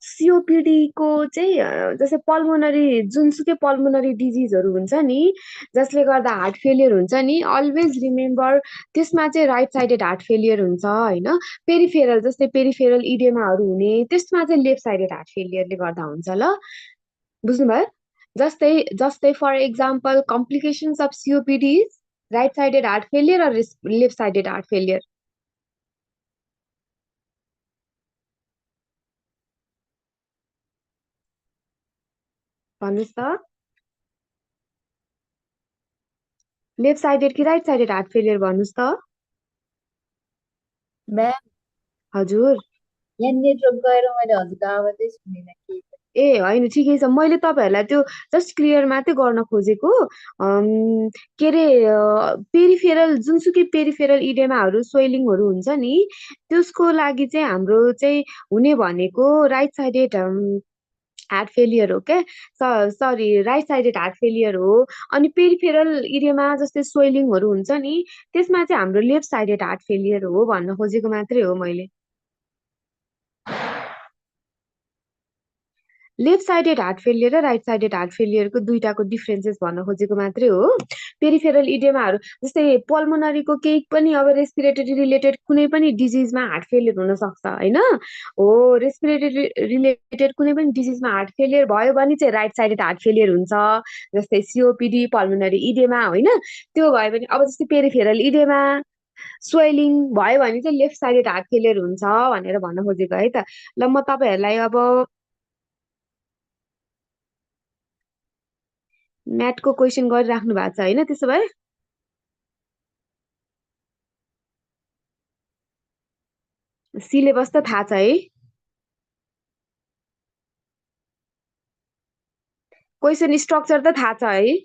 COPD को चाहिँ जस्तै पल्मोनरी जुनसुकै पल्मोनरी डिजिजहरू हुन्छ नि जसले गर्दा हार्ट फेलियर हुन्छ नि अलवेज रिमेम्बर त्यसमा चाहिँ राइट साइडेड हार्ट फेलियर हुन्छ होइन पेरिफेरल जस्तै पेरिफेरल इडेमाहरू हुने त्यसमा चाहिँ लेफ्ट साइडेड हार्ट फेलियरले गर्दा हुन्छ ल बुझ्नुभयो जस्तै जस्तै for example complications of COPD right sided heart failure र लेफ्ट साइडेड हार्ट फेलियर भन्नुहोस् त लेफ्ट साइडेड कि राइट साइडेड हार्ट फेलियर भन्नुहोस् त म्याम हजुर यहाँ नेटवर्क गएर मैले हजुरको आवाजै सुनिनँ के ए होइन ठिकै छ मैले तपाईँहरूलाई त्यो जस्ट क्लियर मात्रै गर्न खोजेको के अरे पेरिफेरल जुनसुकै पेरिफेरल इडेमाहरू स्वेलिङहरू हुन्छ नि त्यसको लागि चाहिँ हाम्रो चाहिँ हुने भनेको राइट साइडेड हार्ट फेलियर हो क्या sorry right sided heart failure हो अनि पेरिफेरल इडेमा जस्तै स्वेलिङहरू हुन्छ नि त्यसमा चाहिँ हाम्रो लेफ्ट साइडेड हार्ट फेलियर हो भन्न खोजेको मात्रै हो मैले लेफ्ट साइडेड हार्ट फेलियर र राइट साइडेड हार्ट फेलियरको दुईटाको डिफ्रेन्सेस भन्न खोजेको मात्रै हो पेरिफेरल इडेमाहरू जस्तै पल्मोनरीको केही पनि अब रेस्पिरेटरी रिलेटेड कुनै पनि डिजिजमा हार्ट फेलियर हुन सक्छ होइन हो रेस्पिरेटरी रिलेटेड कुनै पनि डिजिजमा हार्ट फेलियर भयो भने चाहिँ राइट साइडेड हार्ट फेलियर हुन्छ जस्तै सिओपिडी पल्मोनरी इडेमा होइन त्यो भयो भने अब जस्तै पेरिफेरल इडेमा स्वेलिङ भयो भने चाहिँ लेफ्ट साइडेड हार्ट फेलियर हुन्छ भनेर भन्न खोजेको है त ल म तपाईँहरूलाई अब म्याथको क्वेसन गरिराख्नु भएको छ होइन त्यसो भए सिलेबस त थाहा छ है क्वेसन स्ट्रक्चर त थाहा छ है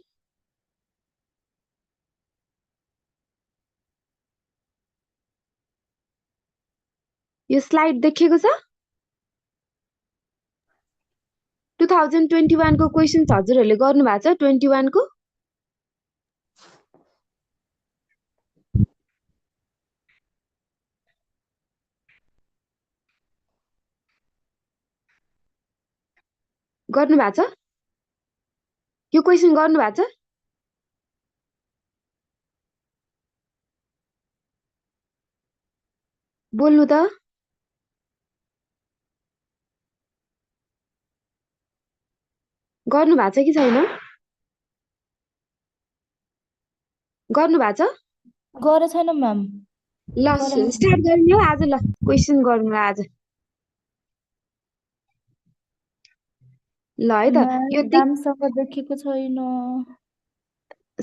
यो स्लाइड देखेको छ 2021 को क्वेसन्स हजुरहरूले गर्नु भएको छ 21 को गर्नु भएको छ यो क्वेसन गर्नु भएको छ बोल्नु त गर्नु भएको छ कि छैन गर्नु भएको छ गरे छैन म्याम ल स्टार्ट गर्ने हो आज ल क्वेसन गर्नु आज ल है त यो राम्रोसँग देखेको छैन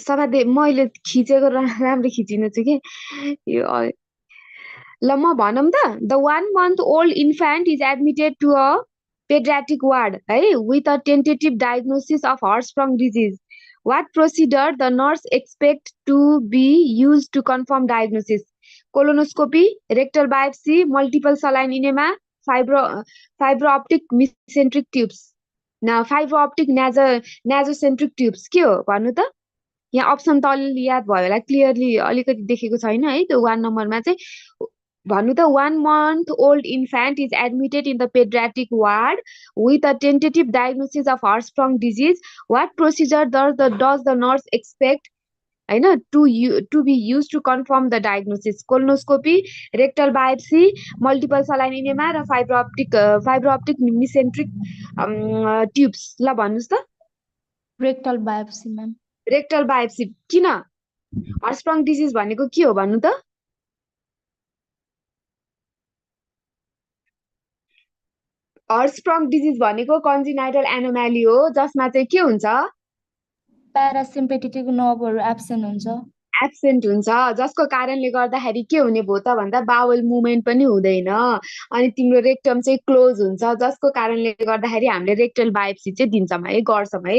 सभा मैले खिचेको राम्रो खिचिनु छु कि यो ल म भनौँ त the 1 month old infant is admitted to a pediatric ward है with a tentative diagnosis of horse-sprung disease. What procedure the nurse expect to be used to confirm diagnosis? Colonoscopy, rectal biopsy, multiple saline enema, fiber optic mesenteric tubes. Now fiber optic nasocentric tubes के हो भन्नु त यहाँ option त अलि याद भयो होला क्लियरली अलिकति देखेको छैन है त्यो 1 नम्बरमा चाहिँ भन्नु त 1 month old infant is admitted in the pediatric ward with a tentative diagnosis of horse-sprung disease. What procedure does the nurse expect होइन to be used to confirm the diagnosis? Colonoscopy, rectal biopsy, multiple saline enema र fiber optic mesenteric tubes ल भन्नुहोस् त rectal biopsy ma'am rectal biopsy किन हर्सप्रङ disease भनेको के हो भन्नु त हर्सप्रङ डिजिज भनेको कन्जिनाइटल एनोमाली हो जसमा चाहिँ के हुन्छ प्यारासिम्पेटिक नर्भहरू एब्सेन्ट हुन्छ एब्सेन्ट हुन्छ जसको कारणले गर्दाखेरि के हुने भयो त भन्दा बावल मुभमेन्ट पनि हुँदैन अनि तिम्रो रेक्टम चाहिँ क्लोज हुन्छ जसको कारणले गर्दाखेरि हामीले रेक्टल बायोप्सी चाहिँ दिन्छौँ है गर्छौँ है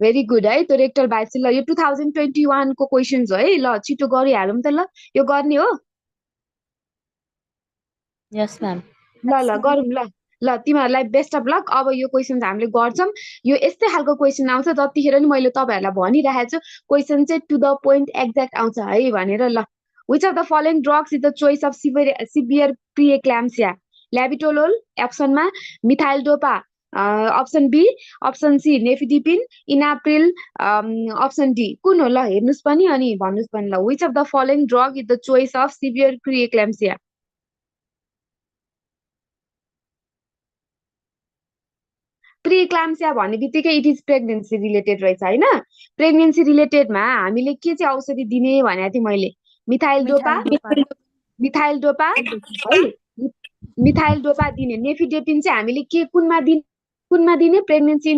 भेरी गुड है त्यो रेक्टल बायोप्सी ल यो 2021 को क्वेसन्स हो है ल छिटो गरिहालौँ त ल यो गर्ने हो यस म्याम ल ल गरौँ ल ल तिमीहरूलाई बेस्ट अफ लक अब यो क्वेसन हामीले गर्छौँ यो यस्तै खालको क्वेसन आउँछ जतिखेर नि मैले तपाईँहरूलाई भनिरहेको छु क्वेसन चाहिँ टु द पोइन्ट एक्ज्याक्ट आउँछ है भनेर ल which of the following drugs is the choice of severe preeclampsia labetalol अप्सनमा, methyl dopa option B, option C nifedipine, enalapril option D कुन हो ल हेर्नुस् पनि अनि भन्नुस् पनि ल which of the following drug is the choice of severe preeclampsia preeclampsia भन्ने बित्तिकै इट इज प्रेग्नेन्सी रिलेटेड रहेछ होइन प्रेग्नेन्सी रिलेटेडमा हामीले के चाहिँ औषधि दिने भनेको थिएँ मैले मिथाइल डोपा मिथाइल डोपा है मिथाइल डोपा दिने नेफिडेपिन चाहिँ हामीले के कुनमा दिने प्रेग्नेन्सी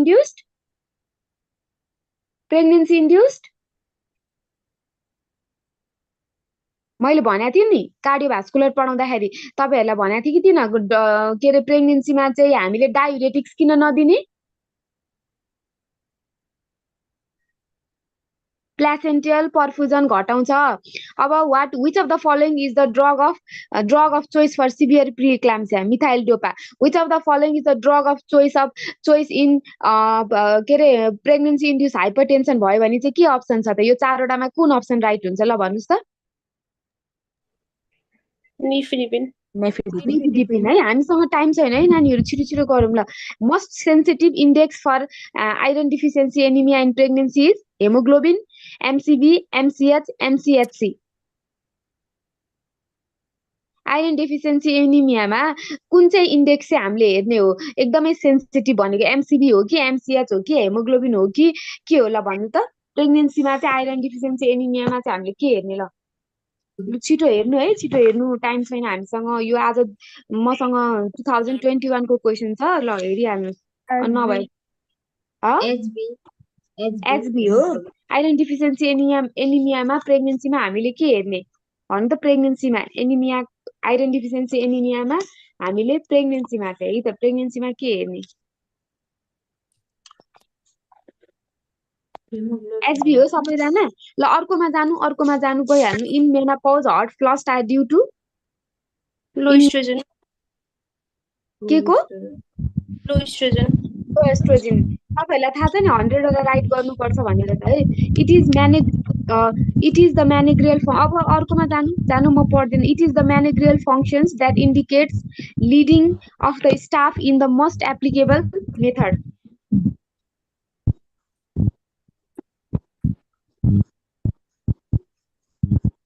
इन्ड्युस्ड मैले भनेको थिएँ नि कार्डियोभास्कुलर पढाउँदाखेरि तपाईँहरूलाई भनेको थिएँ कि तिनीहरूको के अरे प्रेग्नेन्सीमा चाहिँ हामीले डायुरेटिक्स किन नदिने प्लासेन्टियल पर्फ्युजन घटाउँछ अब which of the following is the drug of choice for severe preeclampsia methyl dopa which of the following is the drug of choice in के अरे प्रेग्नेन्सी इन्ड्युस हाइपरटेन्सन भयो भने चाहिँ के अप्सन छ त यो चारवटामा कुन अप्सन राइट हुन्छ ल भन्नुहोस् त नेफिडिपिन है हामीसँग टाइम छैन है नानीहरू छिटो छिटो गरौँ ल most sensitive index for iron deficiency anaemia in pregnancy is haemoglobin MCV MCH MCHC iron deficiency एनिमियामा कुन चाहिँ इन्डेक्स चाहिँ हामीले हेर्ने हो एकदमै सेन्सिटिभ भनेको एमसिबी हो कि एमसिएच हो कि हेमोग्लोबिन हो कि के हो ल भन्नु त प्रेग्नेन्सीमा चाहिँ आइरन डिफिसियन्सी एनिमियामा चाहिँ हामीले के हेर्ने ल छिटो हेर्नु है छिटो हेर्नु टाइम छैन हामीसँग यो आज मसँग 2021 को क्वेसन छ ल हेरिहाल्नुहोस् नभए एचबी हो आइरन डिफिसियन्सी एनिमियामा प्रेग्नेन्सीमा हामीले के हेर्ने भन्नु त प्रेग्नेन्सीमा एनिमिया आइरन डिफिसियन्सी एनिमियामा हामीले प्रेग्नेन्सीमा चाहिँ त प्रेग्नेन्सीमा के हेर्ने एचबी हो सबैजना ल अर्कोमा जानु गइहाल्नु in menopause hot flushes are due to low oestrogen के को लो एस्ट्रोजन तपाईँहरूलाई थाहा छ नि 100 वटा राइट गर्नुपर्छ भनेर त है इट इज द म्यानेग्रियल अब अर्कोमा जानु म पढ्दैन it is the managerial functions that indicates leading of the staff in the most applicable method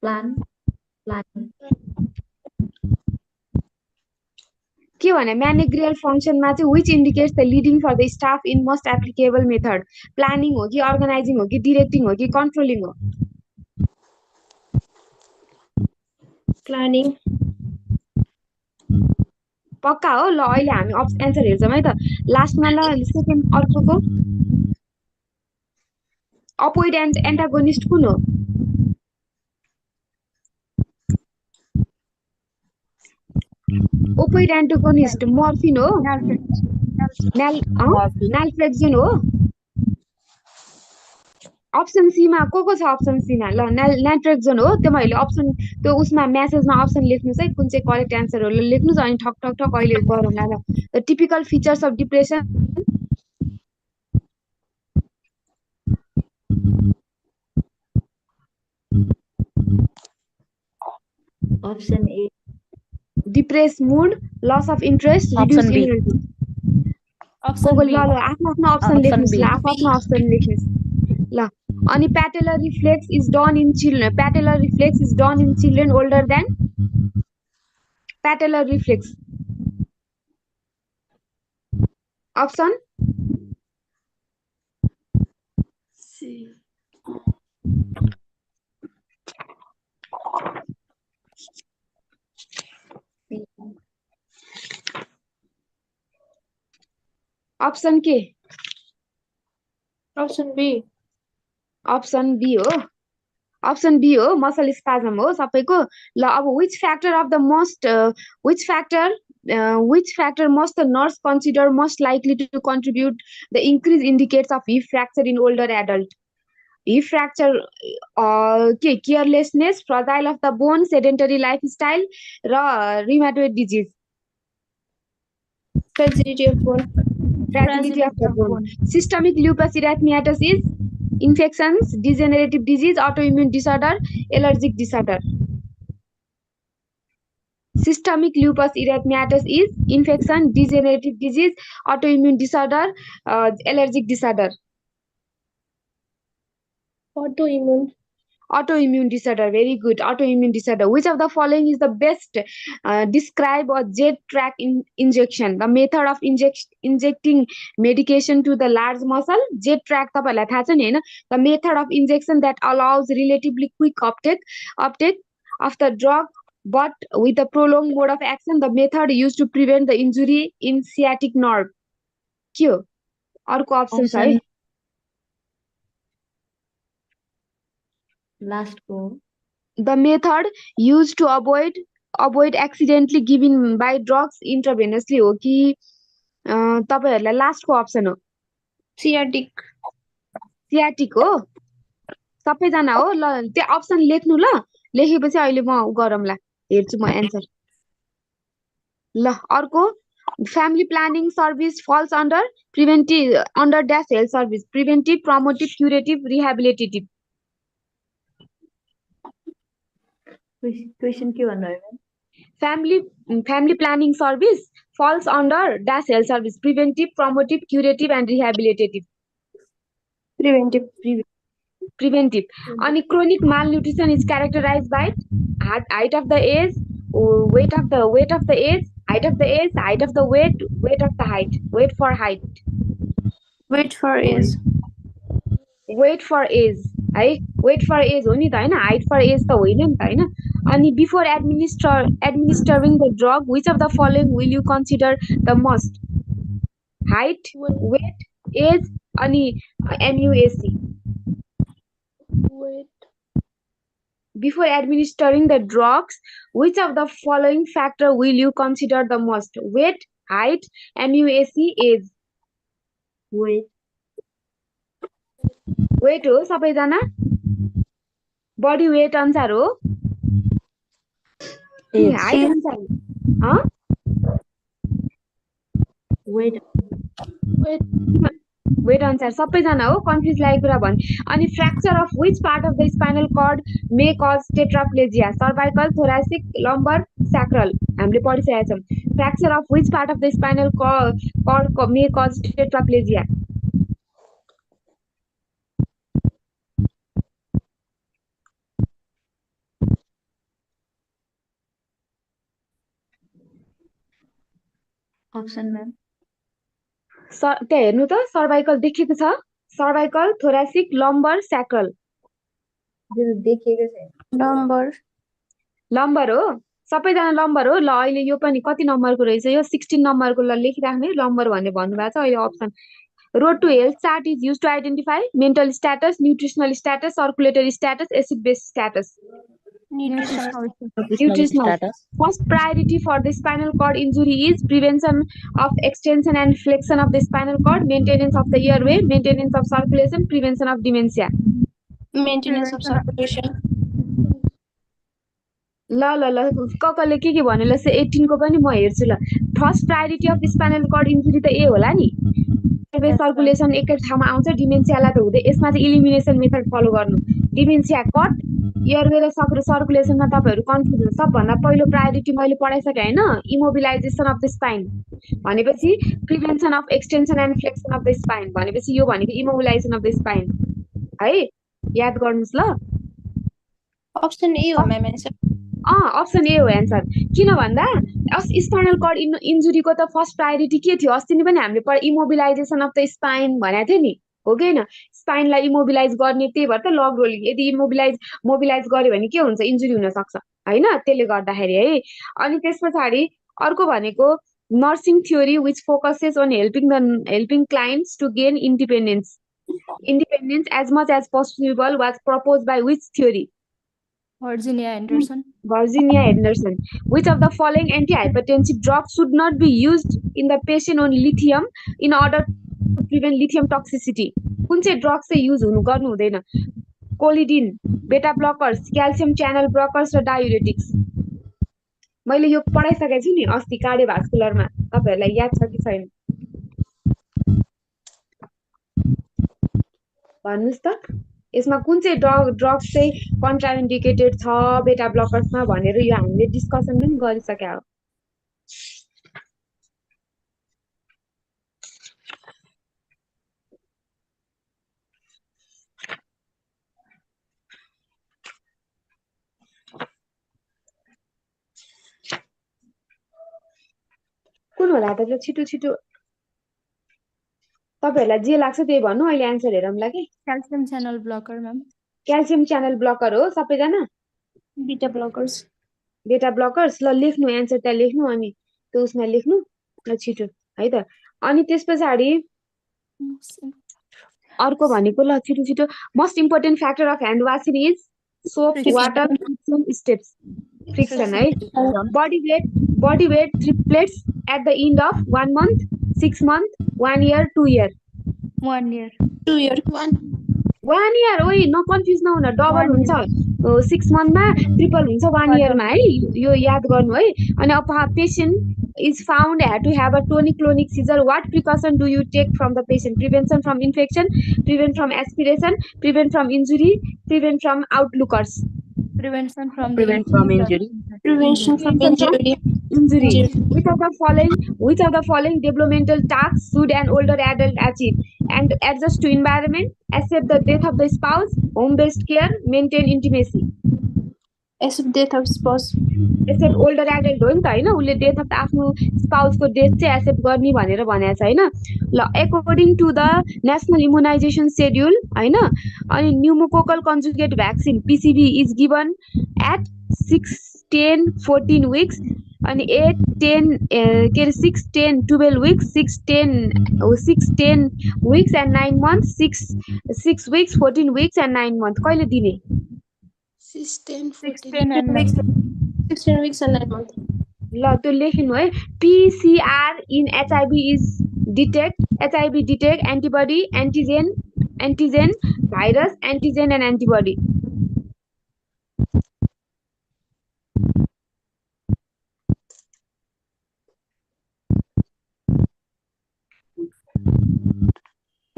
plan के भने म्यानेग्रियल फङ्सनमा चाहिँ which indicates the leading for the staff in most applicable method planning हो कि अर्गनाइजिङ हो कि डिरेक्टिङ हो कि कन्ट्रोलिङ हो प्लानिङ पक्का हो ल अहिले हामी एन्सर हेर्छौँ है त लास्टमा ल सेकेन्ड अर्कोको अपोइड एन्ड एन्टागोनिस्ट कुन हो ओपोइड एन्टागोनिस्ट मर्फिन हो नाल्ट्रेक्सोन हो अप्सन सीमा को छ अप्सन सीमा ल नाल्ट्रेक्सोन हो त्यो मैले अप्सन त्यो उसमा मेसेजमा अप्सन लेख्नुहोस् है कुन चाहिँ करेक्ट एन्सर हो ल लेख्नुहोस् अनि ठक ठक ठक अहिले गरौँला ल the typical features of depression option A depress mood loss of interest reduce B. Immunity option B ल आफ्नो अप्सन लेख्नुहोस् ल आफ्नो अप्सन लेख्नुहोस् ल अनि patellar reflex is done in children older than patellar reflex option option के option B हो मसल स्पाजम हो सबैको ल अब which factor must the nurse consider most likely to contribute the increase indicates of hip fracture in older adult hip fracture के carelessness fragile of the bone sedentary lifestyle र rheumatoid disease fragility of bone systemic lupus erythematosus infections degenerative disease autoimmune disorder allergic disorder Systemic lupus erythematosus is infection, degenerative disease, autoimmune disorder, allergic disorder. Autoimmune. Autoimmune disorder, very good. Autoimmune disorder. Which of the following is the best? Describe a jet track injection. The method of injecting medication to the large muscle. Jet track तपाईँहरूलाई थाहा छ नि हैन? The method of injection that allows relatively quick uptake of the drug but with a prolonged mode of action. The method used to prevent the injury in sciatic nerve. के हो? अर्को option छ है. लास्ट को The method used to avoid accidentally giving by drugs intravenously हो कि तपाईहरुलाई लास्टको अप्सन हो. Sciatic. सियाटिक हो. सबैजना हो. ल त्यो अप्सन लेख्नु ल. लेखेपछि अहिले म गरौँला. हेर्छु म एन्सर. ल अर्को family planning service falls under dash health service: preventive, promotive, curative, rehabilitative. Question के भन्नु भयो? Family planning service falls under dash health service: preventive, promotive, curative, and rehabilitative. Preventive. Preventive. And chronic malnutrition is characterized by height of the age, weight of the age, height of the age, height of the weight, weight of the height, weight for height. Wait for age. Weight for age है. Weight for age हो नि त हैन. Height for age त होइन नि त हैन. अनि before administering the drug, which of the following will you consider the most? Height, weight, age, अनि MUAC. Wait. Before administering the drugs, which of the following factor will you consider the most? Weight, height, MUAC, age. Weight हो सबैजना. Body weight अनुसार हो कि height अनुसार हो? Weight अनुसार सबैजना हो. कन्फ्युज लागेको कुरा भने. अनि fracture of which part of the spinal cord may cause tetraplegia? Cervical, thoracic, lumbar, sacral. हामीले पढिसकेका छौं. Fracture of which part of the spinal cord may cause tetraplegia? Option ma'am त्यहाँ हेर्नु त सर्भाइकल देखेको छ. Cervical, thoracic, lumbar, sacral. देखिएको छैन. लम्बर हो. सबैजना लम्बर हो. ल अहिले यो पनि कति नम्बरको रहेछ यो? 16 नम्बरको. ल लेखिराख्ने. लम्बर भन्ने भन्नुभएको छ. अहिले option road to health chart is use to identify mental status, nutritional status, circulatory status, acid base status. Nutritional. First priority for the spinal cord injury is prevention of extension and flexion of the spinal cord, maintenance of the airway, maintenance of circulation, prevention of dementia. Maintenance of circulation. ल कसले के भन्यो ल 18 को पनि म हेर्छु ल. First priority of spinal cord injury त ए होला नि. एयरवे सर्कुलेसन एकै ठाउँमा आउँछ. डिमेन्सियालाई त हुँदै. यसमा चाहिँ इलिमिनेसन मेथड फलो गर्नु. डिमेन्सिया कट, एयरवे र सर्कुलेसनमा तपाईहरु कन्फ्युज हुनु. सबभन्दा पहिलो प्रायोरिटी मैले पढाइसके हैन. इमोबिलाइजेसन अफ द स्पाइन भनेपछि prevention of extension and flexion of the spine भनेपछि यो भनेको इमोबिलाइजेसन अफ द स्पाइन है. याद गर्नुस् ल. अप्सन ए हो म्याम एन्सर. अप्सन ए हो एन्सर. किन भन्दा स्पाइनल कर्ड इन्जुरीको त फर्स्ट प्रायोरिटी के थियो? अस्ति नि पनि हामीले इमोबिलाइजेसन अफ द स्पाइन भनेको थियो नि, हो कि हैन? स्पाइनलाई इमोबिलाइज गर्ने. त्यही भएर त लग रोलिङ. यदि मोबिलाइज गर्यो भने के हुन्छ? इन्जुरी हुन सक्छ हैन? त्यसले गर्दाखेरि है. अनि त्यसपछि अर्को भनेको nursing theory which focuses on helping clients to gain independence as much as possible was propose by which theory? Virginia Henderson. Which of the following antihypertensive drugs should not be used in the patient on lithium in order to prevent lithium toxicity? कुन चाहिँ drug चाहिँ use गर्नु हुँदैन? कोलिडिन, बेटा blockers, calcium channel blockers र diuretics. मैले यो पढाइसकेको छु नि अस्ति कार्डियोभास्कुलरमा. तपाईहरुलाई याद छ कि छैन भन्नुस् त. यसमा कुन चाहिँ ड्रग चाहिँ कन्ट्राइन्डिकेटेड छ बेटा ब्लकर्समा भनेर यो हामीले डिस्कसन पनि गरिसक्या हो। कुन होला त छिटो छिटो तपाईहरुलाई जे लाग्छ त्यही भन्नु, अहिले आन्सर हेरौँला के। Calcium channel blocker, ma'am. Calcium channel blocker हो सबैजना। Beta blockers. बेटा ब्लकर्स ल लेख्नु, एन्सर त्यहाँ लेख्नु अनि त्यो उसमा लेख्नु ल छिटो है त। अनि त्यस पछाडि अर्को भनेको ल छिटो छिटो most important factor of hand washing is soap water friction steps. Friction है। Body weight triplets at the end of 1 month 6 month 1 year 2 year 1 year. 2 year. 1 year ओइ न कन्फ्युज नहुन, डबल हुन्छ 6 मन्थमा, ट्रिपल हुन्छ 1 yearमा है, यो याद गर्नु है। अनि अब patient is found to have a tonic-clonic seizure. What precaution do you take from the patient? Prevention from infection, prevent from aspiration, prevent from injury, prevent from outlookers. Prevention from injury. Prevention from injury. Injury. Which of the following developmental tasks should an older adult achieve? And adjust to environment, accept the death of the spouse, home-based care, maintain intimacy. Accept death of spouse. Accept older adult हो नि त होइन, उसले death of आफ्नो स्पाउसको death चाहिँ accept गर्ने भनेर भनेको छ होइन। ल according to the national immunisation schedule होइन, अनि pneumococcal conjugate vaccine PCV is given at 6, 10, 14 weeks अनि 8, 10 के अरे 6, 10, 12 weeks 6, 10 weeks and 9 months 6 weeks 14 weeks and 9 months कहिले दिने? 16 and 16 weeks and 9 months. ल त्यो लेख्नु है। PCR in HIV is detect antibody antigen virus antigen and antibody.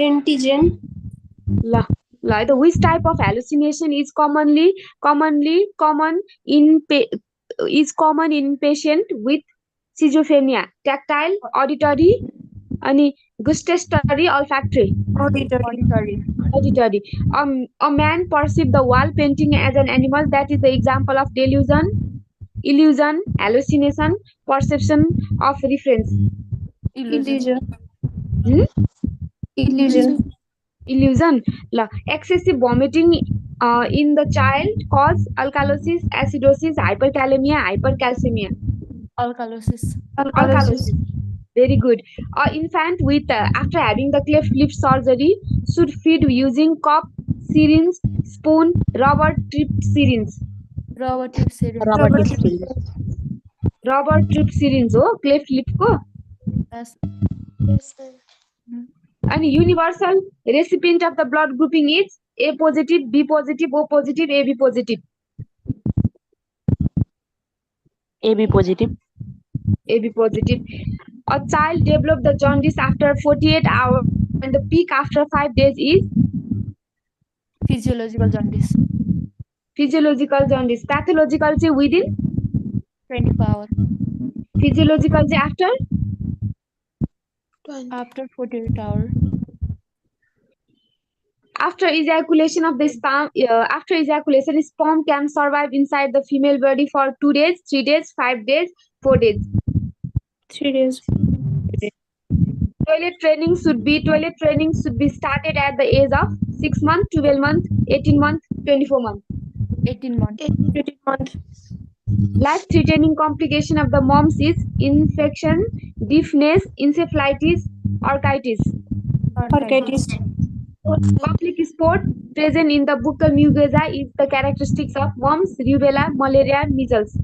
Antigen. ल है त which type of hallucination is common in patient with schizophrenia? Tactile, auditory अनि gustatory, olfactory. Auditory. A man perceived the wall painting as an animal. That is the example of delusion, illusion, hallucination, perception of reference. Illusion. Illusion. Excessive vomiting in the child cause alkalosis, acidosis, hyperkalemia, hypercalcemia. Alkalosis. Very good. Infant with after having the cleft lip surgery should feed using cup, syringe, spoon, rubber tip syringe. Rubber tip syringe हो cleft lip को. And universal recipient of the blood grouping is A positive, B positive, O positive, AB positive. AB positive. AB positive. A child developed the jaundice after 48 hours and the peak after 5 days is Physiological jaundice. Pathological चाहिँ within 24 hours. Physiological चाहिँ after 48 hours. After ejaculation of the sperm, sperm can survive inside the female body for 2 days, 3 days, 5 days, 4 days. 3 days. Toilet training should be started at the age of 6 months, 12 months, 18 months, 24 months. 18 months. Life-threatening complication of the mumps is infection, deafness, encephalitis, orchitis. Public spot present in the buccal mucosa is the characteristics of mumps, rubella, malaria, measles.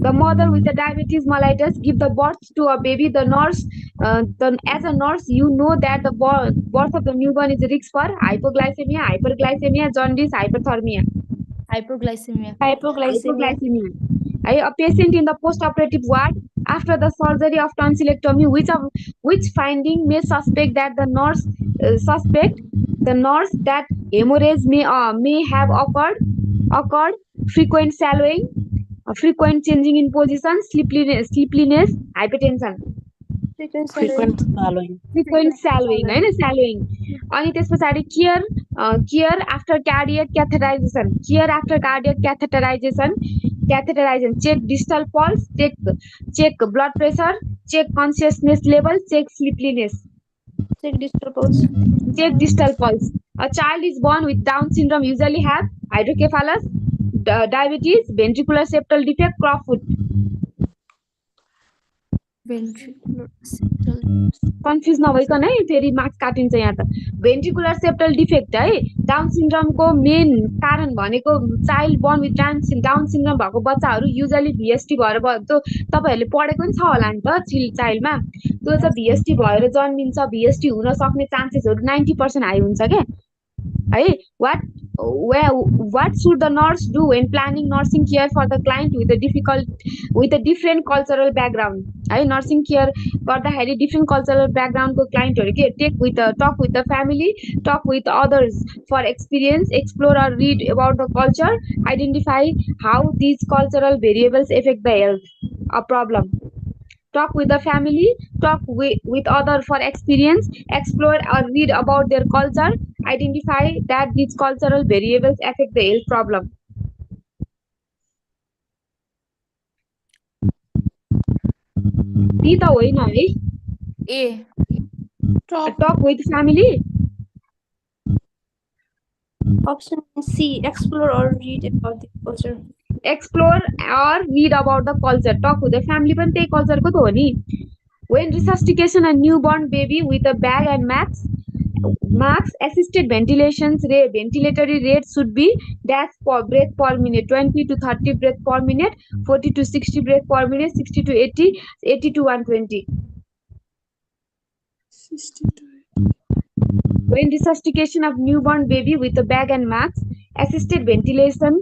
The mother with the diabetes mellitus give the birth to a baby. The nurse, as a nurse, you know that the birth of the newborn is a risk for hypoglycemia, hyperglycemia, jaundice, hyperthermia. Hypoglycemia. A patient in the post-operative ward after the surgery of tonsillectomy, which finding may suspect that the nurse The nurse that hemorrhage may have occurred, frequent swallowing, frequent changing in position, sleepiness, hypertension. Frequent swallowing. Frequent swallowing, होइन swallowing. अनि त्यस पछाडि care after cardiac catheterisation, check distal pulse, check blood pressure, check consciousness level, check sleepiness, Check distal pulse. check distal pulse. A child is born with Down syndrome usually have hydrocephalus, diabetes, ventricular septal defect, crowfoot. Ventricular septal. Confuse नभइकन है, फेरि marks काटिन्छ यहाँ त. भेन्ट्रिकुलर septal defect है, down सिन्ड्रोमको main कारण भनेको child born with down syndrome भएको बच्चाहरू युजली भिएसटी भएर तपाईँहरूले पढेको नि छ होला नि त चाइल्डमा. त्यो चाहिँ भिएसटी भएर जन्मिन्छ, भिएसटी हुन सक्ने चान्सेसहरू 90% हाई हुन्छ क्या है. What should the nurse do when planning nursing care for the client with a different cultural background? है, nursing care गर्दाखेरि different cultural background को clientहरू के talk with the family, talk with others for experience, explore or read about the culture, identify how these cultural variables affect the health, a problem. Talk with the family, talk with other for experience, explore or read about their culture, identify that these cultural variables affect the health problem. ती त होइन है. A. Talk with family. Option C. Explore or read about the culture. Explore or read about the culture. Talk with the family पनि त्यही कल्चरको त हो नि. When resuscitation a newborn baby with a bag and max assisted ventilatory rate should be dash per breath per minute, 20 to 30 breath per minute, 40 to 60 breath per minute, 60 to 80, 80 to 120. 60 to 80. When resuscitation of newborn baby with a bag and max assisted ventilation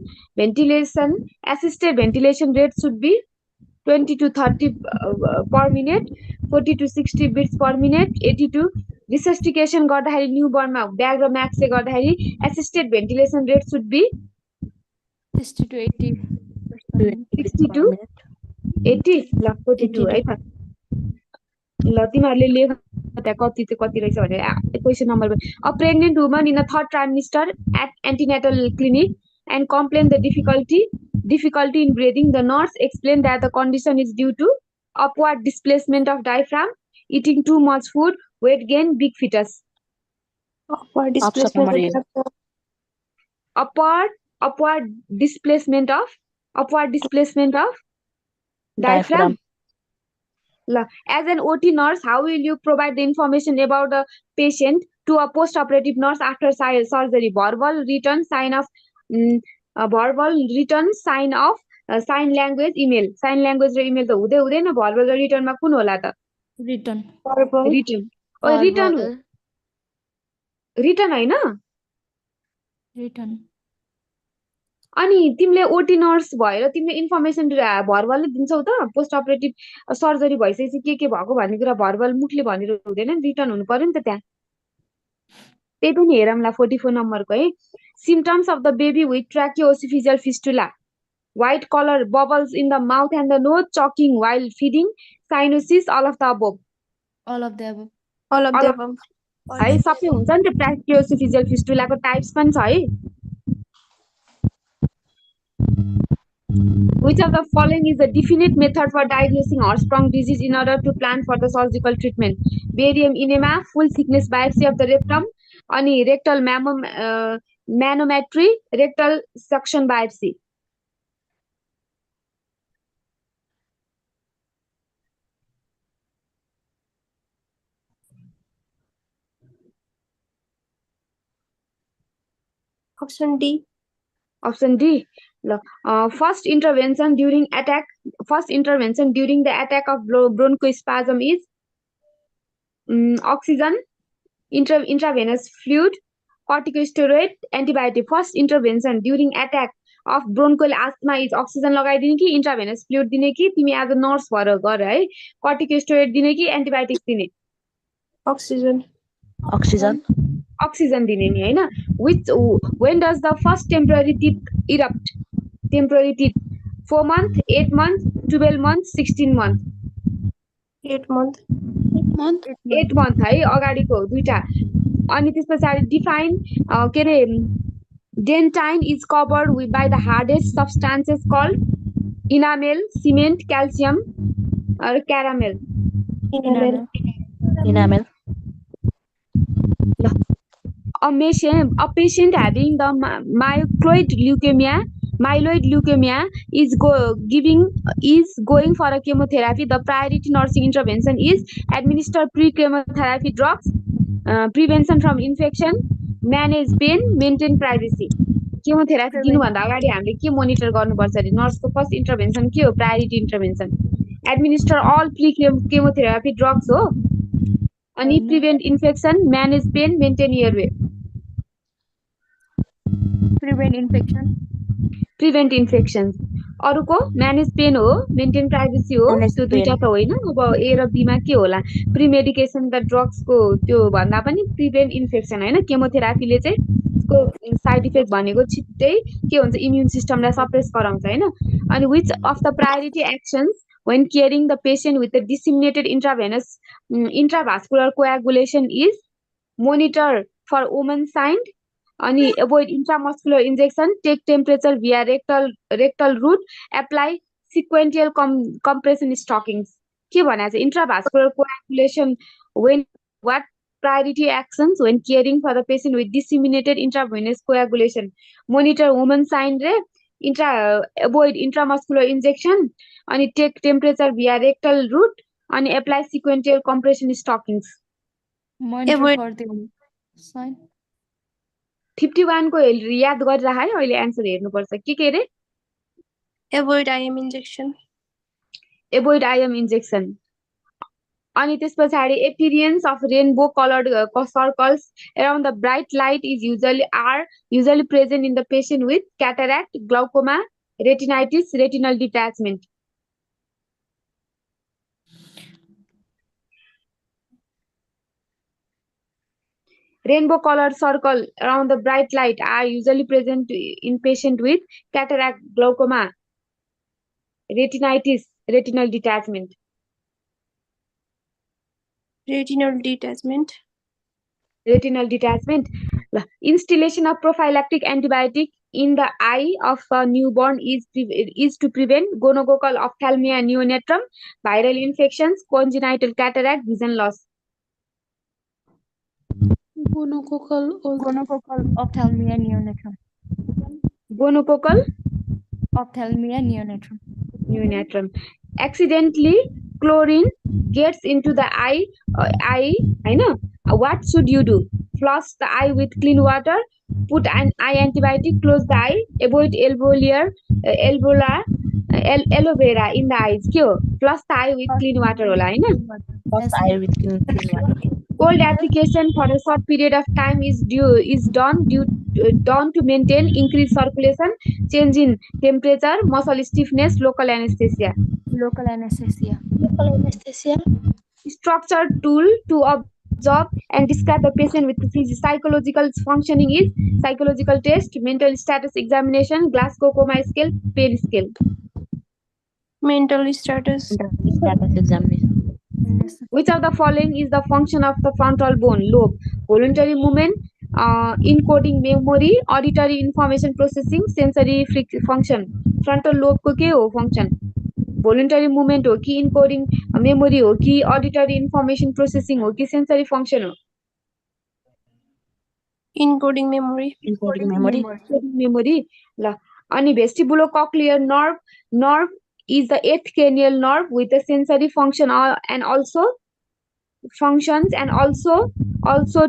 assisted ventilation rate should be 20 to 30 per minute, 40 to 60 beats per minute, 80 to resuscitation गर्दाखेरि न्यूबर्नमा bag र म्याक्सले गर्दाखेरि assisted ventilation rate should be 60 to 80. 60 to 80. ल 42 है त. ल तिमीहरूले लेख त्यहाँ कति चाहिँ कति रहेछ भनेर. Question number 1. A pregnant woman in a third trimester at antenatal clinic and complained the difficulty in breathing. The nurse explained that the condition is due to upward displacement of diaphragm, eating too much food, weight gain, big fetus. Upward displacement of upward displacement of diaphragm. As an OT nurse, how will you provide the information about the patient to a post-operative nurse after surgery? Verbal written sign of sign language, email. Sign language र email त हुँदै हुँदैन. verbal र written मा कुन होला त? written. Written. Oh, written हैन? Written. अनि तिमीले ओटी नर्स भएर तिमीले इन्फर्मेसन भर्बल दिन्छौ त? पोस्ट अपरेटिभ सर्जरी भइसकेपछि के भएको भन्ने कुरा भर्बल मुखले भनेर हुँदैन नि, रिटर्न हुनु पर्यो नि त त्यहाँ. त्यही पनि हेरौँला 44 नम्बरको है. Symptoms of the baby with tracheoesophageal fistula, white color, bubbles in the mouth and the nose, choking while feeding, cyanosis, all of the above. All of the above. है सबै हुन्छ नि त. ट्र्याकियोसिफिजियल फिस्टुलाको टाइप्स पनि छ है. Which of the following is a definite method for diagnosing horse-prong disease in order to plan for the surgical treatment? Barium enema, full thickness biopsy of the rectum, अनि rectal manometry, rectal suction biopsy. Option D. Option D. First intervention during the attack of bronchospasm is oxygen, intravenous fluid, corticosteroid, antibiotic. First intervention during attack of bronchial asthma is oxygen लगाइदिने कि intravenous fluid दिने कि तिमी आज nurse भएर गर है. corticosteroid दिने कि antibiotic दिने? Oxygen. अक्सिजन दिने नि हैन when does the first temporary teeth erupt temporary teeth 4 month 8 month 12 month 16 month 8 month. 8 month. 8 month है अगाडिको दुईटा अनि त्यस पछाडि डिफाइन के रे dentine is covered by the hardest substances called enamel cement calcium or caramel Enamel. Enamel. A patient having the myeloid leukemia is going for a chemotherapy. The priority nursing intervention is administer pre-chemotherapy drugs, prevention from infection, manage pain, maintain privacy. Chemotherapy दिनुभन्दा अगाडि हामीले के monitor गर्नुपर्छ अरे नर्सको first intervention के हो priority intervention administer all pre chemotherapy drugs हो अनि prevent infection manage pain maintain airway prevent infection अरूको म्यानेज पेन हो मेन्टेन प्राइभेसी हो Manage त्यो दुईटा pain. त होइन अब ए र बीमा के होला प्रिमेडिकेसन द ड्रग्सको त्यो भन्दा पनि प्रिभेन्ट इन्फेक्सन होइन केमोथेरापीले चाहिँ त्यसको साइड इफेक्ट भनेको छिट्टै के हुन्छ इम्युन सिस्टमलाई सप्रेस गराउँछ होइन अनि which of the priority actions when caring the patient with a disseminated intravascular coagulation is monitor for woman signed अनि avoid intramuscular injection take temperature via rectal route apply sequential compression stockings के भनेको छ intravascular coagulation when what priority actions when caring for the patient with disseminated intravenous coagulation monitor woman sign रे avoid intramuscular injection अनि take temperature via rectal route अनि apply sequential compression stockings Avoid. for the sign. 51 को याद गरिराख है अहिले answer हेर्नुपर्छ के अरे Avoid IM injection. Avoid IM injection अनि त्यस पछाडि appearance of rainbow coloured circles around the bright light is usually present in the patient with cataract glaucoma retinitis retinal detachment Rainbow colored circle around the bright light are usually present in patient with cataract, glaucoma, retinitis, retinal detachment. Retinal detachment. Retinal detachment. Instillation of prophylactic antibiotic in the eye of a newborn is to prevent gonococcal ophthalmia neonatum, viral infections, congenital cataract, vision loss. Gonococcal Ophthalmia neonatum. Gonococcal Ophthalmia neonatum. neonatum. Accidentally, chlorine gets into the eye. What should you do? Flush the eye with clean water. Put an eye antibiotic. Close the eye. Avoid aloe vera in the eyes. Kyo? Flush the eye with clean water. Hola, First eye with clean water. Cold application for a short period of time is done to maintain increased circulation, change in temperature, muscle stiffness, local anesthesia. Local anesthesia. Structured tool to observe and describe the patient with psychological functioning is psychological test, mental status examination, Glasgow Coma scale, pain scale. Mental status. Status examination. Which of the following is the function of the frontal bone lobe? Voluntary movement, encoding memory, auditory information processing, sensory function. Frontal lobe को के हो function? Voluntary movement हो कि encoding memory हो कि auditory information processing हो कि sensory function हो? Encoding memory. Encoding memory. Memory. ल अनि vestibulocochlear nerve is the 8th cranial nerve with a sensory function and also functions and also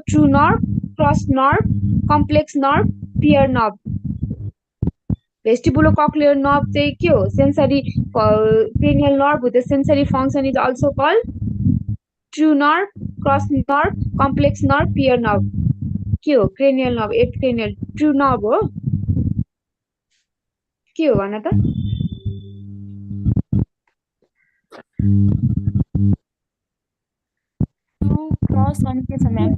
true nerve, cross nerve, complex nerve, peer nerve. Vestibulocochlear nerve चाहिँ के हो sensory cranial nerve with a sensory function is also called true nerve, cross nerve, complex nerve, peer nerve. के हो cranial nerve 8th cranial true nerve हो के हो भन त True cross अनि के छ म्याम?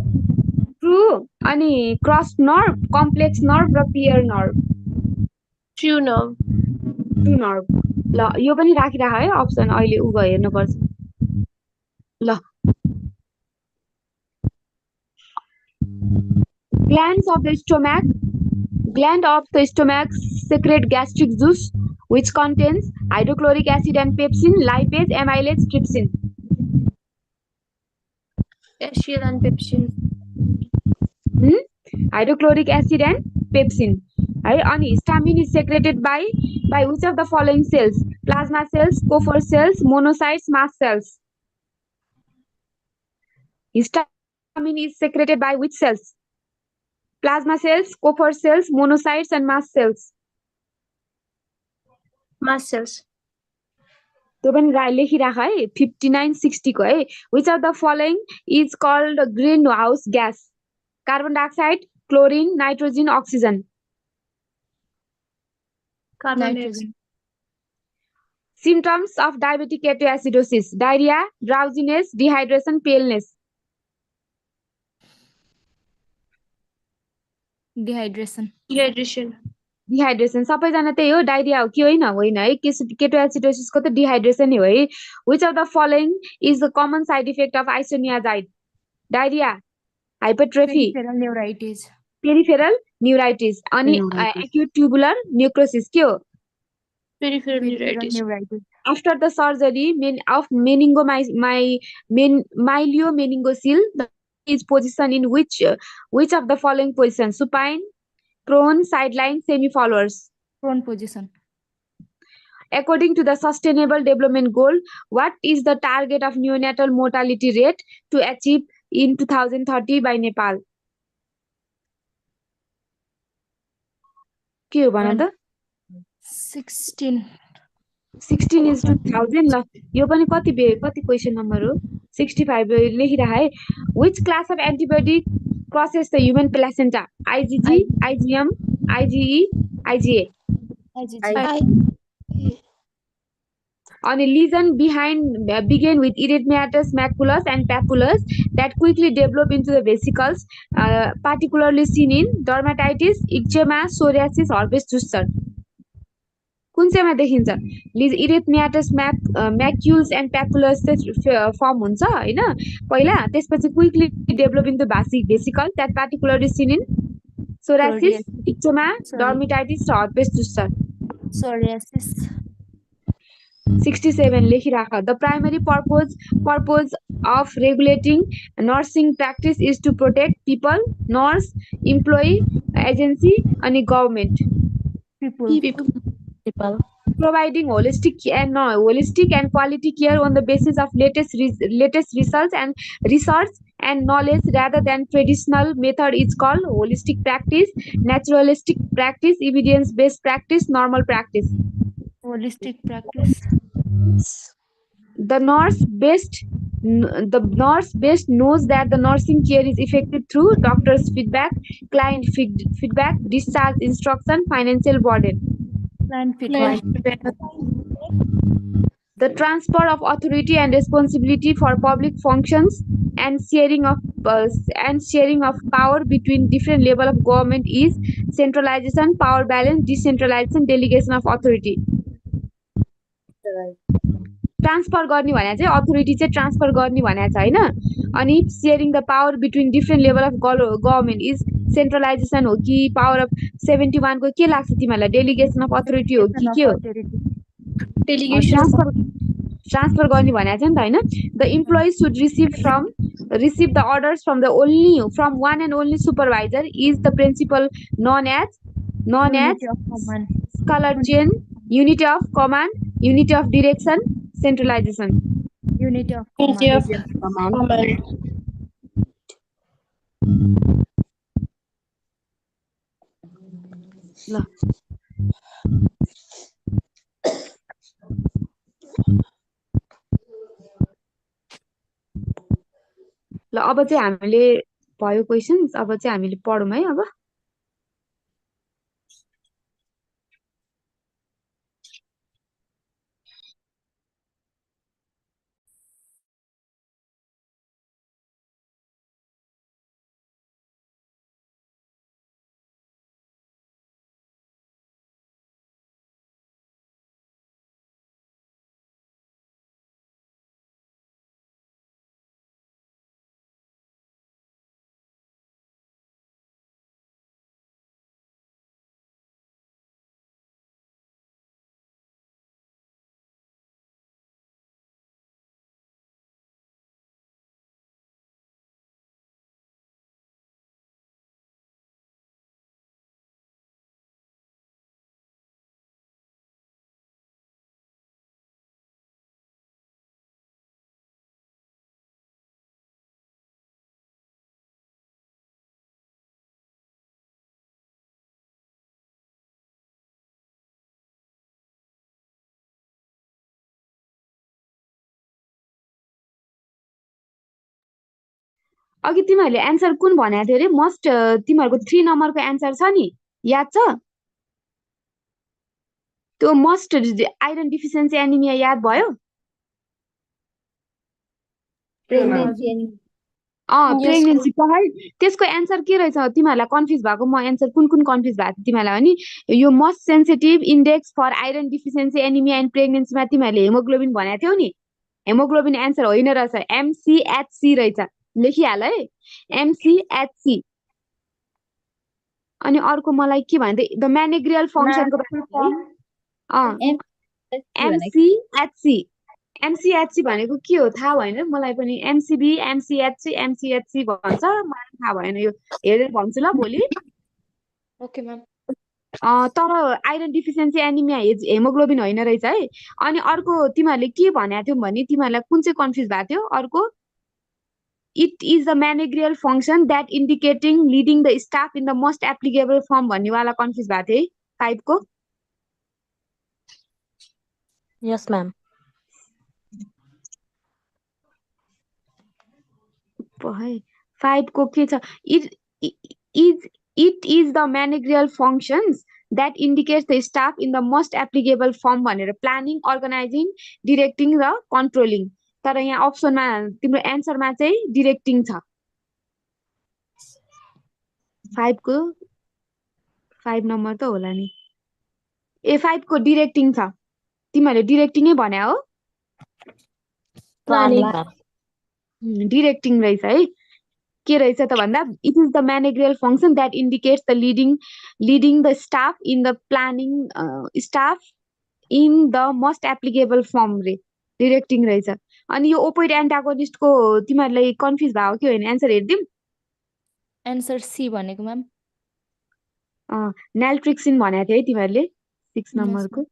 True अनि क्रस नर्भ, कम्प्लेक्स नर्भ र peer nerve. True nerve. True nerve. ल यो पनि राखिराख है अप्सन, अहिले उ गयो हेर्नुपर्छ। ल glands of the stomach. Gland of the stomach secrete gastric juice which contains hydrochloric acid and pepsin, lipase, amylase, trypsin. HCl and pepsin. Hydrochloric acid and pepsin. है अनि stamen is secreted by which of the following cells? Plasma cells, Kupffer cells, monocytes, mast cells. Histamine is secreted by which cells? Plasma cells, Kupffer cells, monocytes, and mast cells. Mast cells. त्यो पनि लेखिराख है 5960 को है. Which of the following is called greenhouse gas? Carbon dioxide, chlorine, nitrogen, oxygen. Carbon dioxide. Symptoms of diabetic ketoacidosis: diarrhea, drowsiness, dehydration, paleness. Dehydration. Dehydration. Dehydration सबैजना त्यही हो, diarrhoea हो कि होइन? होइन है, केटोएसिडोसिसको त डिहाइड्रेसन नै हो है. Which of the following is the common side effect of isoniazid? Diarrhoea, hypertrophy, Peripheral neuritis. Peripheral neuritis अनि एक्युट ट्युबुलर न्युक्रोसिस के हो? Peripheral neuritis. After the surgery of myeliomeningocele, the is positioned in which of the following position? Supine, prone, sideline, semi-followers. Prone position. According to the Sustainable Development Goal, what is the target of neonatal mortality rate to achieve in 2030 by Nepal? के हो भन त? 16. 16 is 2000. ल यो पनि कति question number हो? 65 लेखिराख है. Which class of antibody crosses the human placenta? IgG, IgM, IgE, IgA. On a lesion begin with erythematous maculus and papulus that quickly develop into the vesicles, particularly seen in dermatitis, eczema, psoriasis, herpes zoster. कुन चाहिँमा देखिन्छ? इरिथमियाटस म्याक्युल्स and प्यापुलस form हुन्छ हैन पहिला, त्यसपछि quickly develop into vesicle that particularly seen in psoriasis, eczema, dermatitis र herpes zoster. Psoriasis. 67 लेखिराख. The primary purpose of regulating nursing practice is to protect people, nurse, employee, agency अनि government. People. Providing holistic and quality care on the basis of latest results and research and knowledge rather than traditional method is called holistic practice, naturalistic practice, evidence-based practice, normal practice. Holistic practice. The nurse best knows that the nursing care is effective through doctor's feedback, client feedback, discharge instruction, financial burden. Client feedback. The transfer of authority and responsibility for public functions and sharing of power between different level of government is centralization, power balance, decentralization, delegation of authority. Transfer गर्ने भने चाहिँ authority चाहिँ transfer गर्ने भने चाहिँ हैन. अनि sharing the power between different level of government is centralisation हो कि पावर अफ 71 को के लाग्छ तिमीलाई? डेलिगेसन अफ अथोरिटी हो कि के हो? ट्रान्सफर गर्ने भने चाहिँ नि त हैन. The employees should receive the orders from one and only supervisor is the principle known as scalar chain, unity of command, unity of direction, centralization. Unity of command. ल अब चाहिँ हामीले भयो क्वेशन्स, अब चाहिँ हामीले पढौँ है अब. अघि तिमीहरूले एन्सर कुन भनेको थियो रे मस्ट तिमीहरूको 3 नम्बरको एन्सर छ नि याद छ त्यो मस्ट आइरन डिफिसियन्सी एनिमिया याद भयो प्रेग्नेन्सी अनि प्रेग्नेन्सी पढाइ त्यसको एन्सर के रहेछ तिमीहरूलाई कन्फ्युज भएको म एन्सर कुन कुन कन्फ्युज भएको थियो तिमीहरूलाई भने यो most sensitive index for iron deficiency anaemia and प्रेग्नेन्सीमा तिमीहरूले हेमोग्लोबिन भनेको थियौ नि हेमोग्लोबिन एन्सर होइन रहेछ एमसिएचसी रहेछ लेखिहाल है एमसिएचसी अनि अर्को मलाई के भन्दै द म्यानेग्रियल फङ्सनको बारेमा एमसिएचसी एमसिएचसी भनेको के हो थाहा भएन मलाई पनि एमसिबी एमसिएचसी एमसिएचसी भन्छ मलाई थाहा भएन यो हेरेर भन्छु ल भोलि ओके म्याम तर आइरन डिफिसियन्सी एनिमिया हेमोग्लोबिन होइन रहेछ है अनि अर्को तिमीहरूले के भनेको थियौ भने तिमीहरूलाई कुन चाहिँ कन्फ्युज भएको थियो अर्को it is the managerial function that indicating leading the staff in the most applicable firm भन्नेवाला कन्फ्युज भएको थियो है 5 को यस म्याम है 5 को के छ it is the managerial functions that indicates the staff in the most applicable form भनेर प्लानिङ अर्गनाइजिङ डिरेक्टिङ र कन्ट्रोलिङ तर यहाँ अप्सनमा तिम्रो एन्सरमा चाहिँ डिरेक्टिङ छ 5 को 5 नम्बर त होला नि ए 5 को डिरेक्टिङ छ तिमीहरूले डिरेक्टिङै भन्या हो डिरेक्टिङ रहेछ है के रहेछ त भन्दा it is the managerial function that indicates the leading the staff in the planning staff in the most applicable form रे डिरेक्टिङ रहेछ अनि यो ओपोइड एन्टागोनिस्टको तिमीहरूलाई कन्फ्युज भएको के होइन एन्सर हेरिदिउँ एन्सर सी भनेको म्याम नाल्ट्रिक्सिन भनेको थियो है तिमीहरूले 6 नम्बरको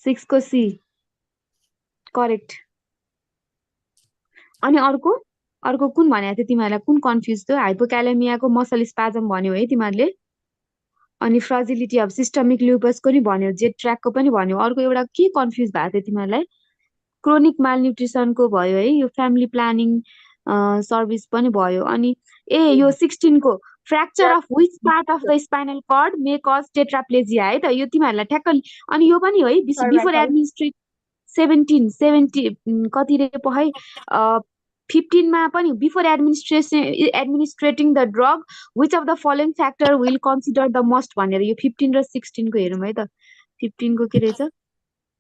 6 को सी करेक्ट अनि अर्को कुन भनेको थियो तिमीहरूलाई कुन कन्फ्युज थियो हाइपोक्यालेमियाको मसल स्पाजम भन्यो है तिमीहरूले अनि फ्रजिलिटी अफ सिस्टमिक ल्युपसको नि भन्यो जेट ट्र्याकको पनि भन्यो अर्को एउटा के कन्फ्युज भएको थियो तिमीहरूलाई क्रोनिक मालन्युट्रिसनको भयो है यो फ्यामिली प्लानिङ सर्भिस पनि भयो अनि यो 16 को fracture of which part of the spinal cord may cause tetraplegia है त यो तिमीहरूलाई ठ्याक्क अनि यो पनि है बिफोर एडमिनिस्ट्रेट 17 कति रे पो है 15 मा पनि before administering the drug which of the following factor will consider the must भनेर यो 15 र 16 को हेरौँ है त 15 को के रहेछ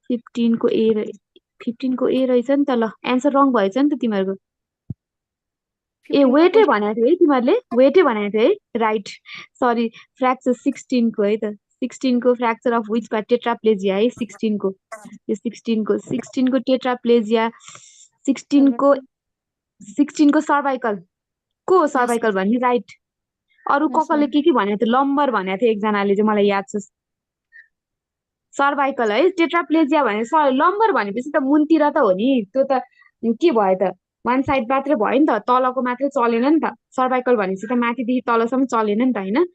15 को ए रहेछ नि त ल एन्सर रङ भएछ नि त तिमीहरूको ए वेटै भनेको थियो है तिमीहरूले वेटै भनेको थियो है राइट सरी फ्र्याक्चर 16 को है त 16 को fracture of which part tetraplegia है 16 को यो 16 को टेट्राप्लेजिया 16 को सर्भाइकल को सर्भाइकल भन्ने राइट अरू कसले के भनेको थियो लम्बर भनेको थियो एकजनाले चाहिँ मलाई याद छ सर्भाइकल है टेट्राप्लेजिया भने लम्बर भनेपछि त मुनतिर त हो नि त्यो त के भयो त वान साइड मात्रै भयो नि त तलको मात्रै चलेन नि त सर्भाइकल भनेपछि त माथिदेखि तलसम्म चलेन नि त होइन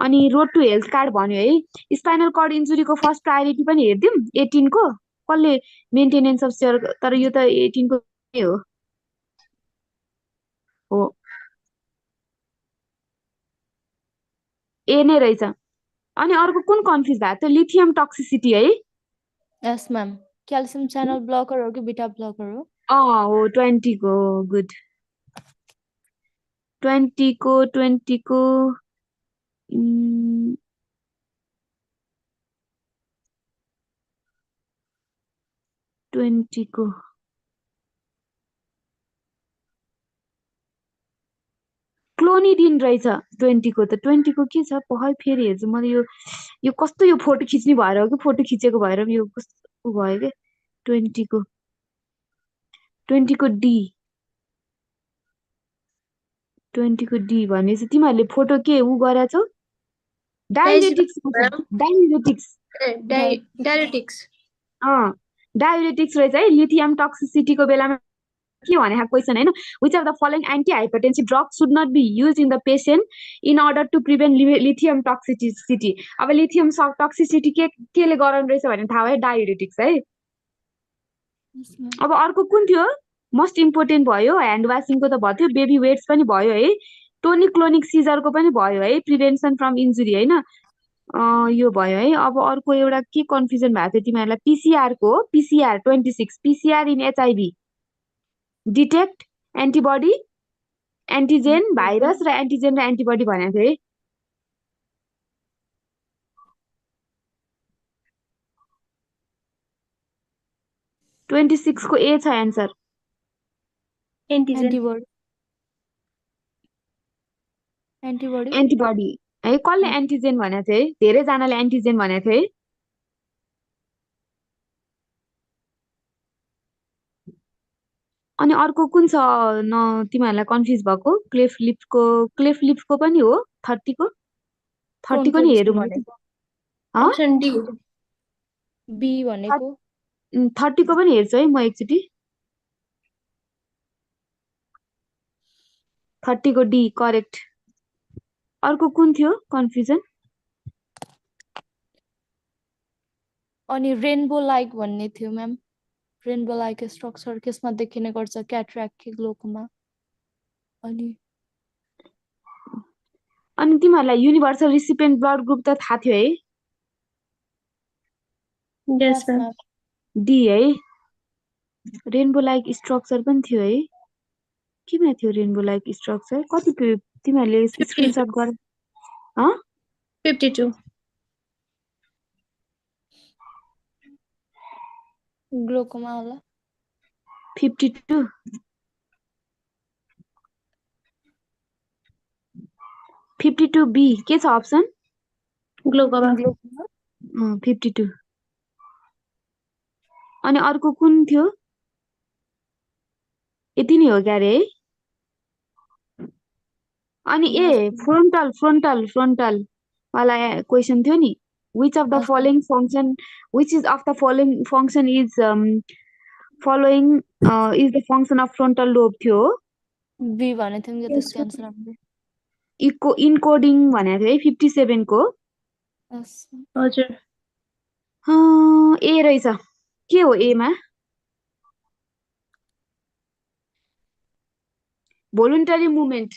अनि रोड टु हेल्थ कार्ड भन्यो है स्पाइनल कर्ड इन्जुरीको फर्स्ट प्रायोरिटी पनि हेरिदिउँ 18 को कसले मेन्टेनेन्स अफ सेयर तर यो त 18 को हो ए नै रहेछ अनि अर्को कुन कन्फ्युज भएको थियो लिथियम टक्सिसिटी है यस म्याम क्याल्सियम च्यानल ब्लकर हो कि बिटा ब्लकर हो हो 20 को गुड 20 को 20 को क्लोनिडिन रहेछ 20 को त 20 को के छ पहै फेरि हेर्छु मैले यो कस्तो यो फोटो खिच्ने भएर हो कि फोटो खिचेको भएर यो कस्तो भयो के 20 को डी 20 को डी भनेपछि तिमीहरूले फोटो के उ गरेछौ डायरेटिक्स रहेछ है लिथियम टक्सिसिटीको बेलामा के भने क्वेसन हैन which of the following antihypertensive drug should not be use in the patient in order to prevent lithium toxicity अब लिथियम टक्सिसिटी केले गराउने रहेछ भने थाहा भयो डायरेटिक्स है Yes, ma'am. अब अर्को कुन थियो मोस्ट इम्पोर्टेन्ट भयो ह्यान्ड वासिङको त भयो बेबी वेट्स पनि भयो है टोनिक क्लोनिक सिजरको पनि भयो है प्रिभेन्सन फ्रम इन्जुरी हैन यो भयो है अब अर्को एउटा के कन्फ्युजन भएको थियो तिमीहरूलाई PCR 26 PCR in HIV detect antibody antigen virus र एन्टिजेन र एन्टिबडी भनेको थियो है 26 को ए छ एन्सर Antibody. Antibody. एन्टिबडी है कसले एन्टिजेन भनेको थियो है धेरैजनाले एन्टिजेन भनेको थियो है अनि अर्को कुन छ न तिमीहरूलाई कन्फ्युज भएको क्लेफ लिप्सको पनि हो 30 को 30 को नि हेरौँ Option D. B भनेको 30 को पनि हेर्छु है म एकचोटि 30 को डी करेक्ट अर्को कुन थियो कन्फ्युजन अनि रेनबो लाइक भन्ने थियो म्याम रेनबो लाइक स्ट्रक्चर केसमा देखिने गर्छ क्याट्र्याक्ट ग्लोकोमा अनि अनि तिमीहरूलाई युनिभर्सल रिसिपिएन्ट ब्लड ग्रुप त थाहा थियो है यस म्याम डी है रेनबो लाइक स्ट्रक्चर पनि थियो है केमा थियो रेनबो लाइक स्ट्रक्चर कति तिमीहरूले स्क्रिनशट गर 52 ग्लोकोमा होला 52 52 बी के छ अप्सन ग्लोकोमा 52 अनि अर्को कुन थियो यति नै हो क्यारे है अनि ए फ्रन्टल वाला क्वेसन थियो नि which of the following function which is of the following function is following is the function of frontal lobe थियो बी भने थियौँ नि त्यसको आन्सर हामीले इन्कोडिङ भनेको थियो है 57 को हजुर ए रहेछ के हो ए मा भोलुन्टरी मुभमेन्ट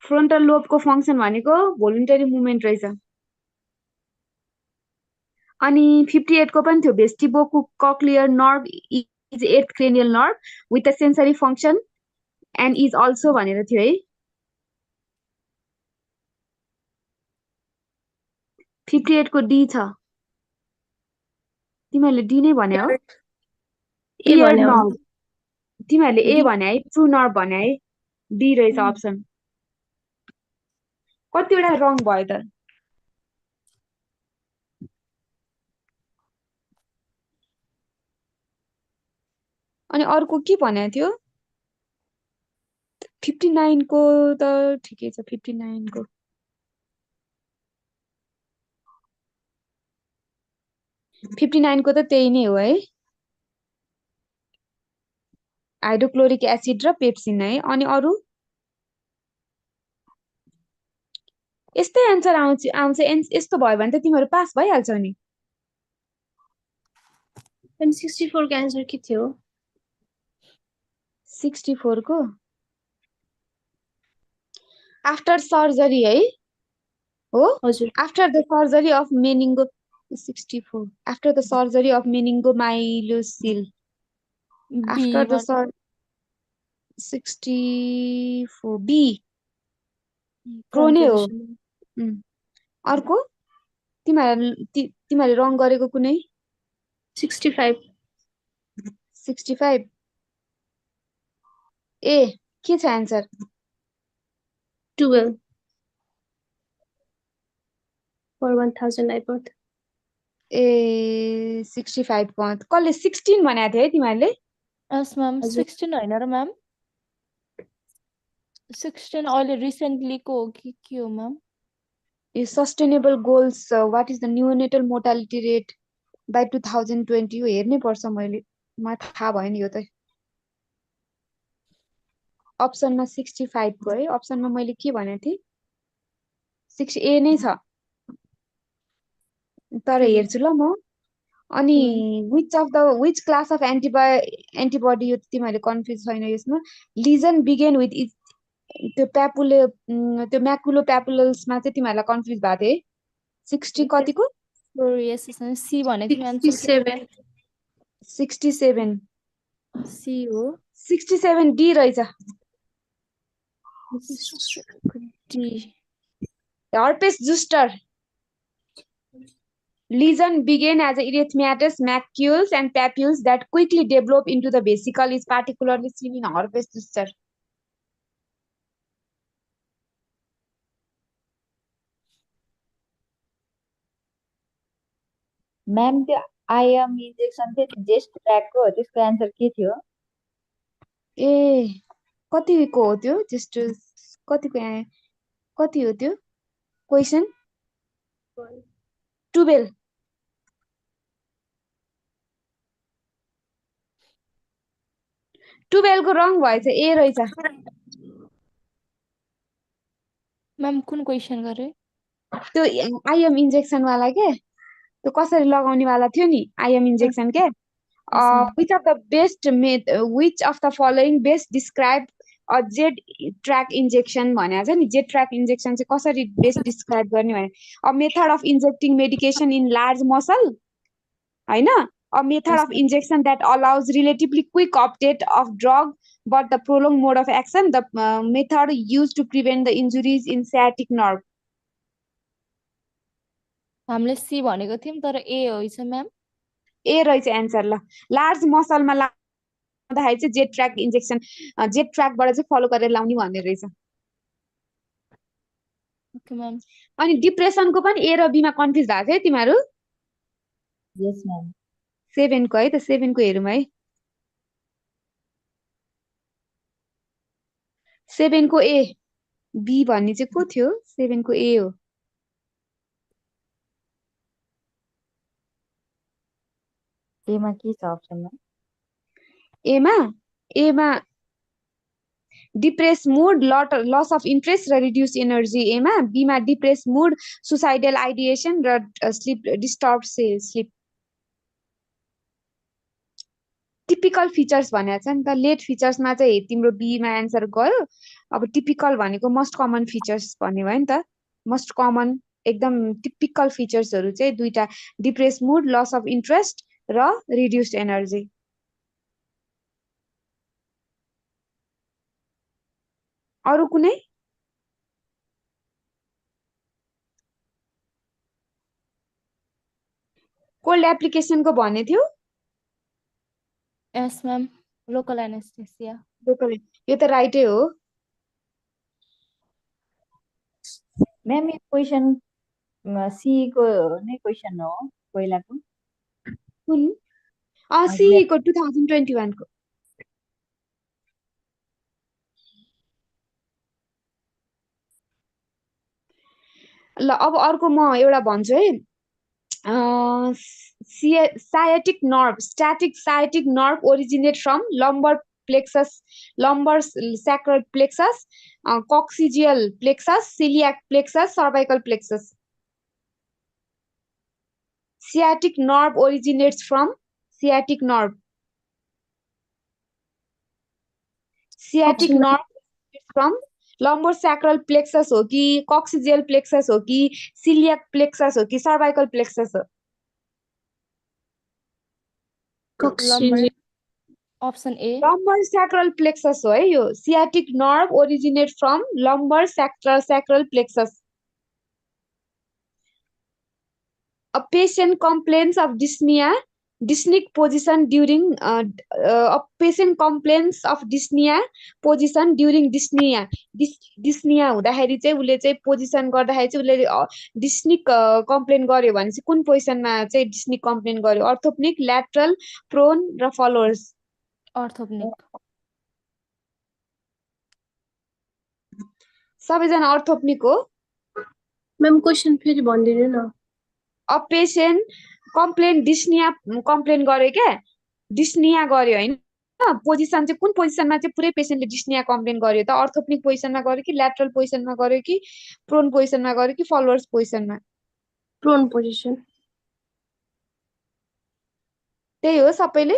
फ्रन्टल लोबको फंक्सन भनेको भोलुन्टरी मुभमेन्ट रहेछ अनि 58 को पनि थियो vestibulocochlear nerve is at cranial nerve with a sensory function and is also भनेर थियो है 58 को डी छ तिमीहरूले डी नै भने हो इयर नर्भ तिमीहरूले ए भने है ट्रु नर्भ भने है डी रहेछ अप्सन कतिवटा रङ भयो त अनि अर्को के भनेको थियो 59 को त ठिकै छ 59 को को त त्यही नै हो है हाइड्रोक्लोरिक एसिड र पेप्सिन है अनि अरु यस्तै आन्सर आउँछ यस्तो भयो भने त तिमीहरू पास भइहाल्छौ नि 64 को आन्सर के थियो 64 को आफ्टर सर्जरी है हो हजुर after the surgery of meningo 64 after the surgery of meningomyelocele after the 64 be prone हो अर्को तिमीहरूले रङ गरेको कुनै 65 ए के छ आन्सर 12 for 1000 live birth ए 65 को कसले 16 भनेको थियो है तिमीहरूले यस म्याम 16 हैन र म्याम 16 अहिले रिसेन्टली को हो कि के हो ma'am a sustainable goals what is the neonatal mortality rate by 2020 यो हेर्नै पर्छ मैले मलाई थाहा भएन यो त अप्सनमा 65 को है अप्सनमा मैले के भनेको थिएँ 6 ए नै छ तर हेर्छु ल म अनि which class of antibody यो तिमीहरुले कन्फ्युज छैन यसमा लिजन बिगेन विथ त्यो त्यो म्याकुलोप्यापुलल्समा चाहिँ तिमीहरुलाई कन्फ्युज भएको थियो 60 कतिको Psoriasis and C भनेको थियो आन्सर 67 67 C हो 67 डी रहेछ D herpes zoster lesion began as erythematous macules and papules that quickly develop into the vesicle is particularly seen in herpes zoster. Ma'am त्यो आइएम इन्जेक्सन थियो जेस्ट ट्र्याकको त्यसको answer के थियो ए कतिको हो त्यो जस्ट कतिको कति हो त्यो क्वेशन 12 12 को रङ भएछ ए रहेछ मैम कुन क्वेशन गरे त्यो आइएम इन्जेक्सन वाला के त्यो कसरी लगाउने वाला थियो नि आइएम इन्जेक्सन के which of the following best describe a Z track injection भनेको छ नि जेड ट्र्याक इन्जेक्सन चाहिँ कसरी बेस्ट डिस्क्राइब गर्ने भने a method of injecting medication in large muscle हैन a method of injection that allows relatively quick uptake of drug but the prolonged mode of action the method used to prevent the injuries in sciatic nerve हामीले C भनेको थियौं तर A होइछ ma'am ए रहेछ answer ल large मसलमा लाउँदाखेरि चाहिँ jet track injection jet ट्र्याकबाट चाहिँ फलो गरेर लाउने भन्ने रहेछ ओके म्याम अनि डिप्रेसनको पनि ए र बी मा कन्फ्युज भएको थियो तिमीहरु यस म्याम 7 को है त 7 को हेरौँ है 7 को ए बी भन्ने चाहिँ को थियो 7 को ए हो एमा के छ अप्सनमा एमा depress mood loss of interest र रिड्युस एनर्जी एमा बीमा डिप्रेस मुड सुसाइडल आइडिएसन र sleep disturb sleep typical features भनेको छ नि त लेट फिचर्समा चाहिँ तिम्रो बीमा एन्सर गयो अब टिपिकल भनेको मोस्ट कमन फिचर्स भन्ने भयो नि त मोस्ट कमन एकदम टिपिकल फिचर्सहरु चाहिँ दुईटा depress mood loss of interest र रिड्युस्ड एनर्जी अरु कुनै कोल्ड एप्लिकेसनको भन्ने थियो यस म्याम लोकल एनेस्थेसिया लोकल यो त राइटै हो म्याम यो क्वेसन सी को नै क्वेसन हो पहिलाको कुन सीई को 2021 को ल अब अर्को म एउटा भन्छु है sciatic nerve static sciatic nerve originate from lumbar sacral plexus coccygeal plexus celiac plexus cervical plexus sciatic nerve originates from sciatic nerve from lumbar sacral plexus हो कि coccygeal plexus हो कि celiac plexus हो कि cervical plexus हो option A lumbar sacral plexus हो है यो sciatic nerve originate from lumbar sacral plexus a patient complains of dyspneic position during a patient complains of dyspnea position during dyspnea हुँदाखेरि चाहिँ उले चाहिँ पोजिसन गर्दाखेरि चाहिँ उले डिस्निक कम्प्लेन गर्यो भने चाहिँ कुन पोजिसनमा चाहिँ डिस्निक कम्प्लेन गर्यो अर्थोप्निक ल्याटरल प्रोन र फलोवर्स अर्थोप्निक सबैजना अर्थोप्निक हो मैम क्वेशन फेरि भनिदिनु न a patient complain dyspnoea complain गर्यो क्या डिस्निया गर्यो हैन पोजिसन चाहिँ कुन पोजिसनमा चाहिँ पुरै पेशेन्टले डिस्निया कम्प्लेन गर्यो त अर्थोप्निक पोजिसनमा गर्यो कि ल्याटरल पोजिसनमा गर्यो कि प्रोन पोजिसनमा गर्यो कि फलोवर्स पोजिसनमा प्रोन पोजिसन त्यही हो सबैले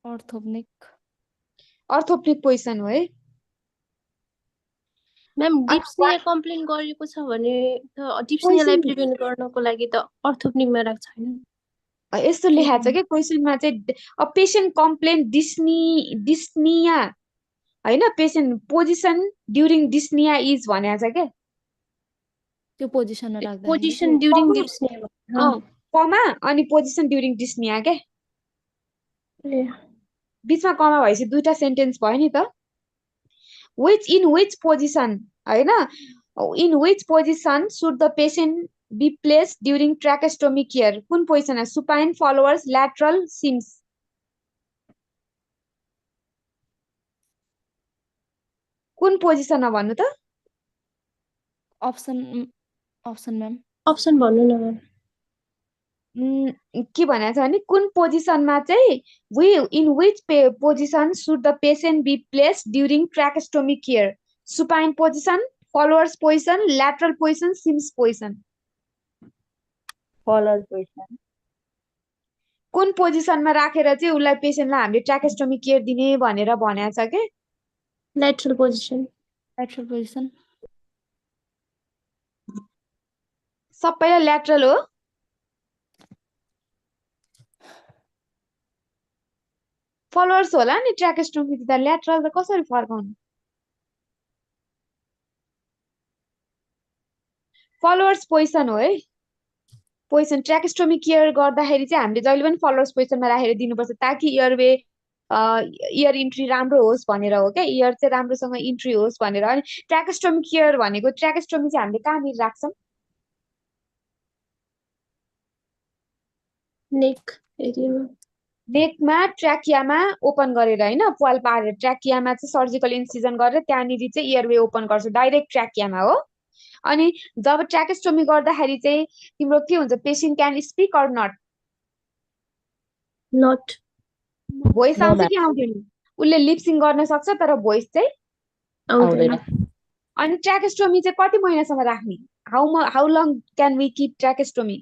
अर्थोप्निक अर्थोप्निक पोजिसन हो है म्याम अनि डिप्सनिया कम्प्लेन गरेको छ भने डिप्सनियालाई Question- प्रिभेन्ट गर्नको लागि त अर्थोप्निकमा राख्छ छैन यस्तो लेखाएको छ कि क्वेसनमा चाहिँ अ पेसेन्ट कम्प्लेन डिस्निया होइन patient position during dyspnoea is भनेको छ क्या त्यो पोजिसनमा राख्दाखेरि पोजिसन ड्युरिङ डिप्सनिया कमा अनि पोजिसन ड्युरिङ डिस्निया क्या बिचमा कमा भएपछि दुईटा सेन्टेन्स भयो नि त विच पोजिसन होइन in which position should the patient be place during tracheostomy care कुन position supine Fowler's lateral Sims कुन पोजिसनमा भन्नु त अप्सन म्याम अप्सन भन्नु न म्याम के भनेको छ भने कुन पोजिसनमा चाहिँ in which position should the patient be place during tracheostomy care supine position Fowler's position lateral position Sims position Fowler position कुन पोजिसनमा राखेर चाहिँ उसलाई पेसेन्टलाई हामीले ट्र्याकेस्टोमी केयर दिने भनेर भनेको छ कि ल्याटरल पोजिसन ल्याटरल पोजिसन सबैलाई ल्याटरल हो फलोवर्स होला नि ट्र्याकेस्टोमी दिँदा ल्याटरल त कसरी फर्काउनु फलोवर्स पोजिसन हो है पोजिसन ट्र्याकेस्टोमी केयर गर्दाखेरि चाहिँ हामीले जहिले पनि फलोवर्स पोजिसनमा राखेर दिनुपर्छ ताकि इयरवे इयर इन्ट्री राम्रो होस् भनेर हो क्या इयर चाहिँ राम्रोसँग इन्ट्री होस् भनेर अनि ट्र्याकेस्टोमी केयर भनेको ट्र्याकेस्टोमी चाहिँ हामीले कहाँनिर राख्छौँ नेक एरियामा नेकमा ट्र्याकियामा ओपन गरेर होइन पाल पारेर ट्र्याकियामा चाहिँ सर्जिकल इन्सिजन गरेर त्यहाँनिर चाहिँ इयरवे ओपन गर्छ डाइरेक्ट ट्र्याकियामा हो अनि जब ट्र्याकेस्टोमी गर्दाखेरि चाहिँ तिम्रो के हुन्छ patient can speak or not not voice No, आउँछ ma'am. कि आउँदैन उसले लिप्सिङ गर्न सक्छ तर भोइस चाहिँ आउँदैन अनि ट्र्याकेस्टोमी चाहिँ कति महिनासम्म राख्ने how long can we keep tracheostomy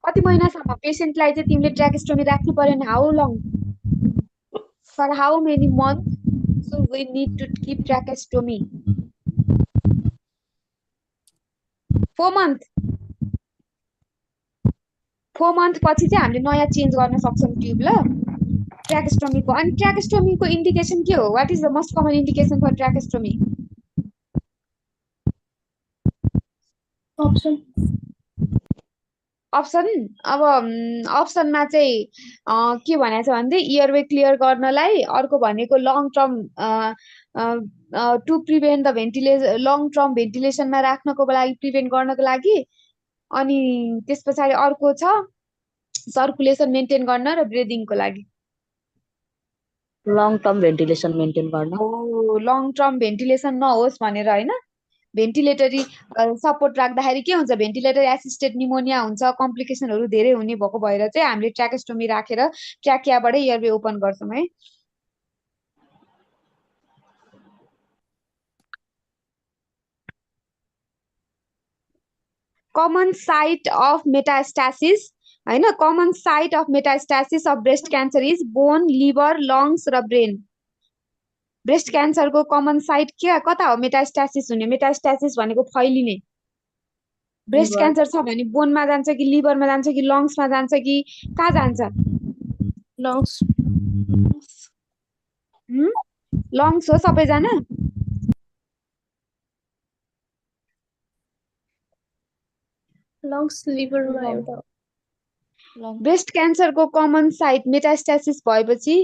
कति महिनासम्म पेसेन्टलाई चाहिँ तिमीले ट्र्याकेस्टोमी राख्नु पर्यो नि how long for how many month so we need to keep tracheostomy 4 month 4 month पछि चाहिँ हामीले नयाँ चेन्ज गर्न सक्छौँ ट्युब ल ट्र्याकेस्टोमीको अनि ट्र्याकेस्टोमीको इन्डिकेसन के हो what is the most common indication for tracheostomy option option अब अप्सनमा चाहिँ के भनेको छ भने इयरवे क्लियर गर्नलाई अर्को भनेको long term to prevent the ventilation long term भेन्टिलेसनमा राख्नको लागि प्रिभेन्ट गर्नको लागि अनि त्यस पछाडि अर्को छ सर्कुलेसन मेन्टेन गर्न र ब्रिदिङको लागि Long term ventilation maintain गर्न लङ टर्म भेन्टिलेसन नहोस् भनेर होइन भेन्टिलेटरी सपोर्ट राख्दाखेरि के हुन्छ भेन्टिलेटर एसिस्टेड निमोनिया हुन्छ कम्प्लिकेसनहरू धेरै हुने भएको भएर चाहिँ हामीले ट्र्याकेस्टोमी राखेर ट्र्याकियाबाटै इयरवे ओपन गर्छौँ है कमन साइट अफ मेटास्टासिस होइन common site of metastasis of breast cancer is bone liver lungs र ब्रेन ब्रेस्ट क्यान्सरको कमन साइट के कता हो मेटास्टासिस हुने मेटास्टासिस भनेको फैलिने ब्रेस्ट क्यान्सर छ भने बोनमा जान्छ कि लिभरमा जान्छ कि लङ्समा जान्छ कि कहाँ जान्छ लङ्स लङ्स हो सबैजना लङ्स लिभरमा एउटा ब्रेस्ट क्यान्सरको कमन साइट मेटास्टासिस भएपछि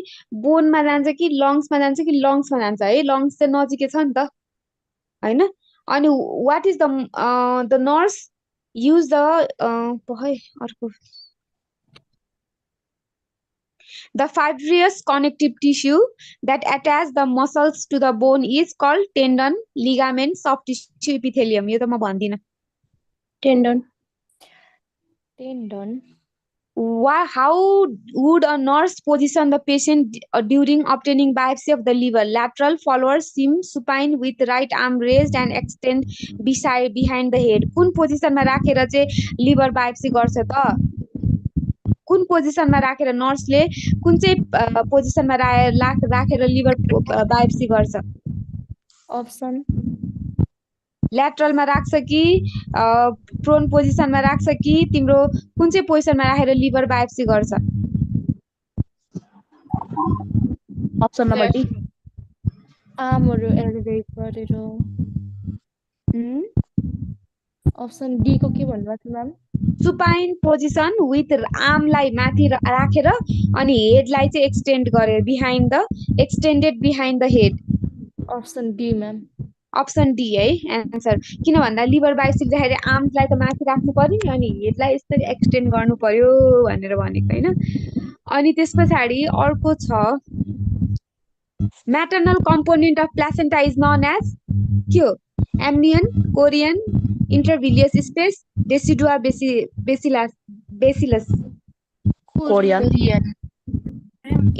बोनमा जान्छ कि लङ्समा जान्छ है लङ्स चाहिँ नजिकै छ नि त होइन अनि what is the nurse use the अर्को the fibrous connective tissue that attach the muscles to the bone is called tendon ligament soft tissue epithelium यो त म भन्दिनँ Tandon How would a nurse position the patient during obtaining biopsy of the liver? Lateral, forward, seam, supine with right arm raised and extend behind the head. कुन पोजिसनमा राखेर चाहिँ liver biopsy गर्छ त? कुन पोजिसनमा राखेर नर्सले कुन चाहिँ पोजिसनमा राखेर लिभर बायोप्सी गर्छ? Option ल्याटरलमा राख्छ कि प्रोन पोजिसनमा राख्छ कि तिम्रो कुन चाहिँ पोजिसनमा राखेर लिभर बायोप्सी गर्छ? अप्सन नम्बर डी आर्महरु एलिभेट गरेर अप्सन डी को के भन्नुभएको थियो म्याम? सुपाइन पोजिसन विथ आर्मलाई माथि राखेर अनि हेडलाई चाहिँ एक्सटेन्ड गरेर extended behind the head. Option D ma'am. Option D है एन्सर. किन भन्दा लिभर बायोप्सी गर्दाखेरि आर्म्सलाई त माथि राख्नु पर्यो नि अनि हेडलाई यसरी एक्सटेन्ड गर्नु पर्यो भनेर भनेको हैन. अनि त्यस पछाडि अर्को छ maternal component of placenta is known as के हो? Amnion, chorion, intervillous space, decidua basalis. Chorion.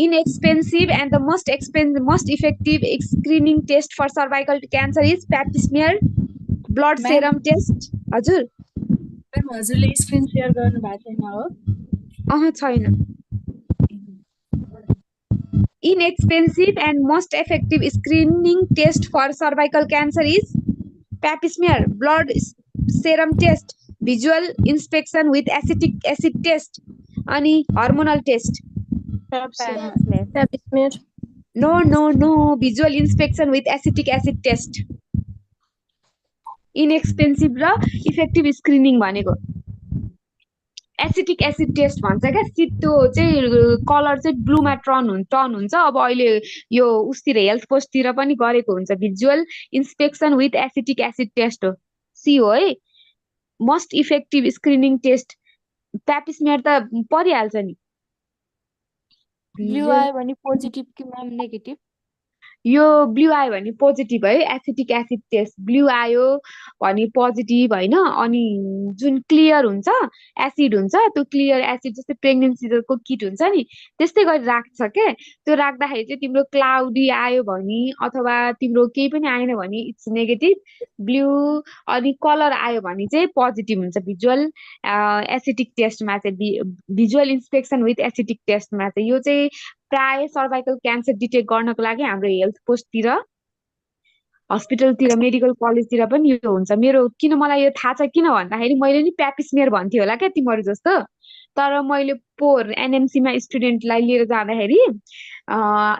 Inexpensive and the most effective screening test for cervical cancer is pap smear, blood serum test. हजुर हजुरले स्क्रिन शेयर गर्नु भएको छैन हो? छैन. Inexpensive and most effective screening test for cervical cancer is pap smear, blood serum test, visual inspection with acetic acid test, अनि hormonal test. Pap smear. No. Visual inspection with acetic acid test. Inexpensive र effective screening भनेको. Acetic acid test भन्छ क्या. त्यो चाहिँ colour चाहिँ ब्लूमा turn हुन्छ. अब अहिले यो उसतिर हेल्थ पोस्टतिर पनि गरेको हुन्छ. Visual inspection with acetic acid test हो. सी हो है. Most effective screening test. Pap smear त परिहाल्छ नि. ब्लू आयो भने पोजिटिभ कि म्याम नेगेटिभ? यो ब्लू आयो भने पोजिटिभ है. एसिटिक एसिड टेस्ट ब्लू आयो भने पोजिटिभ हैन. अनि जुन क्लियर हुन्छ एसिड हुन्छ त्यो क्लियर एसिड जस्तै प्रेग्नेन्सीको किट हुन्छ नि त्यस्तै गरी राख्छ के. त्यो राख्दाखेरि चाहिँ तिम्रो क्लाउडी आयो भने अथवा तिम्रो केही पनि आएन भने इट्स नेगेटिभ. ब्लू अनि कलर आयो भने चाहिँ पोजिटिभ हुन्छ. भिजुअल एसिटिक टेस्टमा चाहिँ भिजुअल इन्स्पेक्सन विथ एसिटिक टेस्टमा चाहिँ यो चाहिँ प्राय सर्भाइकल क्यान्सर डिटेक्ट गर्नको लागि हाम्रो हेल्थ पोस्टतिर हस्पिटलतिर मेडिकल कलेजतिर पनि यो हुन्छ. किन मलाई यो थाहा छ किन भन्दाखेरि मैले नि प्याप स्मियर भन्थ्यो होला क्या तिमीहरू जस्तो. तर मैले पोर एनएमसीमा स्टुडेन्टलाई लिएर जाँदाखेरि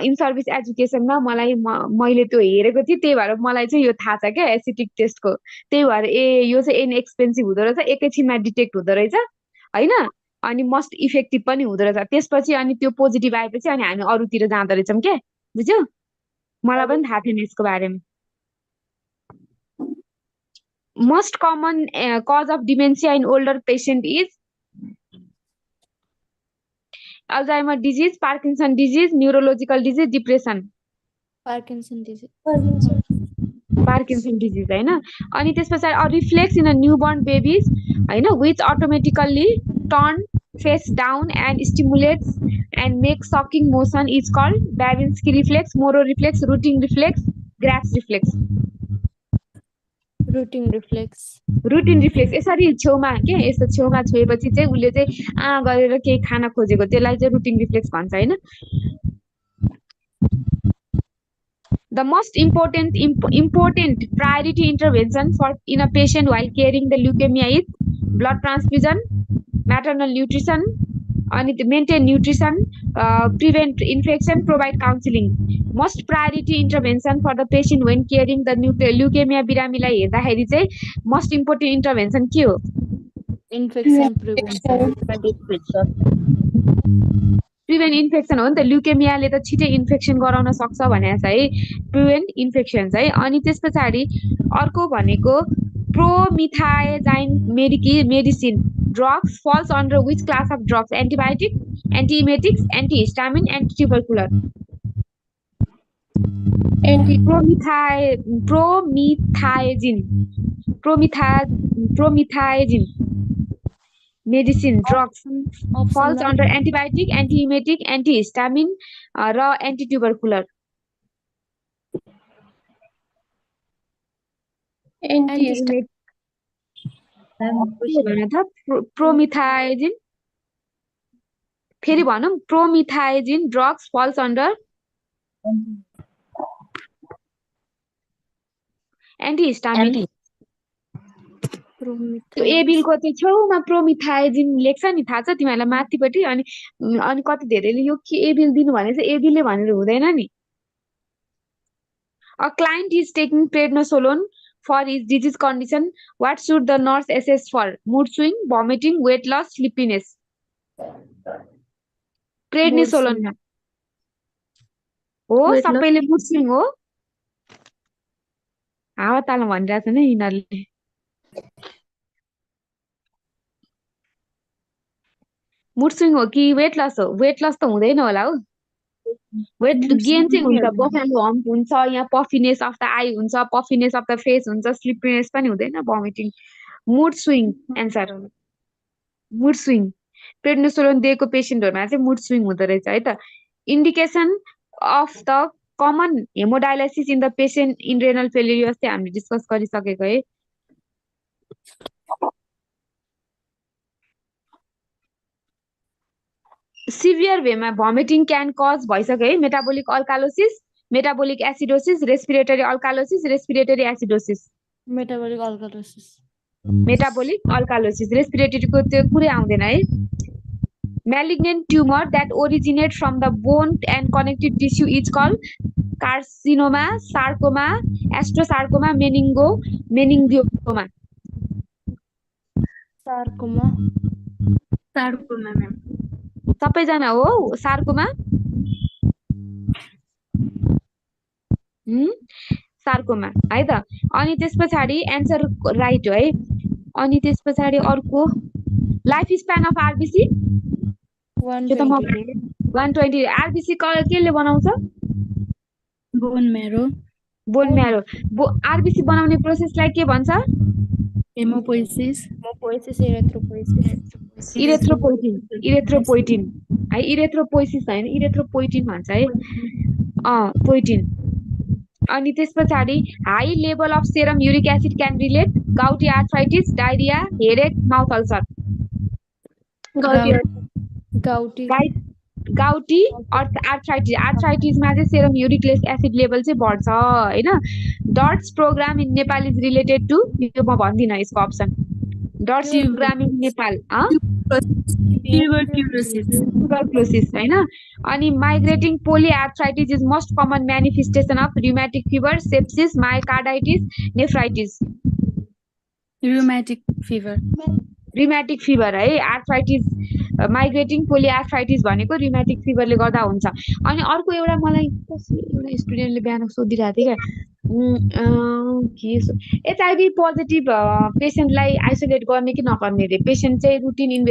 इन सर्भिस एजुकेसनमा मैले त्यो हेरेको थिएँ. त्यही भएर मलाई चाहिँ यो थाहा छ क्या एसिटिक टेस्टको. त्यही भएर यो चाहिँ इनएक्सपेन्सिभ हुँदो रहेछ. एकैछिनमा डिटेक्ट हुँदो रहेछ होइन. अनि मोस्ट इफेक्टिभ पनि हुँदो रहेछ. त्यसपछि अनि त्यो पोजिटिभ आएपछि अनि हामी अरूतिर जाँदो रहेछौँ क्या. बुझ्यौ? मलाई पनि थाहा थिएन यसको बारेमा. Most common cause of dementia in older patient is Alzheimer disease, Parkinson disease, neurological disease, depression. Parkinson disease. Parkinson disease होइन. अनि त्यस पछाडि reflex in a newborn babies होइन which automatically turn face down and stimulates and make sucking motion is called Babinski reflex, Moro reflex, rooting reflex, grasp reflex. Rooting reflex. Routine reflex. यसरी छेउमा के यस्तो छेउमा छोएपछि चाहिँ उसले चाहिँ गरेर केही खान खोजेको त्यसलाई चाहिँ रुटिन रिफ्लेक्स भन्छ होइन. The most important priority intervention in a patient while caring the leukemia is blood transfusion, maternal nutrition, and maintain nutrition, prevent infection, provide counseling. Most priority intervention for the patient when caring the leukemia बिरामीलाई हेर्दाखेरि चाहिँ most important intervention के हो? Infection prevention. Prevent infection हो नि त. ल्युकेमियाले त छिटै इन्फेक्सन गराउन सक्छ भनेको छ है. प्रिभेन्ट इन्फेक्सन है. अनि त्यस पछाडि अर्को भनेको promethazine medicine drugs falls under which class of drugs? Antibiotic, antiemetics, antihistamine, antitubercular. Promethazine medicine drugs Option falls ma'am. under antibiotic, antiemetic, antihistamine र antitubercular. Antiemetic. के भन त प्रोमिथाइजिन फेरि भनौँ प्रोमिथाइजिन ड्रग्स फल्स अन्डर एन्टिहिस्टामिन. त्यो एबिलको चाहिँ छेउमा प्रोमिथाइजिन लेख्छ नि थाहा छ तिमीहरूलाई माथिपट्टि. अनि कति धेरैले यो के एबिल दिनु भने चाहिँ एबिलले भनेर हुँदैन नि. A client is taking prednisolone for his disease condition. What should the nurse assess for? Mood swing, vomiting, weight loss, sleepiness. Prednisolone हो सबैले मुड स्विङ हो. हावा ताल भनिरहेछ नि यिनीहरूले. मुड स्विङ हो कि वेट लस हो? वेट लस त हुँदैन होला हौ. वेट गेन चाहिँ हुन्छ, बफेलो हम्प हुन्छ, यहाँ पफिनेस अफ द आई हुन्छ, पफिनेस अफ द फेस हुन्छ, स्लिपिनेस पनि हुँदैन, vomiting. Mood swing answer. Mood swing. Prednisolone दिएको पेसेन्टहरुमा चाहिँ मुड स्विङ हुँदो रहेछ है त. Indication of the common haemodialysis in the patient in renal failure चाहिँ हामीले डिस्कस गरिसकेको है. सिभियर भेमा भमिटिङ क्यान कज भइसक्यो है. Metabolic alkalosis, metabolic acidosis, respiratory alkalosis, respiratory acidosis. Metabolic alkalosis. Metabolic alkalosis. रेस्पिरेटरीको त्यो कुरै आउँदैन है. Malignant tumor that originate from the bone and connective tissue is called carcinoma, sarcoma, astrosarcoma, meningioma. Sarcoma. Sarcoma ma'am. सबैजना हो sarcoma. Sarcoma है त. अनि त्यस पछाडि एन्सर राइट हो है. अनि त्यस पछाडि अर्को life span of RBC 120. RBC केले बनाउँछ? Bone marrow. Bone marrow. RBC बनाउने प्रोसेसलाई के भन्छ? हेमोपोइसिस. इरेथ्रोपोइटिन है. इरेथ्रोपोइसिस होइन, इरेथ्रोपोइटिन भन्छ है. पोइटिन. अनि त्यस पछाडि high level of serum uric acid can relate gouty arthritis, diarrhoea, headache, mouth ulcer. Gouty arthritis. आर्थराइटिसमा चाहिँ सेरम युरिक एसिड लेभल चाहिँ बढ्छ होइन. DOTS programme in Nepal is related to, यो म भन्दिनँ यसको option. Dots programme in Nepal tuberculosis होइन. अनि migrating polyarthritis is most common manifestation of rheumatic fever, sepsis, myocarditis, nephritis. Rheumatic fever है. आर्थराइटिस माइग्रेटिङ पोलिआर्थराइटिस भनेको र्युमेटिक फिभरले गर्दा हुन्छ. अनि अर्को एउटा मलाई एउटा स्टुडेन्टले बिहान सोधिरहेको थियो क्या, एचआइभी पोजिटिभ पेसेन्टलाई आइसोलेट गर्ने कि नगर्ने रे. पेसेन्ट चाहिँ रुटिन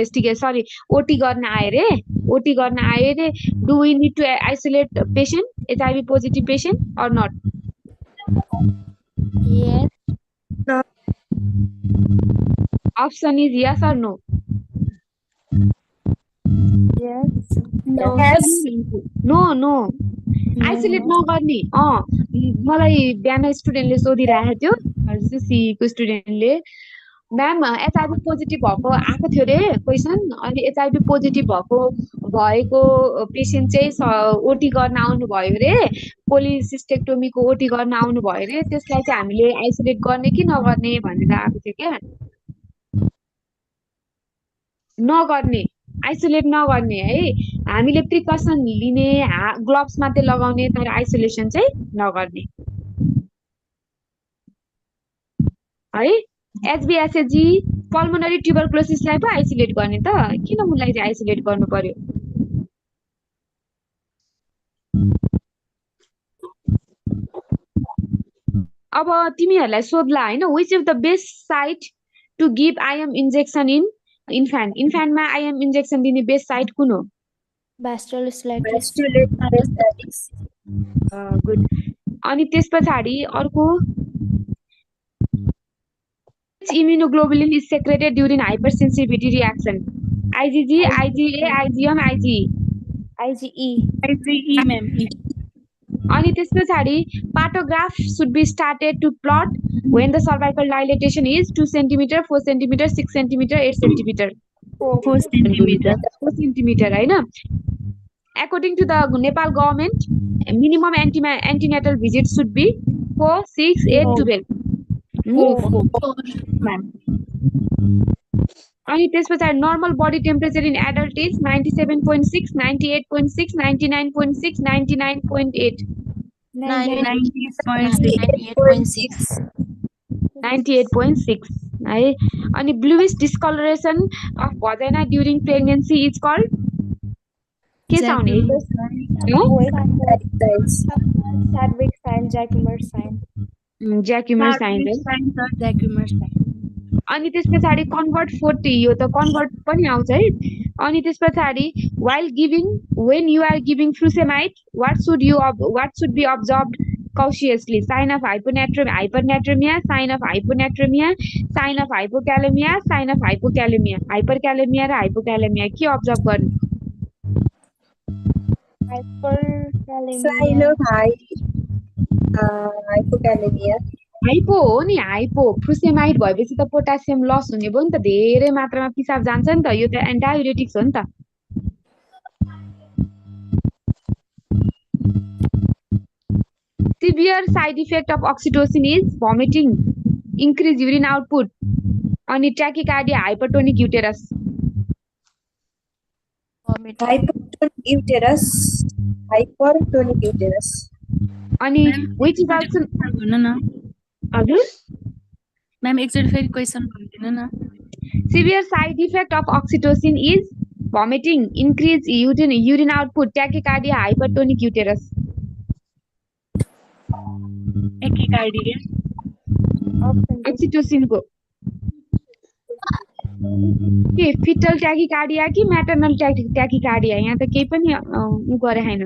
ओटी गर्न आयो रे. ओटी गर्न आयो रे. Do we need to isolate patient, HIV positive patient or not? Option is yes or no? No. Isolate नगर्ने. मलाई बिहान स्टुडेन्टले सोधिरहेको थियो, सीईको स्टुडेन्टले, म्याम एचआइभी पोजिटिभ भएको आएको थियो रे क्वेसन. अनि एचआइभी पोजिटिभ भएको पेसेन्ट चाहिँ ओटी गर्न आउनुभयो रे, पोलिसिस्टेक्टोमीको ओटी गर्न आउनुभयो रे. त्यसलाई चाहिँ हामीले आइसोलेट गर्ने कि नगर्ने भनेर आएको थियो क्या. नगर्ने. आइसोलेट नगर्ने है. हामीले प्रिकसन लिने, ग्लोभ्स मात्रै लगाउने, तर आइसोलेसन चाहिँ नगर्ने है. एचबीएसएजी पल्मोनरी ट्युबरक्लोसिसलाई पो आइसोलेट गर्ने त, किन उसलाई चाहिँ आइसोलेट गर्नु पर्यो? अब तिमीहरूलाई सोध्ला होइन, which of the best site to give IM injection in infant. इन्फ्यान्टमा आइएम इन्जेक्सन दिने बेस्ट साइट कुन हो? गुड. अनि त्यस पछाडि अर्को immunoglobulin is secreted during hypersensitivity reaction? IgG, IgA, IgM, IgE. IgE. IgE, ma'am. E. अनि त्यस पछाडि पाटोग्राफ should be started to plot when the cervical dilatation is 2 centimeter, 4 centimeter, 6 centimeter, 8 centimeter. 4 centimeter. 4 centimeter, होइन? According to the Nepal government, minimum antenatal visits should be 4, 6, 8, 12. Ma'am. अनि त्यस पछाडि normal body temperature in adult is 97.6, 98.6, 99.6, 99.8. 98.6. 98.6 है अनि bluish discoloration of vagina during pregnancy is called के छ भने Chadwick sign, Jacquemer sign. Jacquemer sign Jacquemer sign. अनि त्यस पछाडि convert 40 यो त convert पनि आउँछ है अनि त्यस पछाडि while giving when you are giving furosemide what should be observed cautiously? Sign of hypernatremia, sign of hyponatremia, sign of hypokalemia, sign of hypokalemia. Hyperkalemia र hypokalemia के observe गर्नु? Hyperkalemia. Hypokalemia. हाइपो हो नि हाइपो फ्रुसेमाइड भएपछि त potassium loss हुने भयो नि त धेरै मात्रामा पिसाब जान्छ नि त यो त डायुरेटिक्स हो नि त Severe side effect of oxytocin is vomiting, increased urine output, अनि tachycardia, hypertonic uterus. Hypertonic uterus. अनि which is also भन्नु न हजुर म्याम एकचोटि फेरि क्वेसन भनिदिनु न Severe side effect of oxytocin is vomiting, increased urine output, tachycardia, hypertonic uterus. Tachycardia. Oxytocin को के fetal tachycardia कि maternal tachycardia यहाँ त केही पनि उ गरे हैन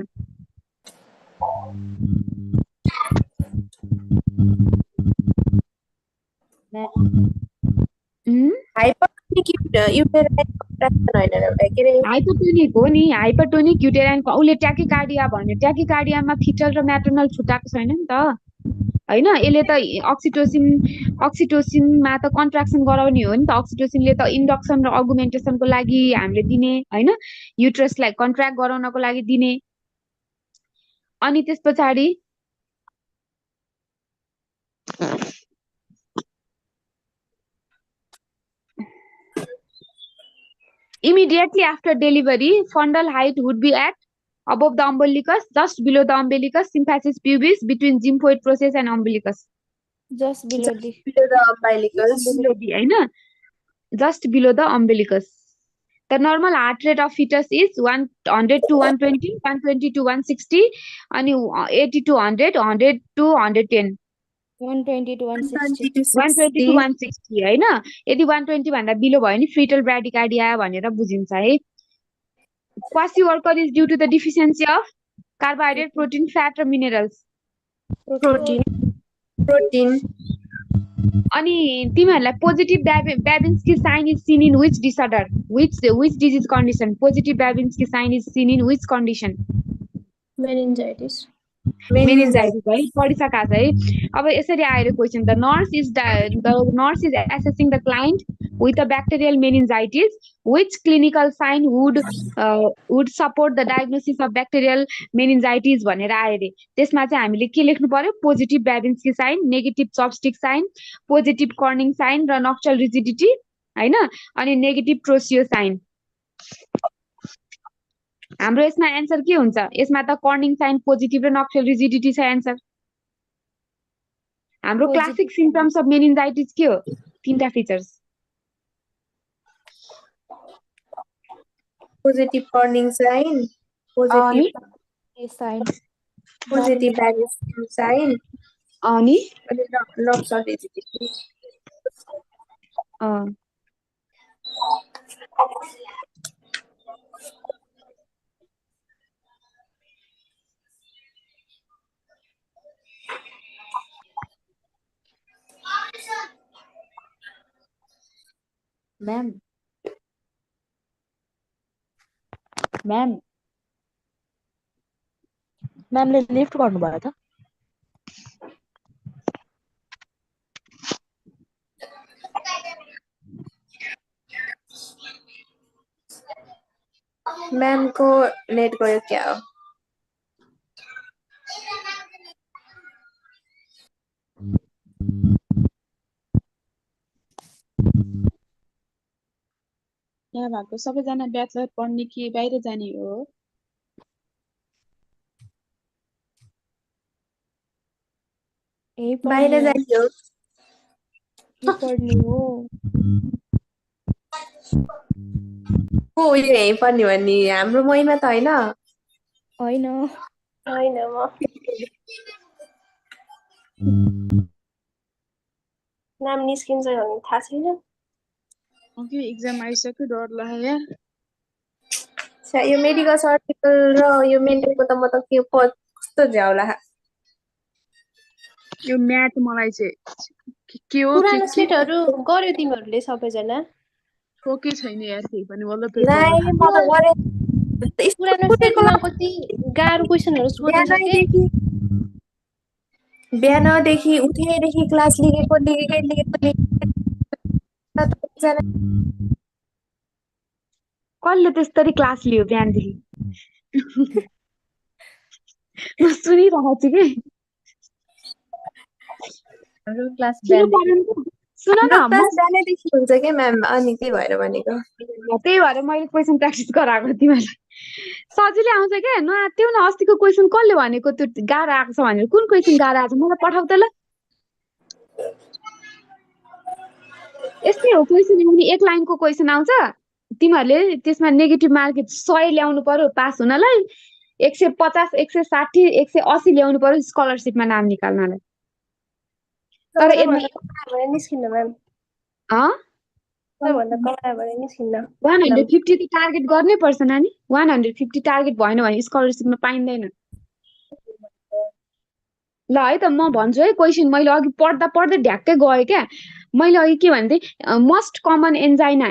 Hypertonic uterine contraction होइन एउटा के रे हाइपोटोनिक हो नि हाइपरटोनिक युटेराइन उसले ट्याकिकार्डिया भन्यो ट्याकिकार्डियामा फिटल र म्याटर्नल छुटाएको छैन नि त हैन यसले त अक्सिटोसिनमा त कन्ट्राक्सन गराउने हो नि त अक्सिटोसिनले त इन्डक्सन र अगुमेन्टेसनको लागि हामीले दिने हैन युट्रसलाई कन्ट्र्याक्ट गराउनको लागि दिने अनि त्यस पछाडि Immediately after delivery, fundal height would be at above the umbilicus, just below the umbilicus, symphysis pubis, between gymphoid process and umbilicus. Just below the umbilicus. Just below the umbilicus. The normal heart rate of fetus is 100 to 120, 120 to 160, and 80 to 100, 100 to 110. 120 to 160. 120 to 160 हैन यदि 120 भन्दा below भयो नि fetal bradycardia भनेर बुझिन्छ है Kwashiorkor is due to the deficiency of carbohydrate, protein, fat or minerals. Protein. अनि तिमीहरुलाई positive Babinski sign is seen in which disorder? Which disease condition? Positive Babinski sign is seen in which condition? Meningitis. Meningitis है पढिसका छ है अब यसरी आएर question the nurse is assessing the client with a bacterial meningitis which clinical sign would support the diagnosis of bacterial meningitis भनेर आयो रे त्यसमा चाहिँ हामीले के लेख्नु पर्यो पोजिटिभ Babinski sign नेगेटिभ चपस्टिक साइन पोजिटिभ कर्निङ साइन र नक्चल रिजिडिटी हैन अनि नेगेटिभ ट्रोसियो साइन हाम्रो यसमा एन्सर के हुन्छ यसमा त कर्निङ साइन पोजिटिभ र नक्चल रिजिडिटी छ एन्सर हाम्रो क्लासिक सिम्पटम्स अफ मेनिन्जाइटिस के हो तीनटा features Positive corning sign, positive sign, positive Babinski sign, अनि nocturnal rigidity. म्याम म्याम म्यामले लिफ्ट गर्नुभयो त मैम को नेट गयो क्या हो यहाँ भएको सबैजना ब्याचलर पढ्ने कि बाहिर जाने हो यही बाहिर पढ्ने हो जाने हो यही पढ्ने हो को यो यही पर्ने हो नि हाम्रो महिमा त हैन होइन हैन म नाम निस्किन्छ भने थाहा छैन अघि एक्जाम आइसक्यो डर लाग्यो यार यो मेडिकल सर्टिफिकेट र यो मेन्टलको त म त के कस्तो झ्याउला यो म्याथ मलाई चाहिँ के हो पुरानो के स्लिटहरु गर्यो तिमीहरुले सबैजना ठोकै छैन यार केही पनि वल्ल नाइ पेपरमा म त गरे पुरानो सेटमा कति गाह्रो क्वेसनहरु सोधिन्छ के बिहानदेखि उठेदेखि क्लास लिगेको कसले त्यसरी क्लास लियो बिहानदेखि म सुनिरहेको छु कि हाम्रो क्लास सुन्नु बिहान परेन त? सुन न हाम्रो म क्लास बिहानैदेखि हुन्छ के म्याम अनि त्यही भएर भनेको त्यही भएर मैले क्वेसन प्र्याक्टिस गराएको तिमीलाई सजिलै आउँछ क्या नआत्तिउ न अस्तिको क्वेसन कसले भनेको त्यो गाह्रो आएको छ भनेर कुन क्वेसन गाह्रो आएको छ मलाई पठाउ त ल यस्तै हो क्वेसन आउने एक लाइनको क्वेसन आउँछ तिमीहरूले त्यसमा नेगेटिभ मार्क 100 ल्याउनु पर्यो पास हुनलाई 150 160 180 ल्याउनु पर्यो स्कलरसिपमा नाम निकाल्नलाई तर सबैभन्दा कम आयो भने निस्किन्न म्याम सबैभन्दा कम आयो भने निस्किन्न 150 त टार्गेट गर्नै पर्छ नानी 150 टार्गेट भएन भने स्कलरसिपमा पाइँदैन ल है त म भन्छु है क्वेसन मैले अघि पढ्दा पढ्दै ढ्याक्कै गएँ क्या मैले अघि के भन्थे मोस्ट कमन एन्जाइना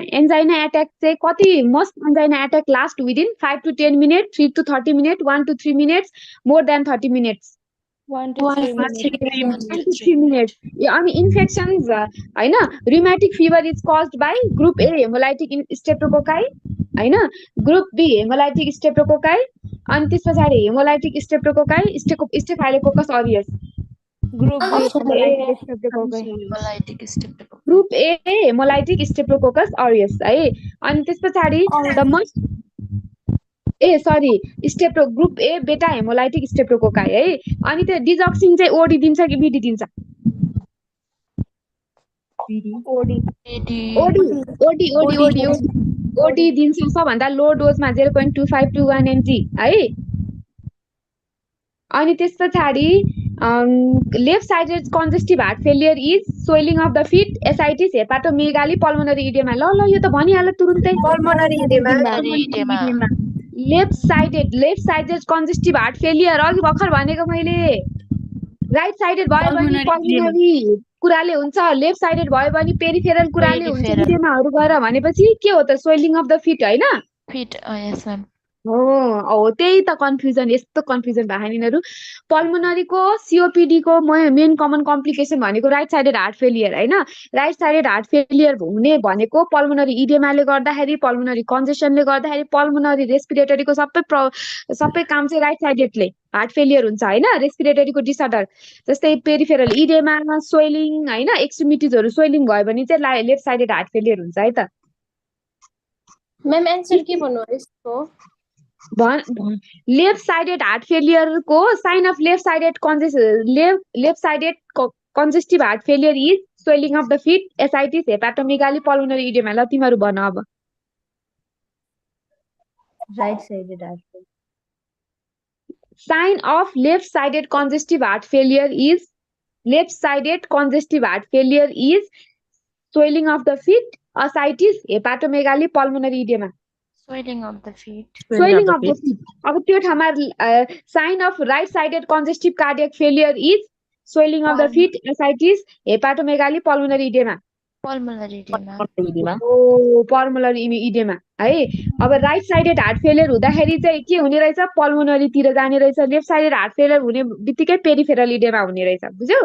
एट्याक चाहिँ कति most angina attack last within 5 to 10 minute 3 to 30 minute 1 to 3 minutes more than 30 minutes 1 to 3 minutes 1 to 3 minutes अनि इन्फेक्सन्स हैन rheumatic fever is caused by group A haemolytic streptococci हैन group B haemolytic streptococci अनि त्यस पछाडि haemolytic streptococci staphylococcus aureus group B Option A haemolytic streptococci मोलाइटिक strep group A haemolytic streptococcus aureus है अनि त्यस पछाडि द मस्ट स्टेप्टो ग्रुप ए बेटा हेमोलाइटिक स्ट्रेप्टोकोकाई है अनि त्यो डिजक्सिन चाहिँ ओडी दिन्छ कि बिडी दिन्छ OD OD OD OD OD OD दिन्छ सबभन्दा लो डोजमा 0.25 to 1 mg है अनि त्यस पछाडि left sided congestive heart failure is swelling of the feet ascites hepatomegaly pulmonary oedema ल यो त भनिहाल्यो तुरुन्तै pulmonary oedema left sided congestive heart failure अघि भर्खर भनेको मैले राइट साइडेड भयो भने पल्मोनरी कुराले हुन्छ लेफ्ट साइडेड भयो भने पेरिफेरल कुराले हुन्छ इडेमाहरू गएर भनेपछि के हो त स्वेलिङ अफ द फिट हैन फिट यस मैम हो त्यही त कन्फ्युजन यस्तो कन्फ्युजन भएको यिनीहरू पल्मोनरीको सिओपिडीको मेन कमन कम्प्लिकेसन भनेको राइट साइडेड हार्ट फेलियर हैन राइट साइडेड हार्ट फेलियर हुने भनेको पल्मोनरी इडेमाले गर्दाखेरि पल्मोनरी कन्जेसनले गर्दाखेरि पल्मोनरी रेस्पिरेटरीको सबै काम चाहिँ राइट साइडेडले हार्ट फेलियर हुन्छ हैन रेस्पिरेटरीको डिसअर्डर जस्तै पेरिफेरल इडेमा स्वेलिङ हैन एक्सट्रिमिटिजहरू स्वेलिङ भयो भने चाहिँ लेफ्ट साइडेड हार्ट फेलियर हुन्छ है त म्याम एन्सर के भन्नु यसको लेफ्ट साइडेड हार्ट फेलियरको sign of left sided congestive heart failure is swelling of the feet ascites hepatomegaly pulmonary oedema ल तिमीहरू भन अब right sided heart sign of left sided congestive heart failure is swelling of the feet ascites hepatomegaly pulmonary oedema swelling of the feet अब त्यो ठाउँमा sign of right sided congestive cardiac failure is swelling of the feet ascites hepatomegaly pulmonary इडेमा Pulmonary edema. Oh pulmonary इडेमा है। अब right sided heart failure हुँदाखेरि चाहिँ के हुने रहेछ, पल्मोनरीतिर जाने रहेछ। लेफ्ट साइडेड हार्ट फेलियर हुने बित्तिकै पेरिफेरल इडेमा हुने रहेछ, बुझ्यौ।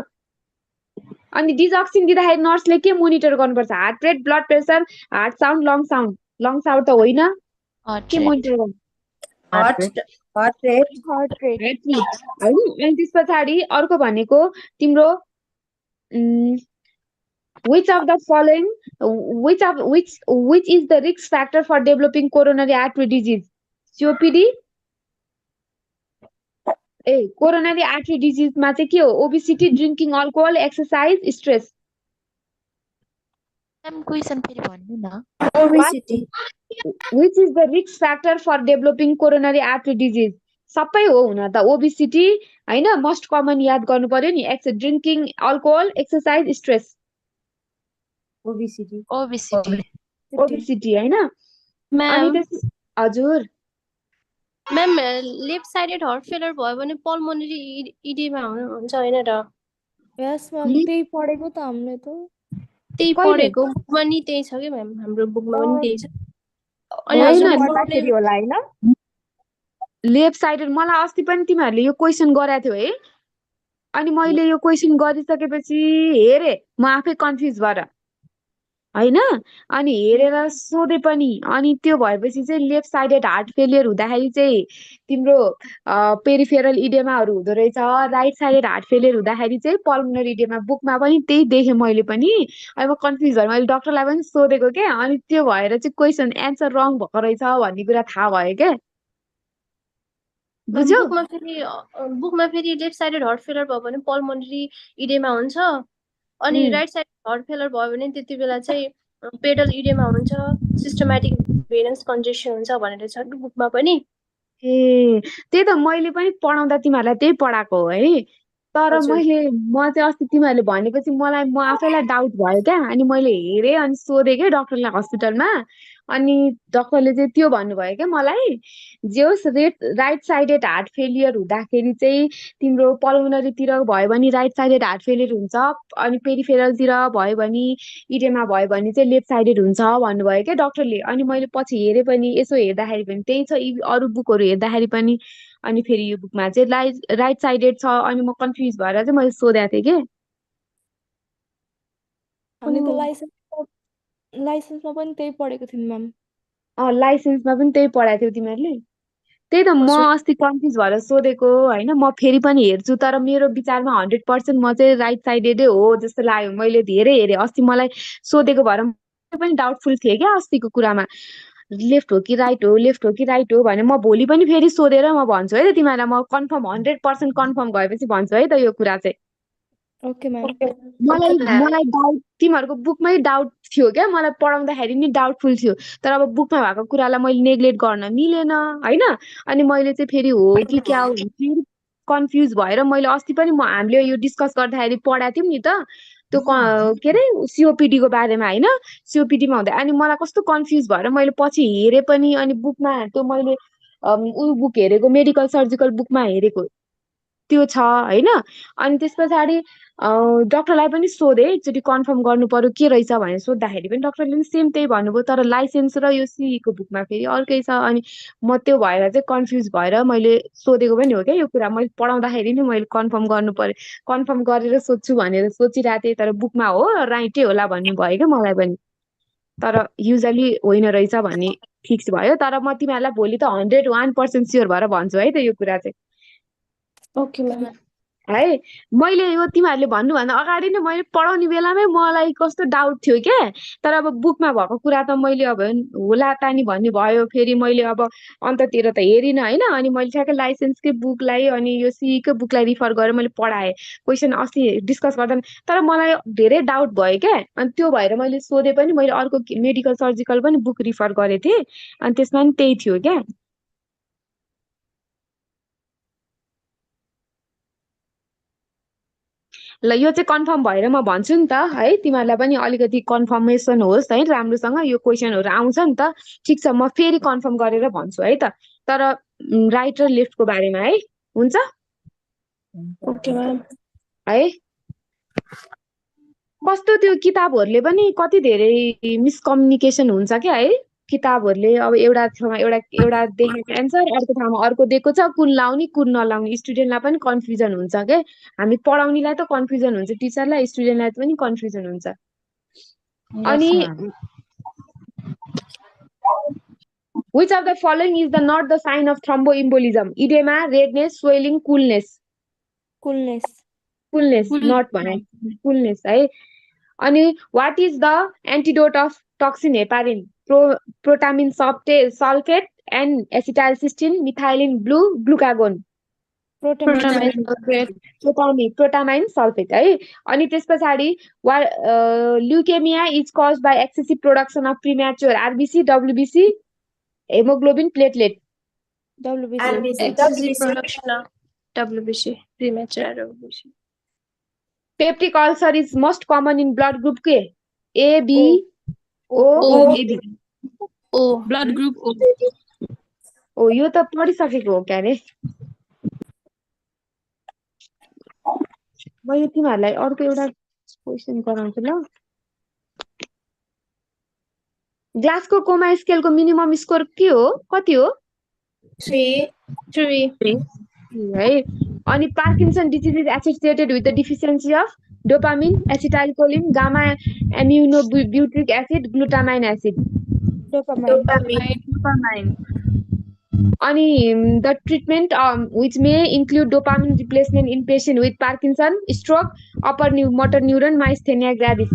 अनि डिजअक्सिन दिँदाखेरि नर्सले के मोनिटर गर्नुपर्छ, heart rate, blood pressure, heart sound, lung sound. Lung sound त होइन, Heart के rate. मोनिटर गर्नु, heart heart rate Heart rate. Heart rate होइन। अनि त्यस पछाडि अर्को भनेको तिम्रो which of the following which is the risk factor for developing coronary artery disease, COPD A coronary artery डिजिजमा चाहिँ के हो, obesity, drinking alcohol, exercise, stress. Ma'am, question फेरि भन्नु न. Obesity which is the risk factor for developing coronary artery disease, सबै हो हुन त, ओबेसिटी होइन, मोस्ट कमन याद गर्नु पर्यो नि, drinking alcohol, exercise, stress. Obesity Obesity. Obesity होइन। अनि म्याम त्यस हजुर ma'am left sided heart failure भयो भने पल्मोनरी इडेमा हुन्छ होइन र? Yes, ma'am. त्यही पढेको त हामीले त। त्यही कहिले? पढेको बुकमा नि त्यही छ कि म्याम, हाम्रो बुकमा पनि त्यही छ। अनि होइन, हजुरले पढ्दाखेरि होला होइन? लेफ्ट साइडेड मलाई अस्ति पनि तिमीहरूले यो क्वेसन गराएको थियो है। अनि मैले यो क्वेसन गरिसकेपछि हेरेँ, म आफै कन्फ्युज भएर होइन। अनि हेरेर सोधे पनि, अनि त्यो भएपछि चाहिँ लेफ्ट साइडेड हार्ट फेलियर हुँदाखेरि चाहिँ तिम्रो पेरिफेरल इडेमाहरू हुँदो रहेछ। राइट साइडेड हार्ट फेलियर हुँदाखेरि चाहिँ पल्मोनरी इडेमा। बुकमा पनि त्यही देखेँ मैले पनि। अब म कन्फ्युज भएँ, मैले डक्टरलाई पनि सोधेको क्या। अनि त्यो भएर चाहिँ क्वेसन एन्सर रङ भएको रहेछ भन्ने कुरा थाहा भयो क्या, म्याम बुझ्यौ। बुकमा फेरि लेफ्ट साइडेड हार्ट फेलियर भयो भने पल्मोनरी इडेमा हुन्छ, अनि राइट साइड हार्ट फेलियर भयो भने त्यति बेला चाहिँ पेडल इडेमा हुन्छ, सिस्टमेटिक भेनस कन्जेसन हुन्छ भनेर छ कि बुकमा पनि। ए त्यही त मैले पनि पढाउँदा तिमीहरूलाई त्यही पढाएको हो है। तर हजुर। म चाहिँ अस्ति तिमीहरूले भनेपछि म आफैलाई डाउट भयो क्या। अनि मैले हेरेँ अनि सोधेँ क्या डक्टरलाई हस्पिटलमा। अनि डक्टरले चाहिँ त्यो भन्नुभयो क्या मलाई, जे होस् राइट साइडेड हार्ट फेलियर हुँदाखेरि चाहिँ तिम्रो पल्मोनरीतिर भयो भने राइट साइडेड हार्ट फेलियर हुन्छ, अनि पेरिफेरलतिर भयो भने इडेमा भयो भने चाहिँ लेफ्ट साइडेड हुन्छ भन्नुभयो क्या डक्टरले। अनि मैले पछि हेरेँ पनि, यसो हेर्दाखेरि पनि त्यही छ, अरू बुकहरू हेर्दाखेरि पनि। अनि फेरि यो बुकमा चाहिँ राइट साइडेड छ। अनि म कन्फ्युज भएर चाहिँ मैले सोधेको थिएँ कि हामीले त लाइसेन्समा पनि त्यही पढेको थियौँ म्याम। लाइसेन्समा पनि त्यही पढाएको थियौ तिमीहरूले। त्यही त म अस्ति कन्फ्युज भएर सोधेको होइन। म फेरि पनि हेर्छु, तर मेरो विचारमा 100% म चाहिँ राइट साइडेडै हो जस्तो लाग्यो। मैले धेरै हेरेँ अस्ति, मलाई सोधेको भएर म पनि डाउटफुल थिएँ क्या अस्तिको कुरामा, लेफ्ट हो कि राइट हो, लेफ्ट हो कि राइट हो भने। म भोलि पनि फेरि सोधेर म भन्छु है त तिमीहरूलाई। म कन्फर्म 100% कन्फर्म भएपछि भन्छु है त यो कुरा चाहिँ। Okay ma'am. मलाई डाउट, तिमीहरूको बुकमै डाउट थियो क्या, मलाई पढाउँदाखेरि नि डाउटफुल थियो। तर अब बुकमा भएको कुरालाई मैले नेग्लेक्ट गर्न मिलेन होइन। अनि मैले चाहिँ फेरि हो कि क्या हो फेरि कन्फ्युज भएर मैले अस्ति पनि हामीले यो डिस्कस गर्दाखेरि पढाएको थियौँ नि त, त्यो के अरे सिओपिडीको बारेमा होइन। सिओपिडीमा हुँदा अनि मलाई कस्तो कन्फ्युज भएर मैले पछि हेरेँ पनि। अनि बुकमा त्यो मैले ऊ बुक हेरेको, मेडिकल सर्जिकल बुकमा हेरेको त्यो छ होइन। अनि त्यस पछाडि डक्टरलाई पनि सोधेँ एकचोटि, कन्फर्म गर्नु पर्यो के रहेछ भनेर सोद्धाखेरि पनि डक्टरले पनि सेम त्यही भन्नुभयो। तर लाइसेन्स र यो सीईको बुकमा फेरि अर्कै छ। अनि म त्यो भएर चाहिँ कन्फ्युज भएर मैले सोधेको पनि हो क्या यो कुरा। मैले पढाउँदाखेरि नि मैले कन्फर्म गर्नु पर्यो, कन्फर्म गरेर सोध्छु भनेर सोचिरहेको थिएँ। तर बुकमा हो राइटै होला भन्नुभयो क्या मलाई पनि। तर युजली होइन रहेछ भन्ने फिक्स भयो। तर म तिमीहरूलाई भोलि त 101% स्योर भएर भन्छु है त यो कुरा चाहिँ ओके म्याम। है। मैले यो तिमीहरूले भन्नुभन्दा अगाडि नै मैले पढाउने बेलामै मलाई कस्तो डाउट थियो क्या। तर अब बुकमा भएको कुरा त मैले अब होला तानी भन्ने भयो। फेरि मैले अब अन्ततिर त हेरिनँ होइन। अनि मैले ठ्याक्कै लाइसेन्सकै बुकलाई अनि यो सीईकै बुकलाई रिफर गरेर मैले पढाएँ क्वेसन अस्ति डिस्कस गर्दा। तर मलाई धेरै डाउट भयो क्या। अनि त्यो भएर मैले सोधेँ पनि। मैले अर्को मेडिकल सर्जिकल पनि बुक रिफर गरेको थिएँ, अनि त्यसमा पनि त्यही थियो क्या। ल यो चाहिँ कन्फर्म भएर म भन्छु नि त है, तिमीहरूलाई पनि अलिकति कन्फर्मेसन होस् है, राम्रोसँग यो क्वेसनहरू आउँछ नि त। ठिक छ, म फेरि कन्फर्म गरेर भन्छु है त। तर राइट र लेफ्टको बारेमा है, हुन्छ ओके म्याम। है। कस्तो त्यो किताबहरूले पनि कति धेरै मिसकम्युनिकेसन हुन्छ क्या है किताबहरूले अब एउटा ठाउँमा एउटा देखेको एन्सर अर्को ठाउँमा अर्को दिएको छ कुन लाउने कुन नलाउने स्टुडेन्टलाई पनि कन्फ्युजन हुन्छ के हामी पढाउनेलाई त कन्फ्युजन हुन्छ टिचरलाई स्टुडेन्टलाई पनि कन्फ्युजन हुन्छ अनि which of the following is not the sign of thromboembolism edema redness swelling coolness not भने coolness है अनि what is the antidote of toxin heparin protamine sulfate and acetylcysteine methylene blue glucagon protamine sulfate है अनि त्यसपछि leukemia is caused by excessive production of premature RBC WBC hemoglobin platelet excessive production of WBC premature WBC peptic ulcer is most common in blood group K A B O AB O blood group O ओ यो त पढिसकेको हो क्या रे मैले तिमीहरूलाई अर्को एउटा क्वेशन गराउँछु ल ग्लासको कोमा स्केलको मिनिमम स्कोर के हो कति हो 3 है अनि Parkinson disease is associated with the deficiency of dopamine acetylcholine gamma aminobutyric acid glutamine acid dopamine अनि the treatment which may include dopamine replacement in patient with Parkinson, stroke, upper motor neuron myasthenia gravis.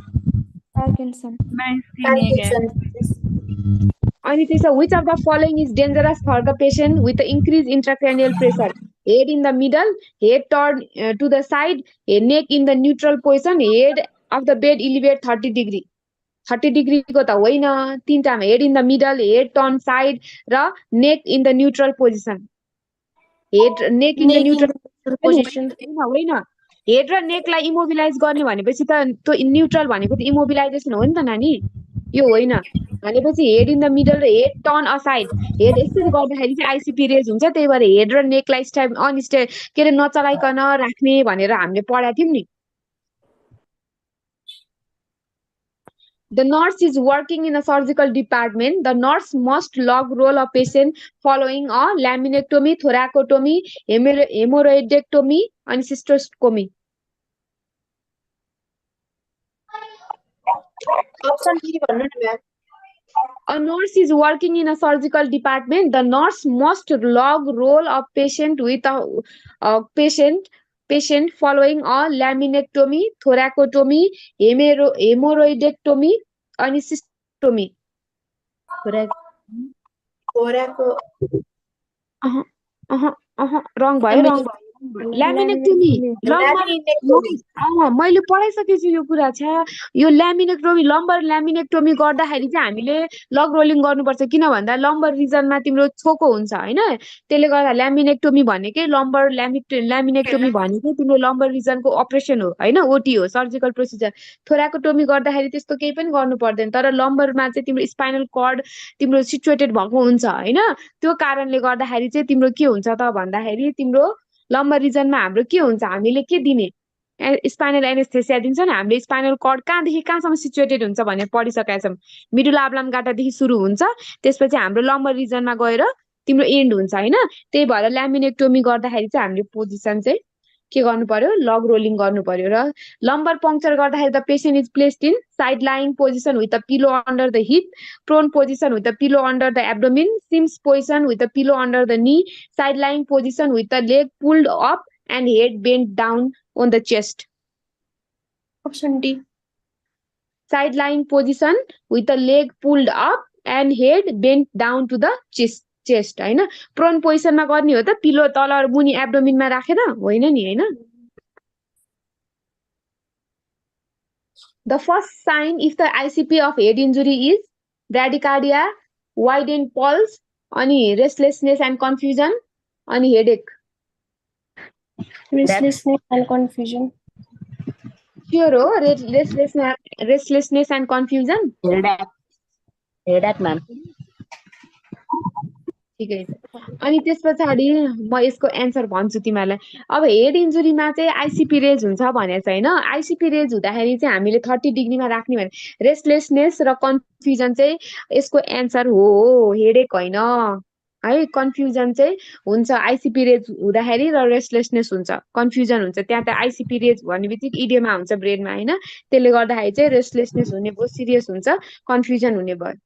अनि त्यसो which of the following is dangerous for the patient with the increased intracranial pressure? Head in the middle, head turned to the side, neck in the neutral position, head of the bed elevate 30 degree. 30 degree को त होइन तीनटामा head in the middle, head turn side र neck in the neutral position. neck in the neutral position होइन head र नेकलाई immobilise गर्ने भनेपछि त त्यो न्यूट्रल भनेको त इमोबिलाइजेसन हो नि त नानी यो होइन भनेपछि हेड इन द मिडल र हेड टर्न असाइड हेड यसरी गर्दाखेरि चाहिँ आइसिपी रेज हुन्छ त्यही भएर हेड र नेकलाई के अरे नचलाइकन राख्ने भनेर हामीले पढाएको थियौँ नि The nurse is working in a surgical department. The nurse must log roll of patient following a laminectomy, thoracotomy, hemorrhoidectomy, and cystoscopy. Option 3 भन्नु न ma'am A nurse is working in a surgical department. The nurse must log roll of patient with a patient following a laminectomy, thoracotomy, hemorrhoidectomy, and cystoscopy. Wrong भयो laminectomy मैले पढाइसकेको छु यो कुरा छ यो laminectomy लम्बर laminectomy गर्दाखेरि चाहिँ हामीले लग रोलिङ गर्नुपर्छ किन भन्दा लम्बर रिजनमा तिम्रो छोको हुन्छ हैन त्यसले गर्दा ल्यामिनेक्टोमी भनेकै लम्बर ल्यामिनेक्टोमी भनेकै तिम्रो लम्बर रिजनको अपरेसन हो हैन ओटी हो सर्जिकल प्रोसिजर थोराकोटोमी गर्दाखेरि त्यस्तो केही पनि गर्नु पर्दैन तर लम्बरमा चाहिँ तिम्रो स्पाइनल कर्ड तिम्रो सिचुएटेड भएको हुन्छ हैन त्यो कारणले गर्दाखेरि चाहिँ तिम्रो के हुन्छ त भन्दाखेरि तिम्रो लम्बर रिजनमा हाम्रो के हुन्छ हामीले के दिने स्पाइनल एनेस्थेसिया दिन्छ नि हामीले स्पाइनल कर्ड कहाँदेखि कहाँसम्म सिचुएटेड हुन्छ भनेर पढिसकेका छौँ मिडुला अब्लाङ्गाटादेखि सुरु हुन्छ त्यसपछि हाम्रो लम्बर रिजनमा गएर तिम्रो एन्ड हुन्छ हैन त्यही भएर ल्यामिनेक्टोमी गर्दाखेरि चाहिँ हामीले पोजिसन चाहिँ के गर्नु पर्यो लग रोलिङ गर्नु पर्यो र लम्बर पंक्चर गर्दाखेरि the patient is placed in side lying position with the pillow under the hip prone position with the pillow under the abdomen Sims position with the pillow under the knee side lying position with the leg pulled up and head bent down on the chest. Option D. Side lying position with the leg pulled up and head bent down to the chest. हैन prone position मा गर्ने हो त पिलो तल मुनि abdomen मा राखेर होइन नि हैन The first sign if the ICP of head injury is bradycardia, widened pulse, अनि restlessness and confusion, अनि headache. Restlessness and confusion. Sure, restlessness and confusion. headache ma'am ठिकै छ। अनि त्यस पछाडि म यसको एन्सर भन्छु तिमीहरूलाई। अब हेड इन्जुरीमा चाहिँ आइसिपी रेज हुन्छ भनेको छ होइन। आइसिपी रेज हुँदाखेरि चाहिँ हामीले 30 डिग्रीमा राख्ने भने रेस्टलेसनेस र कन्फ्युजन चाहिँ यसको एन्सर हो, हेडेक होइन है। कन्फ्युजन चाहिँ हुन्छ आइसिपी रेज हुँदाखेरि र रेस्टलेसनेस हुन्छ, कन्फ्युजन हुन्छ। त्यहाँ त आइसिपी रेज भन्ने बित्तिकै इडियोमा हुन्छ ब्रेनमा होइन, त्यसले गर्दाखेरि चाहिँ रेस्टलेसनेस हुने भयो, सिरियस हुन्छ, कन्फ्युजन हुने भयो।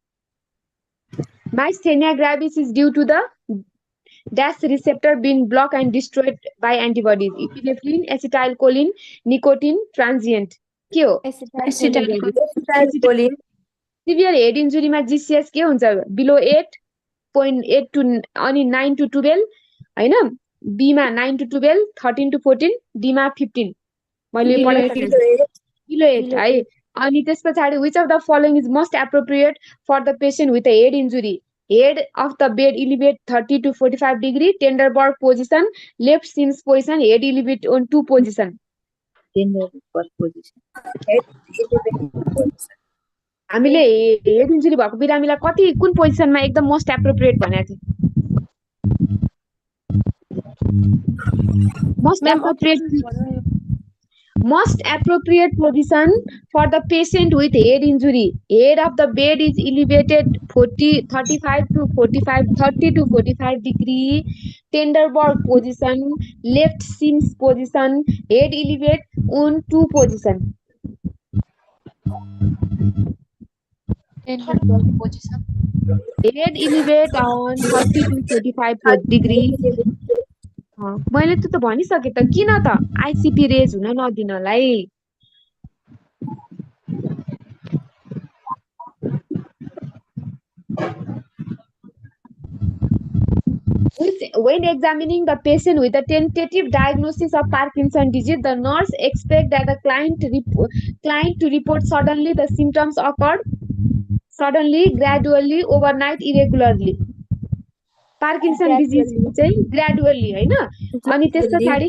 Myasthenia gravis is due to the dash receptor being blocked and destroyed by antibodies. Epinephrine, acetylcholine, nicotine, transient. के हो? Acetylcholine. Severe head injury मा GCS के हुन्छ? Below 8.8 to अनि 9 to 12 होइन। B मा 9 to 12, 13 to 14, D मा 15। मैले पढाइसकेको छु। Below 8 है। अनि त्यस पछाडि which of the following is most appropriate for the patient with a head injury? Head of the bed elevate 30 to 45 degree, tender bar position, left seams position, head elevate on 2 position. Tender bar position. हामीले head injury भएको बिरामीलाई कति कुन पोजिसनमा एकदम most appropriate भनेको थियो? Most appropriate position for the patient with head injury. Head of the bed is elevated 35 to 45, 30 to 45 degree. Tender bar position, left seams position, head elevate on 2 position. Tender bar position. Head elevate on 30 to 45 degree. मैले त भनिसके त, किन त आइसिपी raise हुन नदिनलाई। When examining the patient with a tentative diagnosis of Parkinson's disease, the nurse expects that the client to report suddenly the symptoms occurred suddenly, gradually, overnight, irregularly. Parkinson's disease चाहिँ gradually होइन। अनि त्यस पछाडि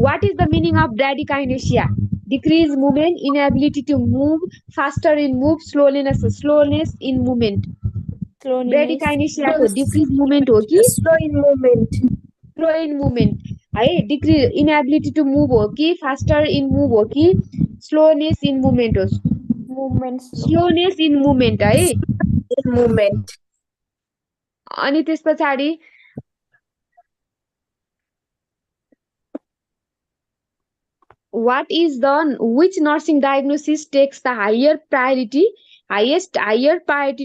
what is the meaning of bradykinesia? Decreased movement, inability to move, faster in move, slowness in movement. Bradykinesia को decreased movement हो कि Slow in movement. Slow in movement है। Decrease inability to move हो कि फास्टर इन मुभ हो कि slowness in movement हो? Slowness in movement है। Movement. अनि त्यस पछाडि which nursing diagnosis takes the higher priority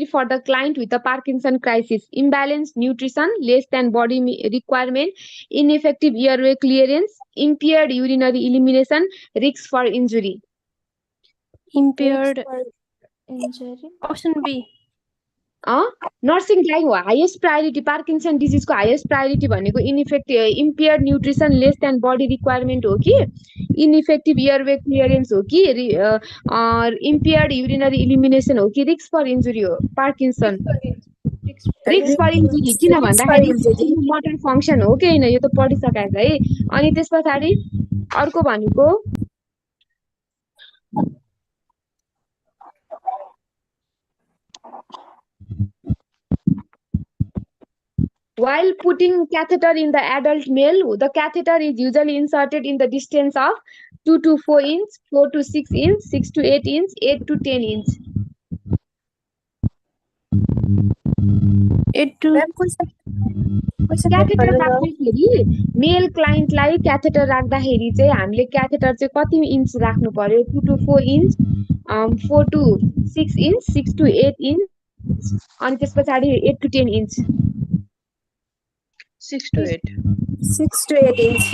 for the client with a Parkinson crisis? Imbalanced nutrition, less than body requirement, ineffective airway clearance, impaired urinary elimination, risk for injury. Impaired injury. Option B. Nursing लागि हो highest priority. Parkinson डिजिजको highest priority भनेको impaired nutrition, less than body requirement हो कि इनइफेक्टिभ airway clearance हो कि impaired urinary elimination हो कि रिस्क फर इन्जुरी हो? Parkinson risk for injury. किन भन्दाखेरि मोटर फङ्सन हो कि होइन, यो त पढिसकेको छ है। अनि त्यस पछाडि अर्को भनेको while putting catheter in the adult male, the catheter is usually inserted in the distance of 2 to 4 inch, 4 to 6 inch, 6 to 8 inch, 8 to 10 inch. 8 to catheter राख्दाखेरि मेल क्लाइन्टलाई क्याथेटर राख्दाखेरि चाहिँ हामीले क्याथेटर चाहिँ कति इन्च राख्नु पर्यो? 2 to 4 inch, 4 to 6 inch, 6 to 8 inch, अनि त्यस पछाडि 8 to 10 inch. 6 to 8. 6 to 8 inch.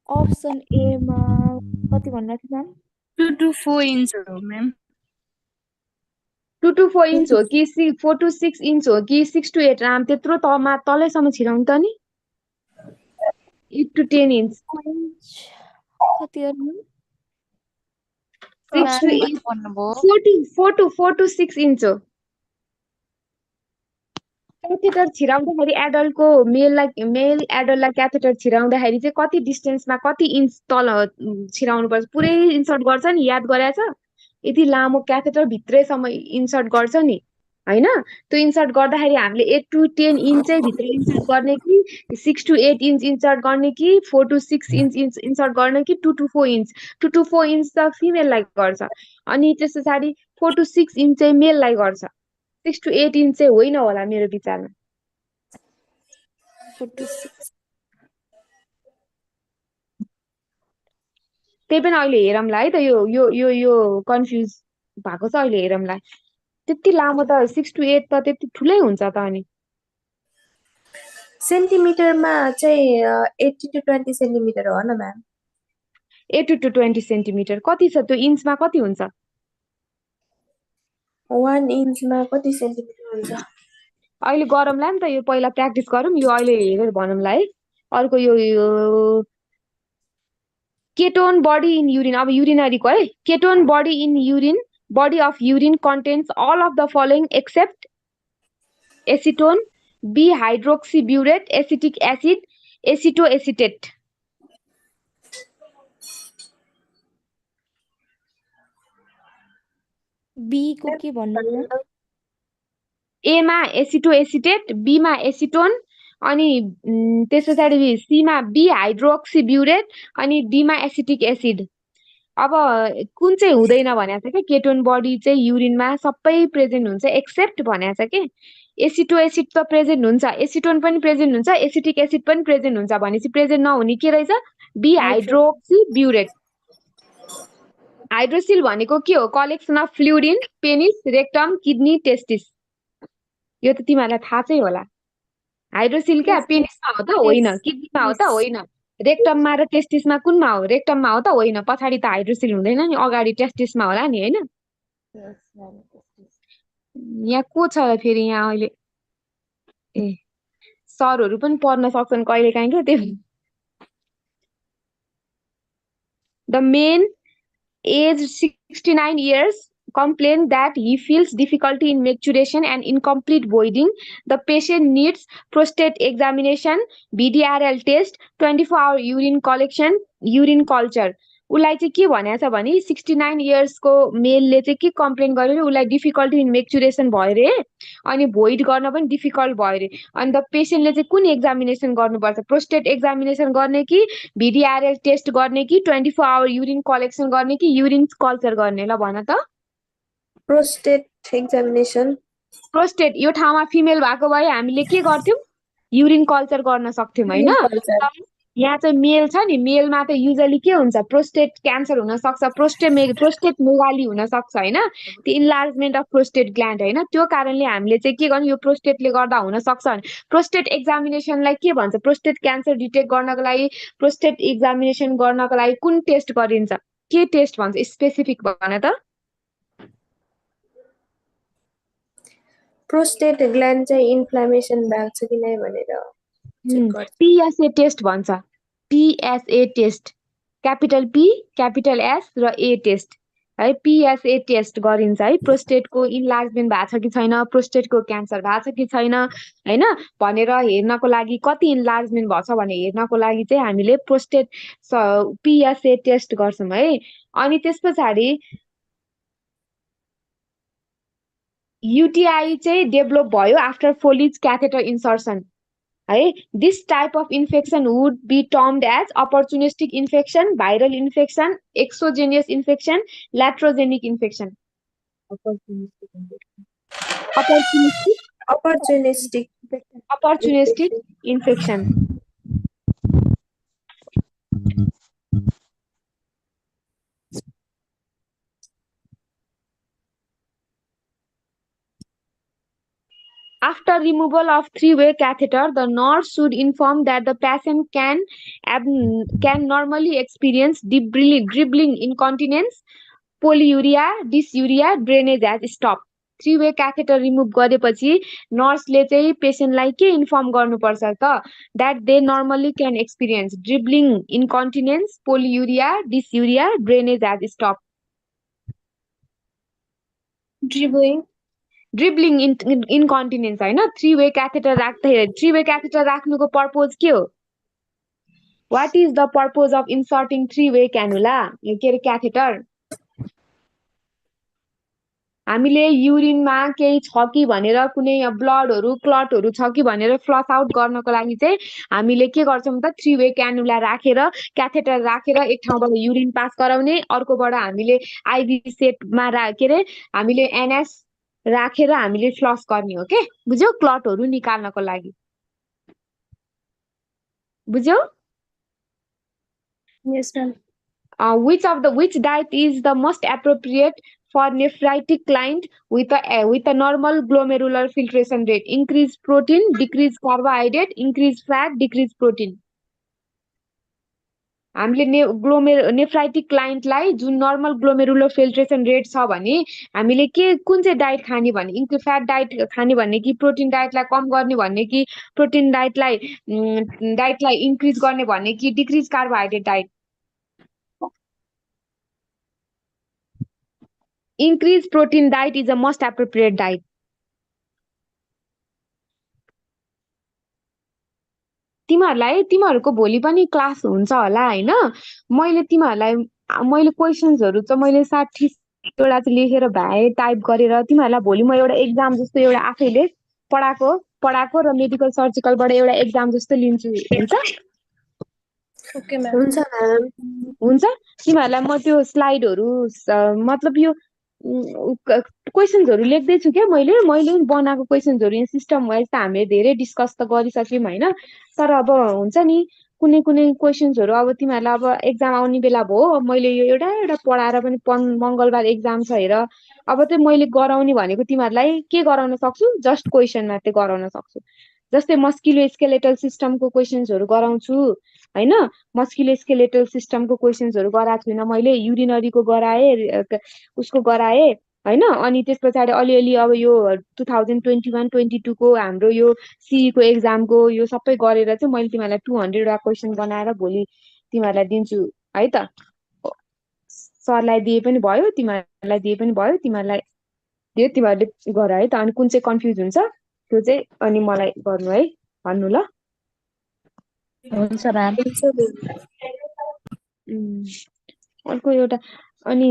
Option A मा कति भन्नु थियो म्याम? 2 to 4 inch हो म्याम। 2 to 4 inch हो कि 4 to 6 inch हो कि 6 to 8? राम त्यत्रो तलैसम्म छिराउनु त नि। 8 to 10 inch. कति हो म्याम? 6 to 8 भन्नुभयो। 4 to 6 inch हो। क्याथेटर छिराउँदाखेरि एडल्टको मेल एडल्टलाई क्याथेटर छिराउँदाखेरि चाहिँ कति डिस्टेन्समा कति इन्च तल छिराउनु पर्छ? पुरै इन्सर्ट गर्छ नि, याद गराएछ? यति लामो क्याथेटर भित्रैसम्म इन्सर्ट गर्छ नि हैन त्यो इन्सर्ट गर्दाखेरि हामीले 8 to 10 इन्च चाहिँ भित्र इन्सर्ट गर्ने कि 6 to 8 इन्च इन्सर्ट गर्ने कि 4 to 6 इन्च इन्सर्ट गर्ने कि 2 to 4 इन्च 2 to 4 इन्च त फिमेललाई गर्छ अनि त्यस पछाडि 4 to 6 इन्च चाहिँ मेललाई गर्छ 6 to 8 इन्च चाहिँ होइन होला मेरो विचारमा 4 to 6 त्यही पनि अहिले हेरौँला है त यो यो यो यो कन्फ्युज भएको छ अहिले हेरौँला त्यति लामो त 6 to 8 त त्यति ठुलै हुन्छ त अनि सेन्टिमिटरमा चाहिँ 80 to 20 सेन्टिमिटर हो न म्याम 80 to 20 सेन्टिमिटर कति छ त्यो इन्चमा कति हुन्छ 1 इन्चमा कति सेन्टिमिटर हुन्छ अहिले गरौँला नि त यो पहिला प्र्याक्टिस गरौँ यो अहिले हेरेर भनौँला है अर्को यो केटोन बडी इन युरिन अब युरिनरीको है ketone body in urine body of urine contains all of the following except acetone B hydroxybutyrate acetic acid acetoacetate B को के भन्नु ए मा एसिटोएसिटेट बी मा एसिटोन अनि त्यस पछाडि सी मा बी हाइड्रोक्सिब्युरेट अनि डी मा एसिटिक एसिड अब कुन चाहिँ हुँदैन भनेको छ के केटोन बडी चाहिँ युरिनमा सबै प्रेजेन्ट हुन्छ एक्सेप्ट भनेको छ के एसिटो एसिड त प्रेजेन्ट हुन्छ एसिटोन पनि प्रेजेन्ट हुन्छ एसिटिक एसिड पनि प्रेजेन्ट हुन्छ भनेपछि प्रेजेन्ट नहुने के रहेछ बी हाइड्रोक्सिब्युरेट हाइड्रोसिल भनेको के हो collection of fluid in penis rectum kidney testis यो त तिमीहरूलाई थाहा चाहिँ होला हाइड्रोसिल क्या पेनिसमा हो त होइन किडनीमा हो त होइन रेक्टममा र टेस्टिसमा कुनमा हो रेक्टममा हो त होइन पछाडि त हाइड्रोसिल हुँदैन नि अगाडि टेस्टिसमा होला नि होइन यहाँ को छ फेरि यहाँ अहिले ए सरहरू पनि पढ्न सक्छन् कहिले काहीँ क्या त्यो the main age 69 years complained that he feels difficulty in maturation and incomplete voiding. The patient needs prostate examination, BDRL test, 24-hour urine collection, urine culture. उसलाई चाहिँ के भनेको छ भने 69 इयर्सको मेलले चाहिँ के कम्प्लेन गर्यो उसलाई डिफिकल्टी इन मेच्युरेसन भयो रे अनि भोइड गर्न पनि डिफिकल्ट भयो रे अनि द पेसेन्टले चाहिँ कुन एक्जामिनेसन गर्नुपर्छ प्रोस्टेट एक्जामिनेसन गर्ने कि भिडिआरएल टेस्ट गर्ने कि 24 आवर युरिन कलेक्सन गर्ने कि युरिन कल्चर गर्ने ल भन त प्रोस्टेट एक्जामिनेसन प्रोस्टेट यो ठाउँमा फिमेल भएको भए हामीले के गर्थ्यौं युरिन कल्चर गर्न सक्थ्यौं हैन यहाँ चाहिँ मेल छ नि मेलमा त युजुअली के हुन्छ प्रोस्टेट क्यान्सर हुन सक्छ प्रोस्टेट मेगाली हुन सक्छ हैन त्यो इन्लार्जमेन्ट अफ प्रोस्टेट ग्ल्यान्ड हैन त्यो कारणले हामीले चाहिँ के गर्नु यो प्रोस्टेटले गर्दा हुन सक्छ भने प्रोस्टेट एक्जामिनेसनलाई के भन्छ प्रोस्टेट क्यान्सर डिटेक्ट गर्नको लागि प्रोस्टेट एक्जामिनेसन गर्नको लागि कुन टेस्ट गरिन्छ के टेस्ट भन्छ स्पेसिफिक भन त प्रोस्टेट ग्ल्यान्ड चाहिँ इन्फ्लामेसन भएको छ कि नै भनेर PSA टेस्ट भन्छ PSA test capital P capital S र A टेस्ट है PSA टेस्ट गरिन्छ है प्रोस्टेटको इन्लार्जमेन्ट भएको छ कि छैन प्रोस्टेटको क्यान्सर भएको छ कि छैन हैन भनेर हेर्नको लागि कति इन्लार्जमेन्ट भएको छ भने हेर्नको लागि चाहिँ हामीले प्रोस्टेट PSA टेस्ट गर्छौं है अनि त्यसपछि युटिआई चाहिँ डेभलप भयो आफ्टर फोलिज क्याथेटर इन्सर्सन है this type of infection would be termed as opportunistic infection viral infection exogenous infection iatrogenic infection opportunistic infection After removal of three-way catheter, the nurse should inform that the patient can normally experience dribbling incontinence, polyuria, dysuria, drainage has stopped. Three-way catheter remove गरेपछि नर्सले चाहिँ पेशेन्टलाई के inform गर्नुपर्छ त that they normally can experience dribbling incontinence, polyuria, dysuria, drainage has stopped. Dribbling incontinence हैन three way catheter राख्दाखेरि three way catheter राख्नुको purpose के हो what is the purpose of inserting three way cannula के अरे catheter हामीले युरिनमा केही छ कि भनेर कुनै ब्लडहरू क्लटहरू छ कि भनेर फ्लस आउट गर्नको लागि चाहिँ हामीले के गर्छौँ त 3 वे क्यानुला राखेर क्याथेटर राखेर एक ठाउँबाट युरिन पास गराउने अर्कोबाट हामीले आइभी सेटमा के अरे हामीले एनएस राखेर हामीले फ्लस गर्ने हो के बुझ्यौ क्लटहरू निकाल्नको लागि बुझ्यौ Yes, ma'am. Which diet is the most appropriate for nephritic client with a normal glomerular filtration rate? Increase protein, decrease carbohydrate, increase fat, decrease protein. हामीले नेफ्राइटिक क्लाइन्टलाई जुन नर्मल ग्लोमेरुलर फिल्ट्रेसन रेट छ भने हामीले कुन चाहिँ डाइट खाने भने इन्क्लु fat diet खाने भन्ने कि प्रोटिन डाइटलाई कम गर्ने भन्ने कि प्रोटिन डाइटलाई इन्क्रिज गर्ने भन्ने कि decrease carbohydrate diet increase protein diet is the most appropriate diet. तिमीहरूको भोलि पनि क्लास हुन्छ होला हैन मैले क्वेशन्सहरु चाहिँ मैले 60 वटा चाहिँ लेखेर भए टाइप गरेर तिमीहरूलाई भोलि म एउटा एक्जाम जस्तो एउटा आफैले पढाको र मेडिकल सर्जिकलबाट एउटा एक्जाम जस्तो लिन्छु हुन्छ Okay, ma'am. हुन्छ म्याम हुन्छ तिमीहरूलाई म त्यो स्लाइडहरु मतलब यो क्वेशन्सहरु लेख्दैछु के मैले बनाएको क्वेशन्सहरु यहाँ सिस्टम वाइज त हामीले धेरै डिस्कस त गरिसक्यौं हैन तर अब हुन्छ नि कुनै क्वेशन्सहरु अब तिमीहरूलाई अब एक्जाम आउने बेला भयो मैले यो एउटा पढाएर पनि मंगलबार एक्जाम छ हेर अब चाहिँ मैले गराउने भनेको तिमीहरूलाई के गराउन सक्छु जस्ट क्वेशन मात्रै गराउन सक्छु जस्तै मस्कुलो स्केलेटल सिस्टमको क्वेशन्सहरु गराउँछु हैन मस्कुलो स्केलेटल सिस्टमको क्वेशन्सहरु गराएको छैन मैले युरिनरीको गराए उसको गराए हैन अनि त्यसपछि अलिअलि अब यो 2021-22 को हाम्रो यो सीई को एक्जामको यो सबै गरेर चाहिँ मैले तिमीहरूलाई 200 वटा क्वेशन बनाएर भोलि तिमीहरूलाई दिन्छु है त सरलाई दिए पनि भयो तिमीहरूलाई दिए पनि भयो तिमीहरूले गर है त अनि कुन चाहिँ कन्फ्युज हुन्छ त्यो चाहिँ अनि मलाई गर्नु है भन्नु ल हुन्छ म्याम अर्को एउटा अनि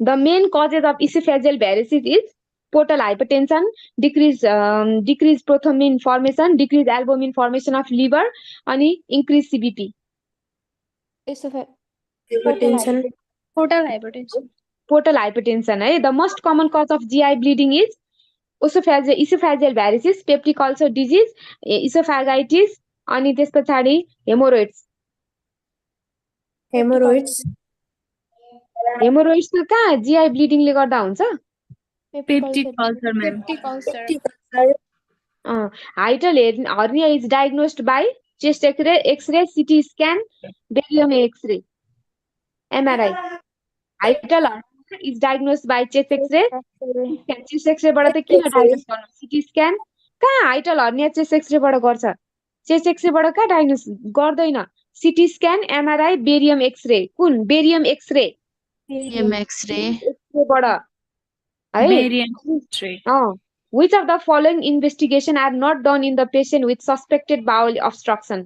the main causes of esophageal varices is portal hypertension, decreased prothrombin formation, decreased albumin formation of liver, and increased CBP. hypertension Portal hypertension. Portal hypertension. The most common cause of GI bleeding is esophageal varices, peptic ulcer disease, esophagitis, and this hemorrhoids. hemorrhoids हेमोरोइड्स त कहाँ GI bleeding ले गर्दा हुन्छ peptic ulcer ma'am hiatal hernia is diagnosed by chest X ray CT scan barium X ray MRI hiatal hernia is diagnosed by chest X ray chest एक्सरेबाट त किन diagnose गर्नु सीटी स्क्यान कहाँ हाइटल हर्निया चेस्ट एक्सरेबाट गर्छ चेस्ट एक्सरेबाट कहाँ डायग्नोस गर्दैन CT scan MRI barium X-ray कुन barium X-ray X-ray Which of the following investigation are not done in the patient with suspected bowel obstruction?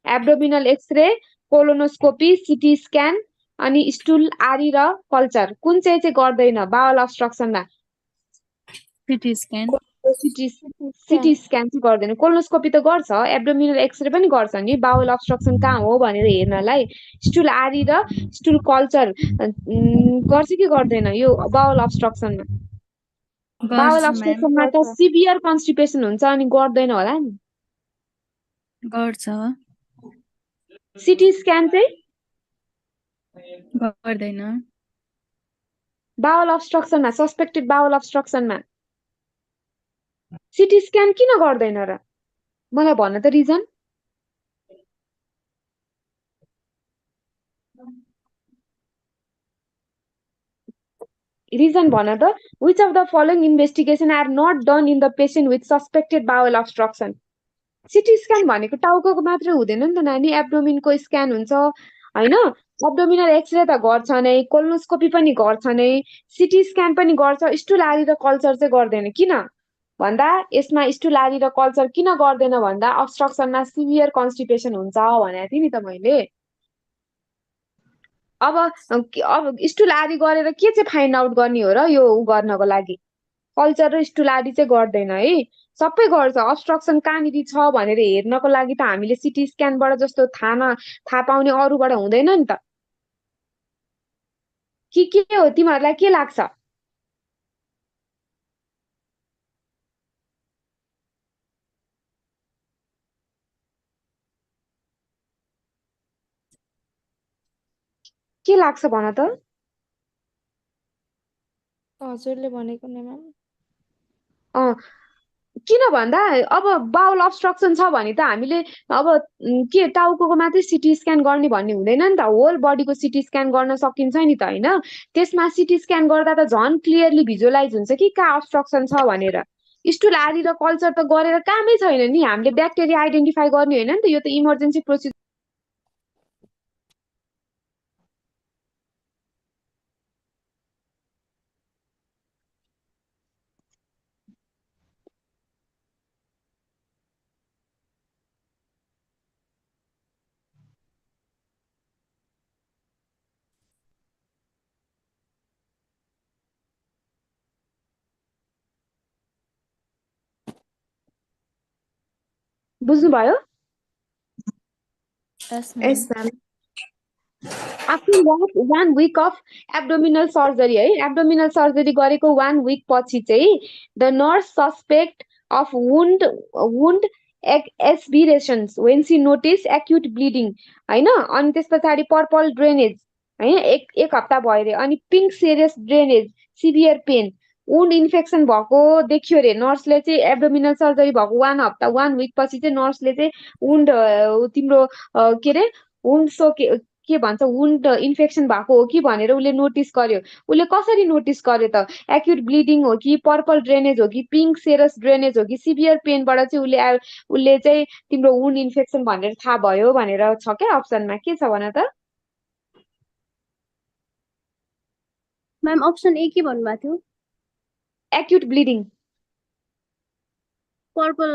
Abdominal X-ray, colonoscopy, CT scan, अनि stool आरी र culture कुन चाहिँ गर्दैन बावल अब्स्ट्रक्सनमा सीटी स्क्यान सीटी स्क्यान चाहिँ गर्दैन कोलोनोस्कोपी त गर्छ एब्डोमिनल एक्सरे पनि गर्छ नि बावल अब्स्ट्रक्सन कहाँ हो भनेर हेर्नलाई स्टुल आरी र स्टुल कल्चर गर्छ कि गर्दैन यो बावल अब्स्ट्रक्सनमा बावल अब्स्ट्रक्सनमा त सिभियर कन्स्टिपेसन हुन्छ अनि गर्दैन होला नि गर्छ सीटी स्क्यान चाहिँ गर्दैन बावल अब्स्ट्रक्सनमा सस्पेक्टेड बावल अब्स्ट्रक्सनमा सीटी स्क्यान किन गर्दैन र मलाई भन्न त रिजन भन त which of the following investigation are not done in the patient with suspected bowel obstruction सीटी स्क्यान भनेको टाउको मात्र हुँदैन नि त नानी एब्डोमिनको स्क्यान हुन्छ हैन एब्डोमिनल एक्सरे त गर्छ नै कोलोनोस्कोपी पनि गर्छ नै सीटी स्क्यान पनि गर्छ स्टुल आरी र कल्चर चाहिँ गर्दैन किन भन्दा यसमा स्टुल आरी र कल्चर किन गर्दैन भन्दा अब्स्ट्रक्सनमा सिभियर कन्स्टिपेसन हुन्छ भनेको थिएँ नि त मैले अब अब स्टुल आदि गरेर के चाहिँ फाइन्ड आउट गर्ने हो र यो गर्नको लागि कल्चर र स्टुल आदि चाहिँ गर्दैन है सबै गर्छ अब्स्ट्रक्सन कहाँनिर छ भनेर हेर्नको लागि त हामीले सिटी स्क्यानबाट जस्तो थाहा पाउने अरूबाट हुँदैन नि त के हो तिमीहरूलाई के लाग्छ के लाग्छ भन त हजुरले भनेको नि म्याम किन भन्दा अब बाउल अब्स्ट्रक्सन छ भने त हामीले अब के टाउको मात्रै सिटी स्क्यान गर्ने भन्ने हुँदैन नि त होल बडीको सिटी स्क्यान गर्न सकिन्छ नि त होइन त्यसमा सिटी स्क्यान गर्दा त झन् क्लियरली भिजुअलाइज हुन्छ कि कहाँ अब्स्ट्रक्सन छ भनेर स्टुल आदि र कल्चर त गरेर कामै छैन नि हामीले ब्याक्टेरिया आइडेन्टिफाई गर्ने होइन नि त यो त इमर्जेन्सी प्रोसिजर बुझ्नुभयो यस यस ma'am ma'am after 1 week of abdominal surgery है abdominal surgery गरेको 1 week पछि चाहिँ the nurse suspect of wound aspirations when she notice acute bleeding हैन अनि त्यस पछाडि पर्पल ड्रेनेज हैन एक हप्ता भयो रे अनि pink serious drainage severe pain wound infection भएको देखियो रे नर्सले चाहिँ एब्डोमिनल सर्जरी भएको 1 हप्ता 1 week पछि चाहिँ नर्सले चाहिँ वुन्ड तिम्रो के रे वुन्ड सो के भन्छ वुन्ड इन्फेक्सन भएको हो कि भनेर उसले नोटिस गर्यो उसले कसरी नोटिस गर्यो त एक्युट ब्लिडिङ हो कि पर्पल ड्रेनेज हो कि पिङ्क सेरस ड्रेनेज हो कि सिभियर पेनबाट चाहिँ उसले चाहिँ तिम्रो वुन्ड इन्फेक्सन भनेर थाहा भयो भनेर छ क्या अप्सनमा के छ भन त म्याम अप्सन ए के भन्नुभएको थियो एक्युट ब्लिडिङ पर्पल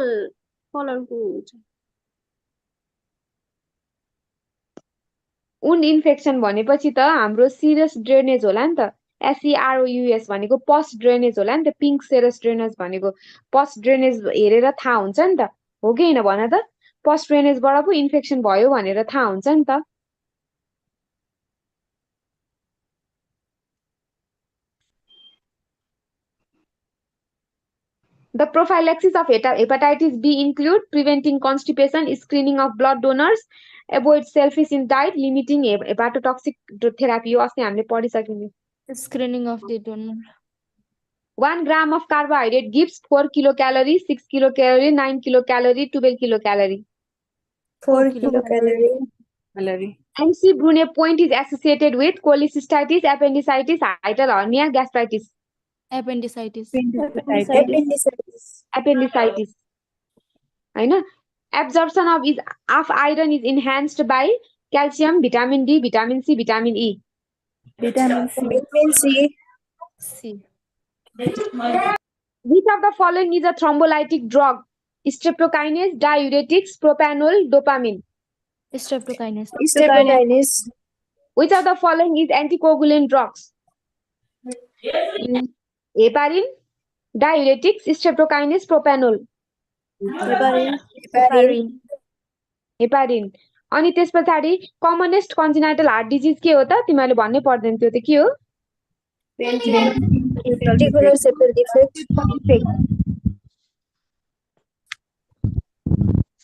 कलरको हुन्छ वुन्ड इन्फेक्सन भनेपछि त हाम्रो सिरियस ड्रेनेज होला नि त एसइआरओयुएस भनेको पस्ट ड्रेनेज होला नि त पिङ्क सेरस ड्रेनेज भनेको पस्ट ड्रेनेज हेरेर थाहा हुन्छ नि त हो कि होइन भन त पस्ट ड्रेनेजबाट पो इन्फेक्सन भयो भनेर थाहा हुन्छ नि त The prophylaxis of hepatitis B include preventing constipation, screening of blood donors, avoid selfish in diet, limiting hepatotoxic therapy. यो अस्ति हामीले पढिसक्यौँ screening of the donor 1 gram of carbohydrate gives 4 kilocalories, 6 kilocalorie, 9 kilocalorie, 12 kilocalorie. 4 kilocalorie. MC Brune point is associated with cholecystitis, appendicitis, hiatal hernia, gastritis. Appendicitis Appendicitis. हैन absorption of iron is enhanced by calcium, vitamin D, vitamin C, vitamin E. Vitamin C. C Which of the following is a thrombolytic drug? Streptokinase, diuretics, propanol, dopamine. Streptokinase Streptokinase. Which of the following is anticoagulant drugs? Heparin, diuretics, streptokinase, propanol. Heparin अनि त्यस पछाडि commonest कन्जेनाइटल heart disease के हो त तिमीहरूले भन्नै पर्दैन त्यो त के हो Ventricular septal defect.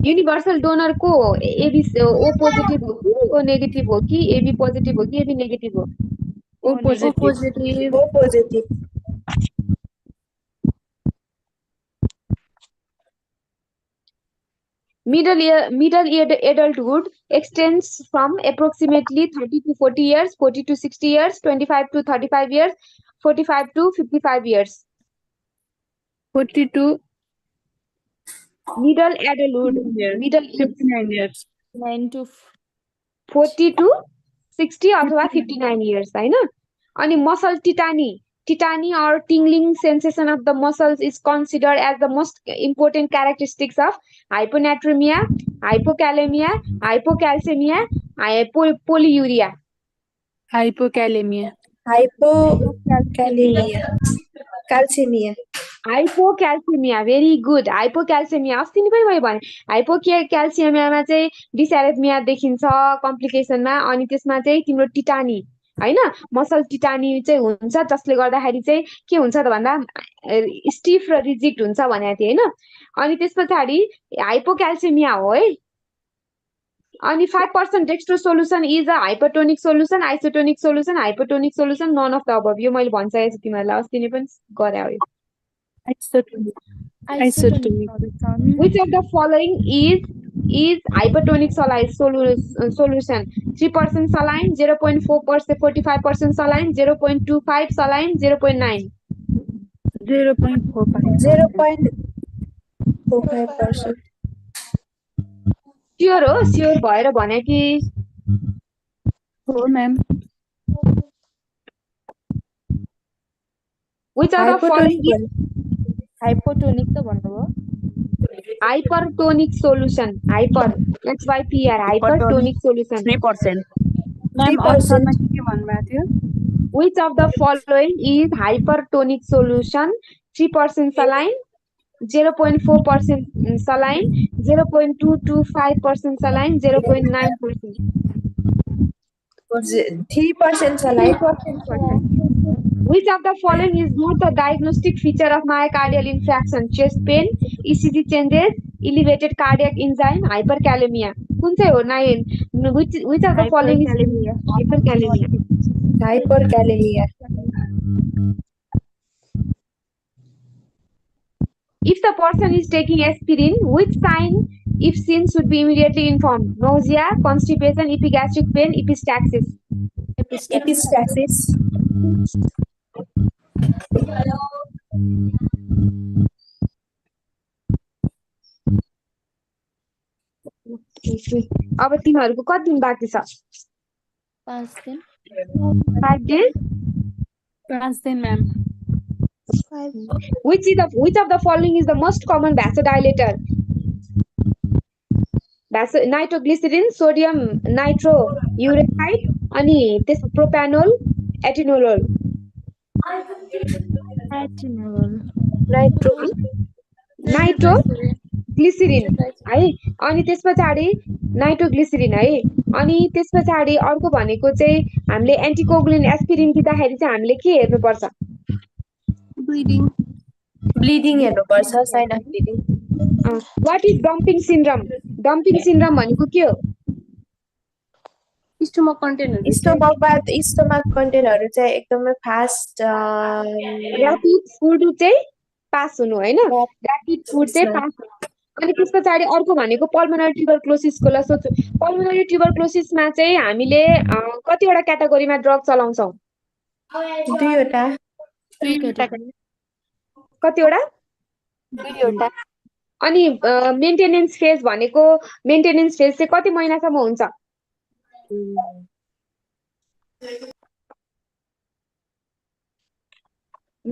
Universal donor को हो एबी ओ पोजिटिभ हो कि ओ नेगेटिभ हो कि एबी पोजिटिभ हो कि एबी नेगेटिभ हो O positive O positive. Middle adulthood extends from approximately 30 to 40 years, 40 to 60 years, 25 to 35 years, 45 to 55 years. 42 Middle adulthood, years. middle age 59 years. 9 to 40 to 60 अथवा 59 years हैन अनि muscle Tetany or tingling sensation of the muscles is considered as the most important characteristics of hyponatremia, hypokalemia, hypocalcemia, polyuria. Hypokalemia. Hypocalcemia. Calcemia. Hypocalcaemia very good hypocalcaemia अस्ति नै पनि मैले भने हाइपोक्याल्सिमियामा चाहिँ डिसएरिथमिया देखिन्छ कम्प्लिकेसनमा अनि त्यसमा चाहिँ तिम्रो टिटानी हैन मसल टिटानी चाहिँ हुन्छ जसले गर्दाखेरि चाहिँ के हुन्छ त भन्दा स्टिफ र रिजिड हुन्छ भनेको थिएँ हैन अनि त्यस पछाडि हाइपोक्याल्सिमिया हो है अनि 5% dextro solution is a hypertonic solution isotonic solution hypotonic solution none of the above यो मैले भनिसकेको छु तिमीहरूलाई अस्ति नै पनि गरे हो Isotonic. Isotonic. Which of the following is hypertonic solution? 3% saline, 0.4%, 45% saline, 0.25 saline, 0.9. 0.45. 0.45%. Sure हो sure भएर भने कि Oh, ma'am. which of the following is hypotonic त भन्नुभयो hypertonic solution? Hyper HYPR hypertonic solution. 3%. Ma'am, 3%. option मा के भन्नुभएको थियो? Which of the following is hypertonic solution? 3% saline, 0.4% saline, 0.225% saline, 0.9%. 3% saline. 3%. Which of the following is not the diagnostic feature of myocardial infarction? Chest pain, ECG changes, elevated cardiac enzyme, hyperkalemia. कुन चाहिँ हो which of the following is hyperkalemia? Hyperkalemia. If the person is taking aspirin, which sign, if seen, should be immediately informed? Nausea, constipation, epigastric pain, epistaxis. Epistaxis. अब तिमीहरूको कति दिन बाँकी छ 5 दिन 5 days 5 दिन, ma'am. which of the following is the most common vasodilator nitroglycerin sodium nitrouracil अनि त्यस प्रोप्यानोल एटिनोलोल नाइट्रोग्लिसरिन है अनि त्यसपछि नाइट्रोग्लिसरिन है अनि त्यसपछि अर्को भनेको चाहिँ हामीले एन्टिकोगुलिन एस्पिरिन दिँदाखेरि चाहिँ हामीले के हेर्नुपर्छ ब्लिडिङ हेर्नुपर्छ sign of bleeding what is dumping syndrome भनेको के हो स्टोमक कन्टेन्टहरु स्टोमक कन्टेन्टहरु चाहिँ एकदमै फास्ट ऱ्यापिड फुड चाहिँ पास हुनु हैन ऱ्यापिड फुड चाहिँ पास अनि त्यसपछि अर्को भनेको पल्मोनरी ट्युबरक्लोसिसको ल सोच्नु पल्मोनरी ट्युबरक्लोसिसमा चाहिँ हामीले कतिवटा क्याटेगोरीमा ड्रग चलाउँछौं दुईवटा कतिवटा दुईवटा अनि मेन्टेनेन्स फेज भनेको मेन्टेनेन्स फेज चाहिँ कति महिनासम्म हुन्छ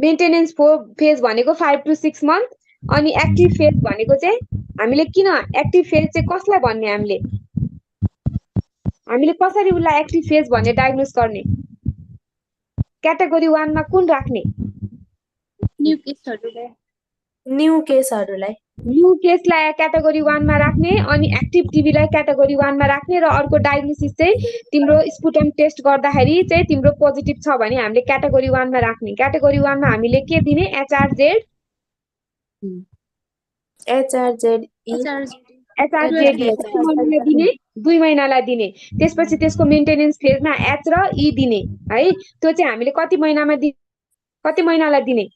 मेन्टेनेन्स फेज भनेको 5 to 6 month अनि एक्टिभ फेज भनेको चाहिँ हामीले किन एक्टिभ फेज चाहिँ कसलाई भन्ने हामीले कसरी उलाई एक्टिभ फेज भन्ने डायग्नोस गर्ने क्याटेगोरी 1 मा कुन राख्ने न्यू केसहरुलाई न्यू केसलाई क्याटेगोरी 1 मा राख्ने अनि एक्टिभ टिबीलाई क्याटेगोरी 1 मा राख्ने र अर्को डायग्नोसिस चाहिँ तिम्रो स्पुटम टेस्ट गर्दाखेरि चाहिँ तिम्रो पोजिटिभ छ भने हामीले क्याटेगोरी 1 मा राख्ने क्याटेगोरी 1 मा हामीले के दिने एचआरजेड दिने 2 महिनालाई दिने त्यसपछि त्यसको मेन्टेनेन्स फेजमा एच र ई दिने है त्यो चाहिँ हामीले कति महिनालाई दिने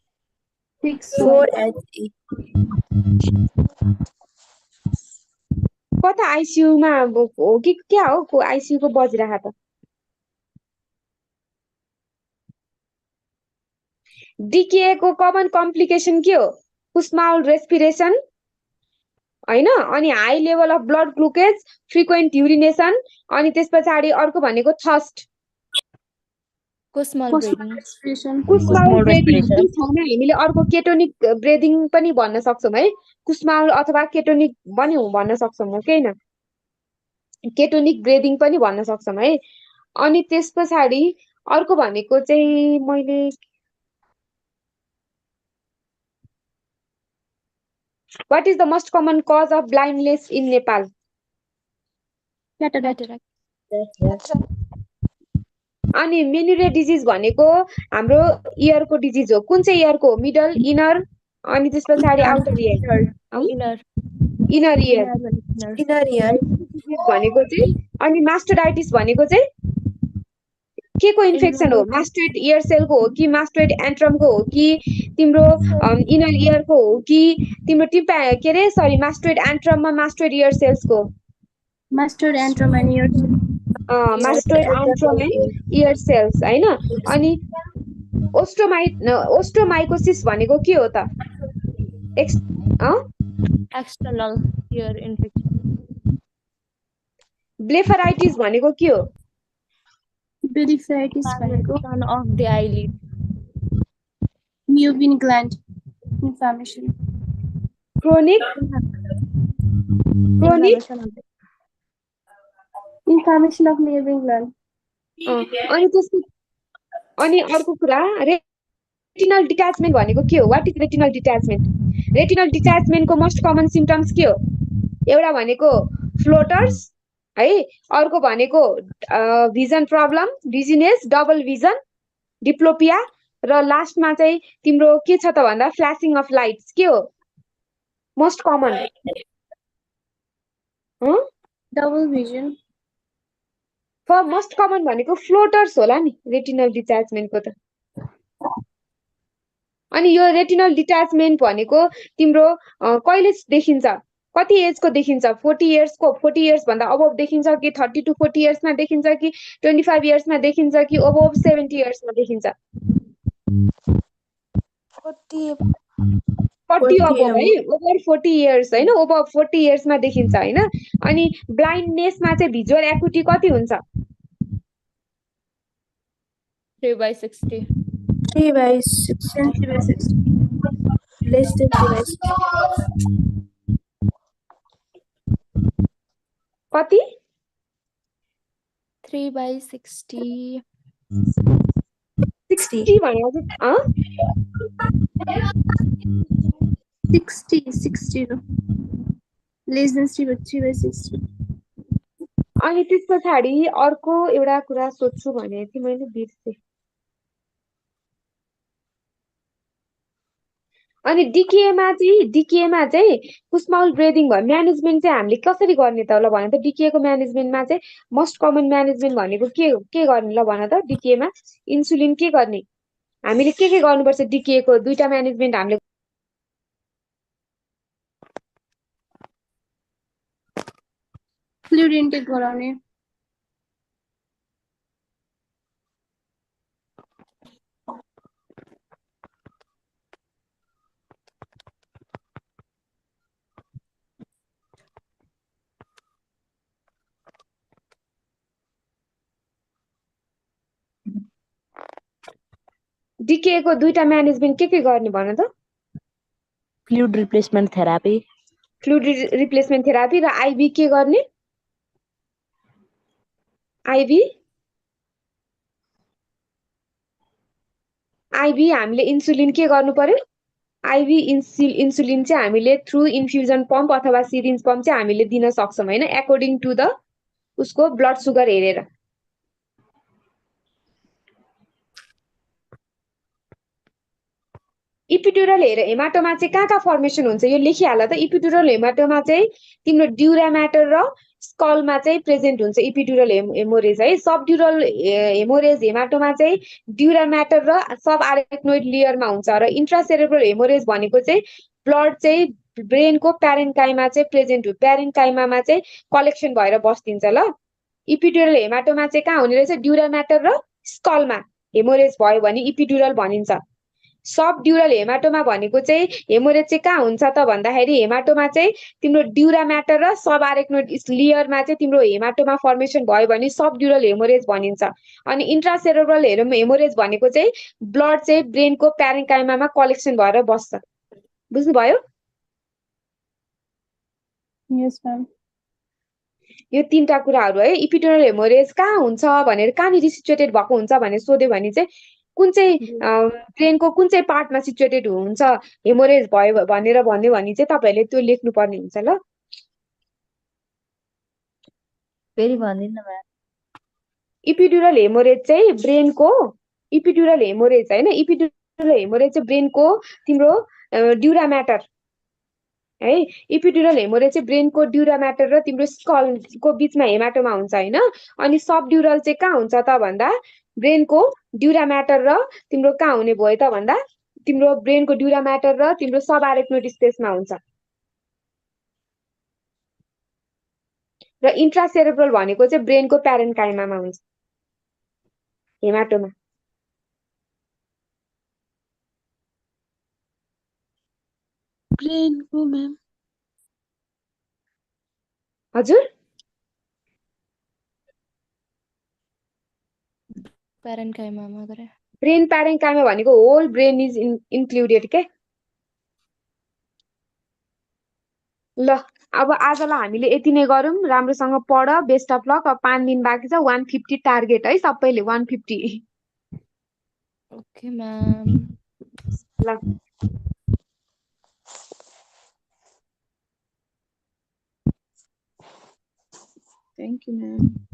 4HE कता आईसीयू मा हो कि क्या हो को आईसीयू को बजिरहेको त डीके को कमन कम्प्लिकेसन के हो कुस्माउल रेस्पिरेसन हैन अनि high level of blood glucose frequent urination अनि त्यसपछि अर्को भनेको थर्स्ट कुस्माल ब्रेदिङ हामीले अर्को केटोनिक ब्रेदिङ पनि भन्न सक्छौं है कुस्माल अथवा केटोनिक पनि भन्न सक्छौं हो हैन केटोनिक ब्रेदिङ पनि भन्न सक्छौं है अनि त्यस पछाडि अर्को भनेको चाहिँ मैले What is the most common cause of blindness in Nepal? Cataract. अनि मेनुरे डिजिज भनेको हाम्रो इयरको डिजिज हो कुन चाहिँ इयरको मिडल इनर अनि त्यस पछाडि outer year inner inner year inner year भनेको चाहिँ अनि मास्टोडाइटिस भनेको चाहिँ के को इन्फेक्सन हो मास्टोइड इयर सेलको हो कि मास्टोइड एन्ट्रमको हो कि तिम्रो इनर इयरको हो कि तिम्रो टिम्पा के रे सरी मास्टोइड एन्ट्रममा मास्टोइड इयर सेल्सको Mastoid antrum and ear. Mastoid antrum and ear cells हैन अनि ओस्टोमाइकोसिस भनेको के हो त एक्सटर्नल इयर इन्फेक्सन ब्लेफराइटिस भनेको के हो Blepharitis भनेको of the eyelid Meibomian gland inflammation. Chronic Inflammation of Meibomian gland. अनि त्यसको अनि अर्को कुरा रेटिनल डिट्याचमेन्ट भनेको के हो what is retinal detachment retinal डिट्याचमेन्टको मोस्ट कमन सिम्पटम्स के हो एउटा भनेको फ्लोटर्स है अर्को भनेको vision problem dizziness double vision diplopia र लास्टमा चाहिँ तिम्रो के छ त भन्दा फ्ल्यासिङ अफ लाइट्स के हो most common Double vision. Most common भनेको फ्लोटर्स होला नि रेटिनल डिट्याचमेन्टको त अनि यो रेटिनल डिट्याचमेन्ट भनेको तिम्रो कहिले देखिन्छ कति एजको देखिन्छ 40 इयर्सको 40 इयर्स भन्दा अबोभ देखिन्छ कि 30 to 40 इयर्समा देखिन्छ कि 25 इयर्समा देखिन्छ कि अबोभ 70 इयर्समा देखिन्छ 40 अबोभ है ओभर 40 इयर्स हैन ओभर 40 इयर्समा देखिन्छ हैन अनि ब्लाइन्डनेसमा चाहिँ भिजुअल एक्युटी कति हुन्छ 3/60 3/60 less than 3/60 कति 3/60 60 भनेको चाहिँ 60 no. Less than 3/60. अनि त्यस पछाडि अर्को एउटा कुरा सोध्छु भने चाहिँ मैले बिर्से अनि डिकेएमा चाहिँ कुस्माउल ब्रेदिङ भयो म्यानेजमेन्ट चाहिँ हामीले कसरी गर्ने त ल भन त डिकेए को म्यानेजमेन्टमा चाहिँ मोस्ट कमन म्यानेजमेन्ट भनेको के गर्ने ल भन त डिकेएमा इन्सुलिन के गर्ने हामीले के गर्नुपर्छ डिकेए को दुईटा म्यानेजमेन्ट हामीले Fluid intake गराउने डिकेए को दुईटा म्यानेजमेन्ट के गर्ने भन त फ्लुइड रिप्लेसमेन्ट थेरापी र आइबी के गर्ने आइबी हामीले इन्सुलिन के गर्नु पर्यो आइबी इन्सुलिन चाहिँ हामीले थ्रु इन्फ्युजन पम्प अथवा सिरिन्ज पम्प चाहिँ हामीले दिन सक्छौं हैन अकॉर्डिङ टु द उसको ब्लड सुगर हेरेर इपिड्युरल हेमाटोमा चाहिँ कहाँ फर्मेसन हुन्छ यो लेखिहाल त इपिड्युरल हेमाटोमा चाहिँ तिम्रो ड्युरा म्याटर र स्कलमा चाहिँ प्रेजेन्ट हुन्छ इपिड्युरल हेमोरेज है सबड्युरल हेमोरेज हेमाटोमा चाहिँ ड्युरा म्याटर र सब आरेक्नोइड लेयरमा हुन्छ र इन्ट्रासेरेब्रल हेमोरेज भनेको चाहिँ ब्लड चाहिँ ब्रेनको प्यारेन्काइमा चाहिँ प्रेजेन्ट हो प्यारेन्काइमामा चाहिँ कलेक्सन भएर बस्दिन्छ ल इपिड्युरल हेमाटोमा चाहिँ कहाँ हुने रहेछ ड्युरा म्याटर र स्कलमा हेमोरेज भयो भने इपिड्युरल भनिन्छ सब ड्युरल हेमाटोमा भनेको चाहिँ हेमोरेज चाहिँ कहाँ हुन्छ त भन्दाखेरि हेमाटोमा चाहिँ तिम्रो ड्युरा म्याटर र सब आरेक्नोइड लेयरमा चाहिँ तिम्रो हेमाटोमा फर्मेसन भयो भने सब ड्युरल हेमोरेज भनिन्छ अनि इन्ट्रासेरेब्रल हेमोरेज भनेको चाहिँ ब्लड चाहिँ ब्रेनको प्यारेन्काइमामा कलेक्सन भएर बस्छ बुझ्नुभयो Yes ma'am. यो तीनटा कुराहरू है इपिड्युरल हेमोरेज कहाँ हुन्छ भनेर कहाँनिर सिचुएटेड भएको हुन्छ भनेर सोध्यो भने चाहिँ कुन चाहिँ ब्रेनको कुन चाहिँ पार्टमा सिचुएटेड हुन्छ हेमोरेज भयो भनेर भन्यो भने चाहिँ तपाईँहरूले त्यो लेख्नुपर्ने हुन्छ ल फेरि भनिदिनु न म्याम इपिड्युरल हेमोरेज चाहिँ ब्रेनको इपिड्युरल हेमोरेज होइन इपिड्युरल हेमोरेज चाहिँ ब्रेनको तिम्रो ड्युरा म्याटर है इपिड्युरल हेमोरेज चाहिँ ब्रेनको ड्युरा म्याटर र तिम्रो स्कलको बिचमा हेमाटोमा हुन्छ होइन अनि सब ड्युरल चाहिँ कहाँ हुन्छ त भन्दा ब्रेनको ड्युरा म्याटर र तिम्रो कहाँ हुने भयो त भन्दा तिम्रो ब्रेनको ड्युरा म्याटर र तिम्रो सब आरेक्नोइड स्पेसमा हुन्छ र इन्ट्रासेरेब्रल भनेको चाहिँ ब्रेनको प्यारेन्काइमामा हुन्छ हेमाटोमा ब्रेनको म्याम हजुर प्यारेन्काइमामा गरे ब्रेन प्यारेन्काइमा भनेको होल ब्रेन इज इन्क्लुडेड के ल अब आजलाई हामीले यति नै गरौँ राम्रोसँग पढ बेस्ट अफ लक अब 5 दिन बाँकी छ 150 टार्गेट है सबैले 150 ओके म्याम ल थ्याङ्क यू म्याम